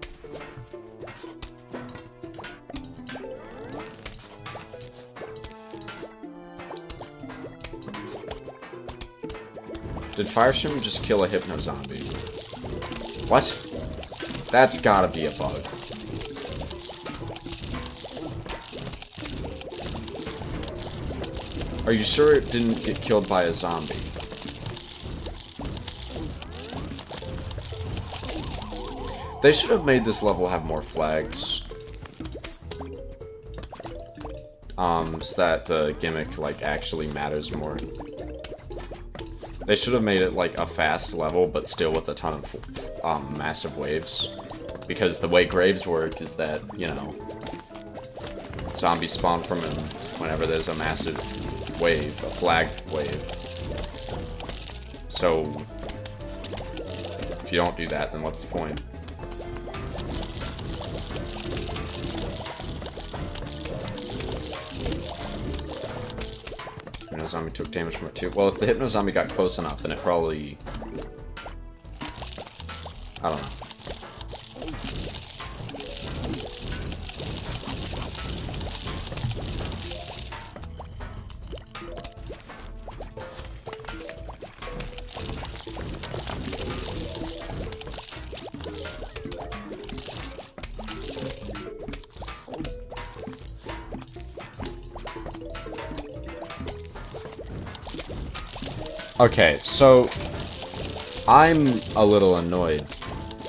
Speaker 1: Did Fire Shroom just kill a Hypno Zombie? What? That's gotta be a bug. Are you sure it didn't get killed by a zombie? They should have made this level have more flags. So that the gimmick, like, actually matters more. They should have made it, like, a fast level, but still with a ton of, massive waves. Because the way graves work is that, you know, zombies spawn from him whenever there's a massive wave, a flagged wave. So, if you don't do that, then what's the point? Hypno Zombie took damage from it too. Well, if the Hypno Zombie got close enough, then it probably... I don't know. Okay, so I'm a little annoyed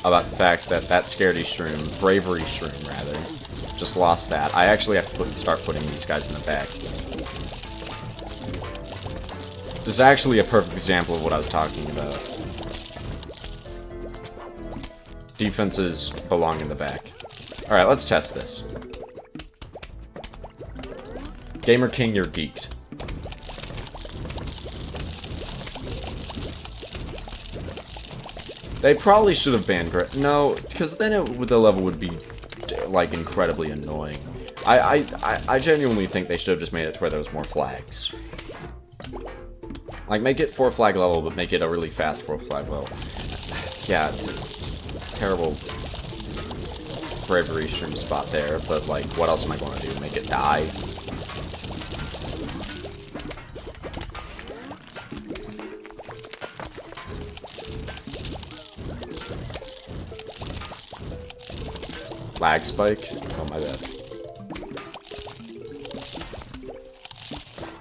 Speaker 1: about the fact that that scaredy shroom, bravery shroom rather, just lost that. I actually have to start putting these guys in the back. This is actually a perfect example of what I was talking about. Defenses belong in the back. Alright, let's test this. Gamer King, you're geeked. They probably should have banned no, because then the level would be, like, incredibly annoying. I genuinely think they should have just made it to where there was more flags. Like, make it 4-flag level, but make it a really fast 4-flag level. Yeah, terrible bravery shroom spot there, but, like, what else am I going to do? Make it die? Lag spike? Oh, my bad.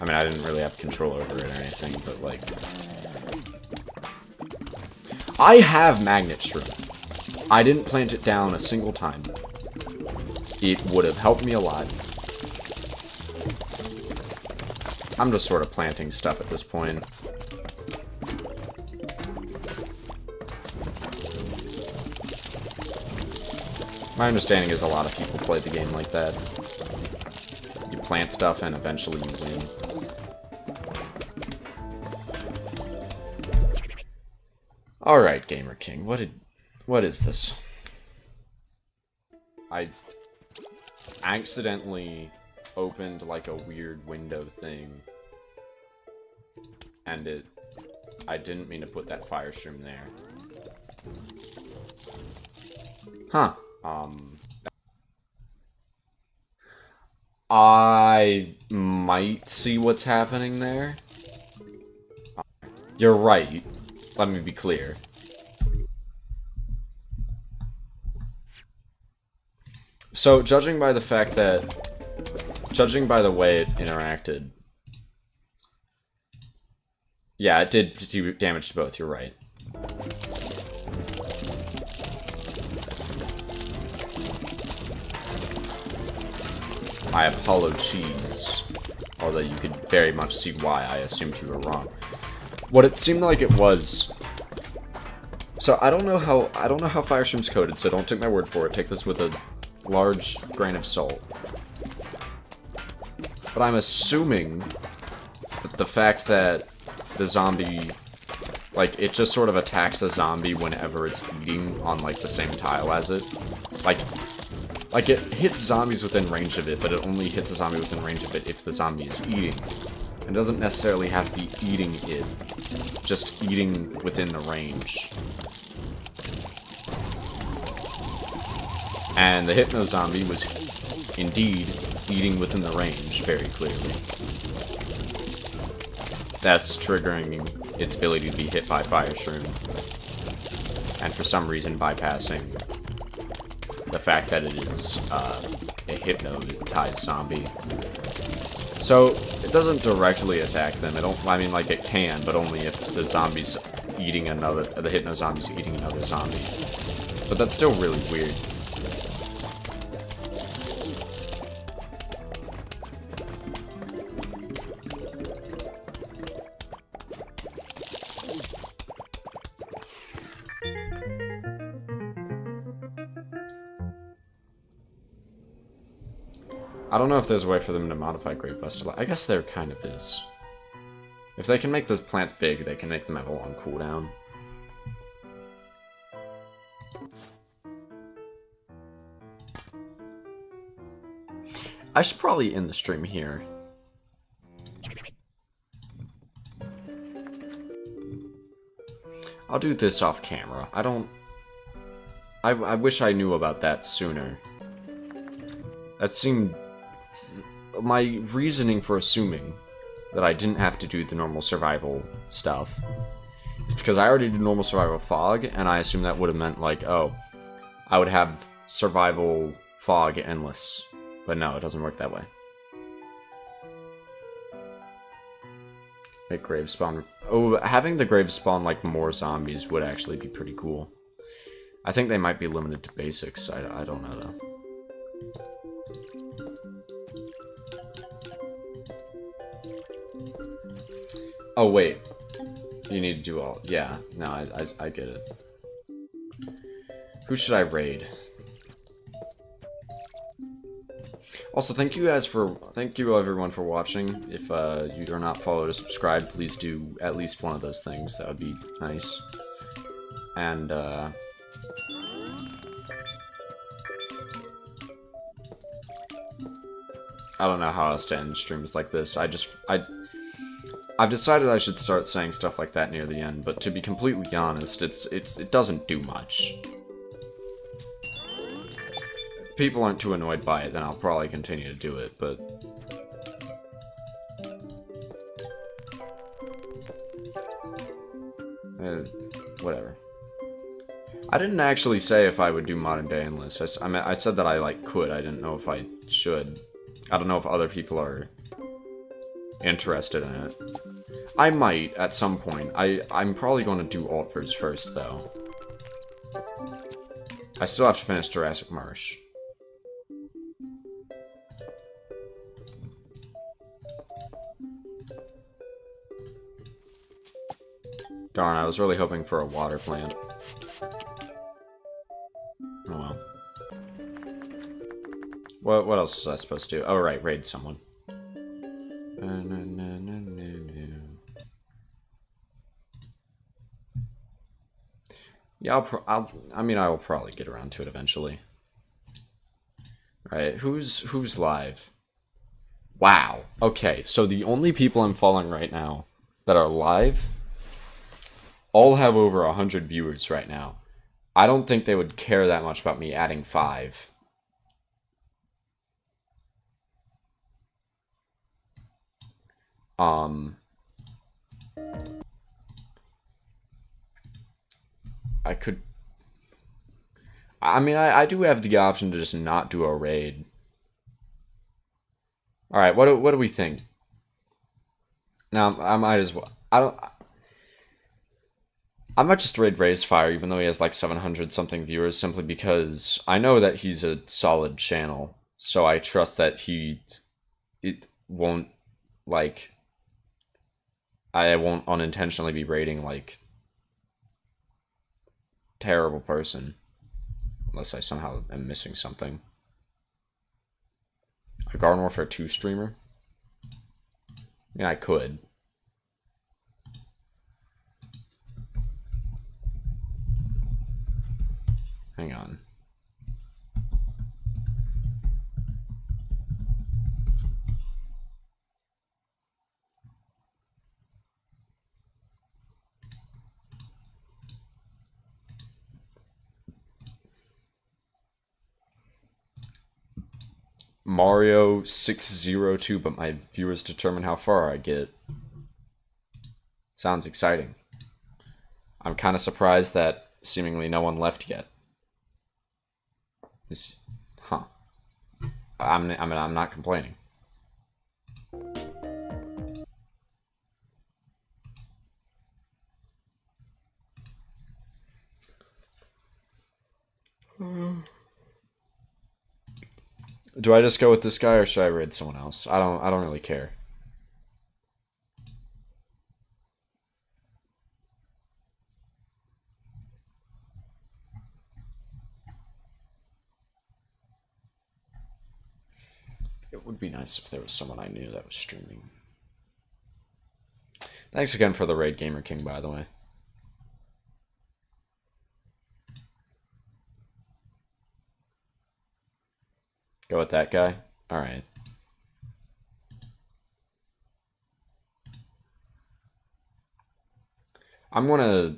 Speaker 1: I mean, I didn't really have control over it or anything, but, like... I have Magnet Shroom. I didn't plant it down a single time. It would have helped me a lot. I'm just sort of planting stuff at this point. My understanding is a lot of people play the game like that. You plant stuff and eventually you win. Alright, Gamer King, what is this? I accidentally opened like a weird window thing. And I didn't mean to put that fire shroom there. Huh. I might see what's happening there. You're right. Let me be clear. So, judging by the way it interacted, yeah, it did do damage to both, you're right. I have hollow cheese, although you could very much see why I assumed you were wrong. What it seemed like it was... So, I don't know how Fire Shroom's coded, so don't take my word for it. Take this with a large grain of salt. But I'm assuming that the fact that the zombie... Like, it just sort of attacks a zombie whenever it's eating on, like, the same tile as it. Like, it hits zombies within range of it, but it only hits a zombie within range of it if the zombie is eating. It doesn't necessarily have to be eating it, just eating within the range. And the Hypno Zombie was indeed eating within the range, very clearly. That's triggering its ability to be hit by Fire Shroom. And for some reason bypassing the fact that it is a hypnotized zombie. So, it doesn't directly attack them. I mean, like, it can, but only if the zombie's eating the hypno zombie's eating another zombie. But that's still really weird. I don't know if there's a way for them to modify Great Buster. I guess there kind of is. If they can make those plants big, they can make them have a long cooldown. I should probably end the stream here. I'll do this off camera. I wish I knew about that sooner. That seemed... My reasoning for assuming that I didn't have to do the normal survival stuff is because I already did normal survival fog, and I assumed that would have meant, like, oh, I would have survival fog endless. But no, it doesn't work that way. Make grave spawn Oh, having the graves spawn like more zombies would actually be pretty cool. I think they might be limited to basics. I don't know though. Oh wait, you need to do all. Yeah, no, I get it. Who should I raid? Also, thank you everyone for watching. If you are not followed or subscribed, please do at least one of those things. That would be nice. And I don't know how else to end streams like this. I've decided I should start saying stuff like that near the end, but to be completely honest, it doesn't do much. If people aren't too annoyed by it, then I'll probably continue to do it, but... whatever. I didn't actually say if I would do modern day endless. I said that I, like, could. I didn't know if I should. I don't know if other people are interested in it. I might, at some point. I'm probably going to do Altvers first, though. I still have to finish Jurassic Marsh. Darn, I was really hoping for a water plant. Oh well. What else was I supposed to do? Oh, right, raid someone. Yeah, I mean, I will probably get around to it eventually. Right, who's live? Wow. Okay, so the only people I'm following right now that are live all have over 100 viewers right now. I don't think they would care that much about me adding 5. I could... I mean, I do have the option to just not do a raid. Alright, what do we think? Now, I might as well... I might just raid Raisefire, even though he has like 700-something viewers, simply because I know that he's a solid channel. So I trust that it won't, like... I won't unintentionally be raiding, like... terrible person. Unless I somehow am missing something. A Garden Warfare 2 streamer? I mean, I could. Hang on. Mario 602, but my viewers determine how far I get. Sounds exciting. I'm kind of surprised that seemingly no one left yet. Huh. I'm not complaining. Do I just go with this guy or should I raid someone else? I don't really care. It would be nice if there was someone I knew that was streaming. Thanks again for the raid, Gamer King, by the way. Go with that guy? Alright. I'm gonna...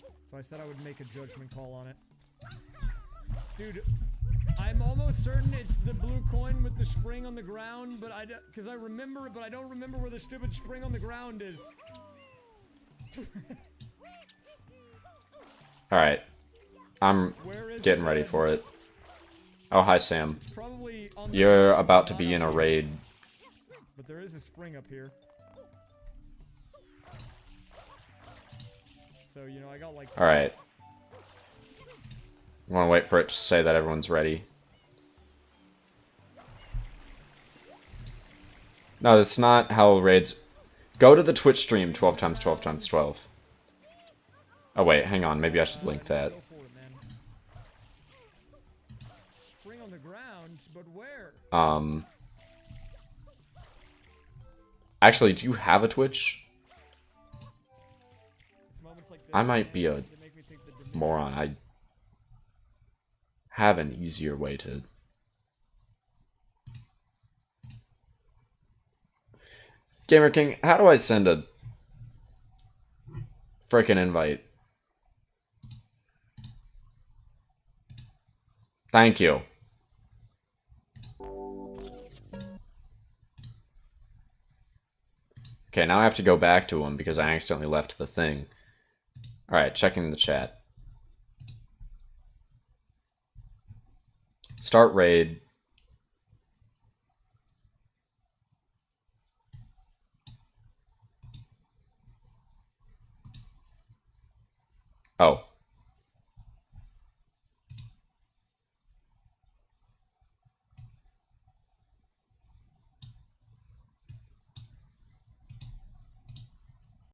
Speaker 4: If I said I would make a judgment call on it. Dude, I'm almost certain it's the blue coin with the spring on the ground, but because I remember it, but I don't remember where the stupid spring on the ground is.
Speaker 1: Alright. I'm getting ready for it. Oh, hi, Sam. You're about to be in a raid
Speaker 4: But there is a spring up here. So, you know, I got like...
Speaker 1: Alright. I want to wait for it to say that everyone's ready. No, that's not how raids... Go to the Twitch stream 12 times 12 times 12. Oh wait, hang on. Maybe I should link that.
Speaker 4: Go for it, man. Spring on the ground, but where?
Speaker 1: Actually, do you have a Twitch?
Speaker 4: It's moments like this
Speaker 1: I might be a
Speaker 4: that make me think the dimension-
Speaker 1: moron. I have an easier way to... Gamer King, how do I send a frickin' invite? Thank you. Okay, now I have to go back to him because I accidentally left the thing. Alright, checking the chat. Start raid. Oh.